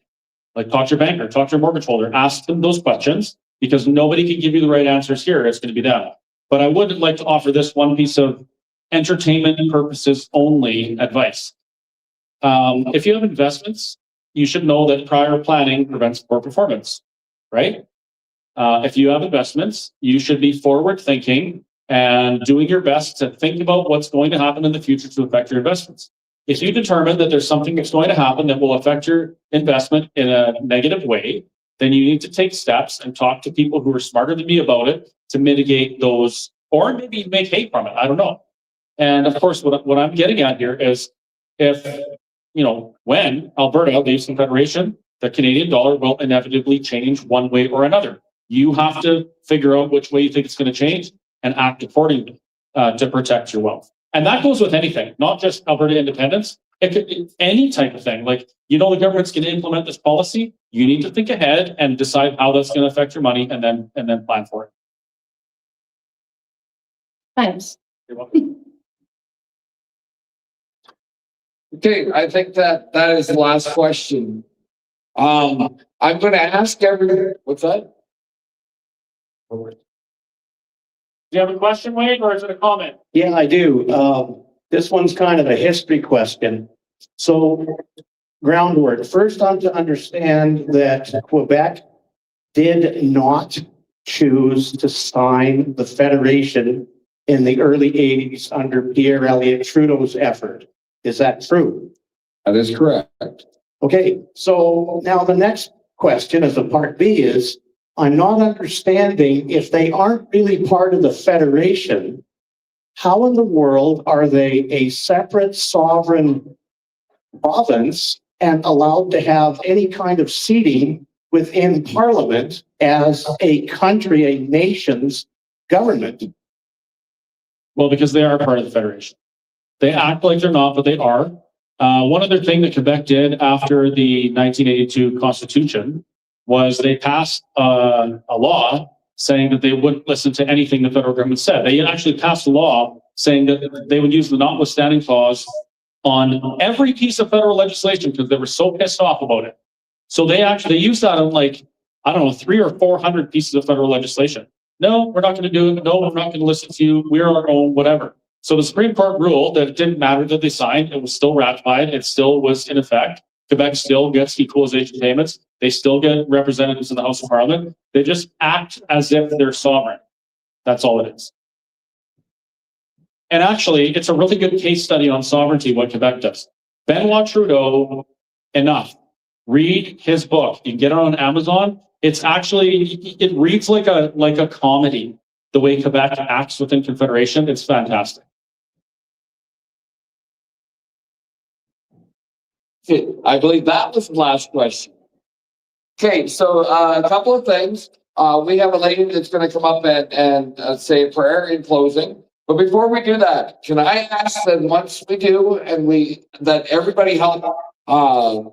Like, talk to your banker, talk to your mortgage holder, ask them those questions, because nobody can give you the right answers here. It's going to be them. But I would like to offer this one piece of entertainment purposes only advice. If you have investments, you should know that prior planning prevents poor performance, right? If you have investments, you should be forward thinking and doing your best to think about what's going to happen in the future to affect your investments. If you determine that there's something that's going to happen that will affect your investment in a negative way, then you need to take steps and talk to people who are smarter than me about it to mitigate those, or maybe make hay from it. I don't know. And of course, what I'm getting at here is when Alberta leaves the Federation, the Canadian dollar will inevitably change one way or another. You have to figure out which way you think it's going to change and act accordingly to protect your wealth. And that goes with anything, not just Alberta independence. It could be any type of thing. Like, the government's going to implement this policy. You need to think ahead and decide how that's going to affect your money, and then plan for it. Thanks. You're welcome. Okay, I think that is the last question. I'm going to ask everyone, what's that? Do you have a question, Wade, or is it a comment? Yeah, I do. This one's kind of a history question. So, groundwork. First, I'm to understand that Quebec did not choose to sign the Federation in the early 80s under Pierre Elliott Trudeau's effort. Is that true? That is correct. Okay, so now the next question as a part B is, I'm not understanding, if they aren't really part of the Federation, how in the world are they a separate sovereign province and allowed to have any kind of seating within Parliament as a country, a nation's government? Well, because they are part of the Federation. They act like they're not, but they are. One other thing that Quebec did after the 1982 Constitution was they passed a law saying that they wouldn't listen to anything the federal government said. They actually passed a law saying that they would use the notwithstanding clause on every piece of federal legislation because they were so pissed off about it. So they used that on 300 or 400 pieces of federal legislation. No, we're not going to do it. No, we're not going to listen to you. We're our own, whatever. So the Supreme Court ruled that it didn't matter that they signed. It was still ratified. It still was in effect. Quebec still gets equalization payments. They still get representatives in the House of Parliament. They just act as if they're sovereign. That's all it is. And actually, it's a really good case study on sovereignty, what Quebec does. Benoit Trudeau, enough. Read his book. You can get it on Amazon. It's actually, it reads like a comedy, the way Quebec acts within Confederation. It's fantastic. I believe that was the last question. Okay, so a couple of things. We have a lady that's going to come up and say a prayer in closing. But before we do that, can I ask that once we do, and that everybody help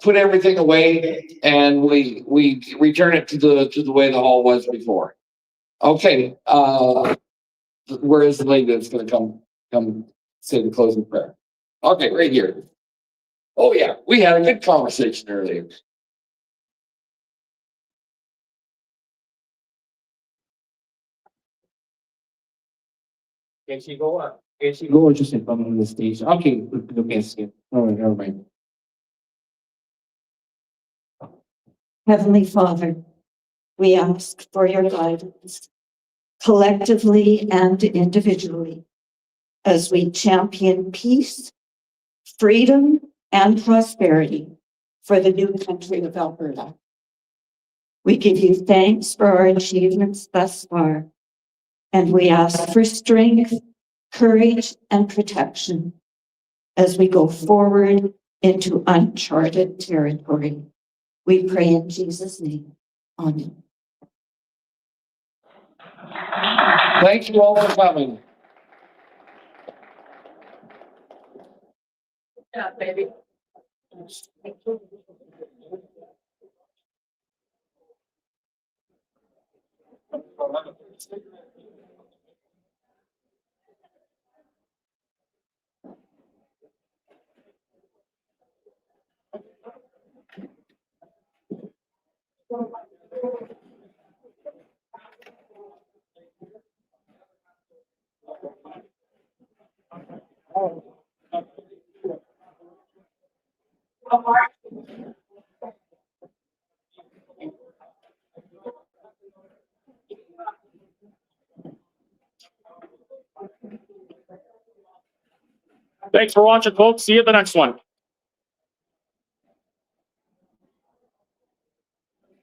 put everything away, and we return it to the way the hall was before. Okay. Where is the lady that's gonna come say the closing prayer? Okay, right here. Oh, yeah, we had a good conversation earlier. Can she go up? Can she go or just in front of the stage? Okay, you can skip. All right, never mind. Heavenly Father, we ask for your guidance, collectively and individually, as we champion peace, freedom, and prosperity for the new country of Alberta. We give you thanks for our achievements thus far, and we ask for strength, courage, and protection as we go forward into uncharted territory. We pray in Jesus' name. Amen. Thank you all for coming. Yeah, baby. Thanks for watching, folks. See you at the next one.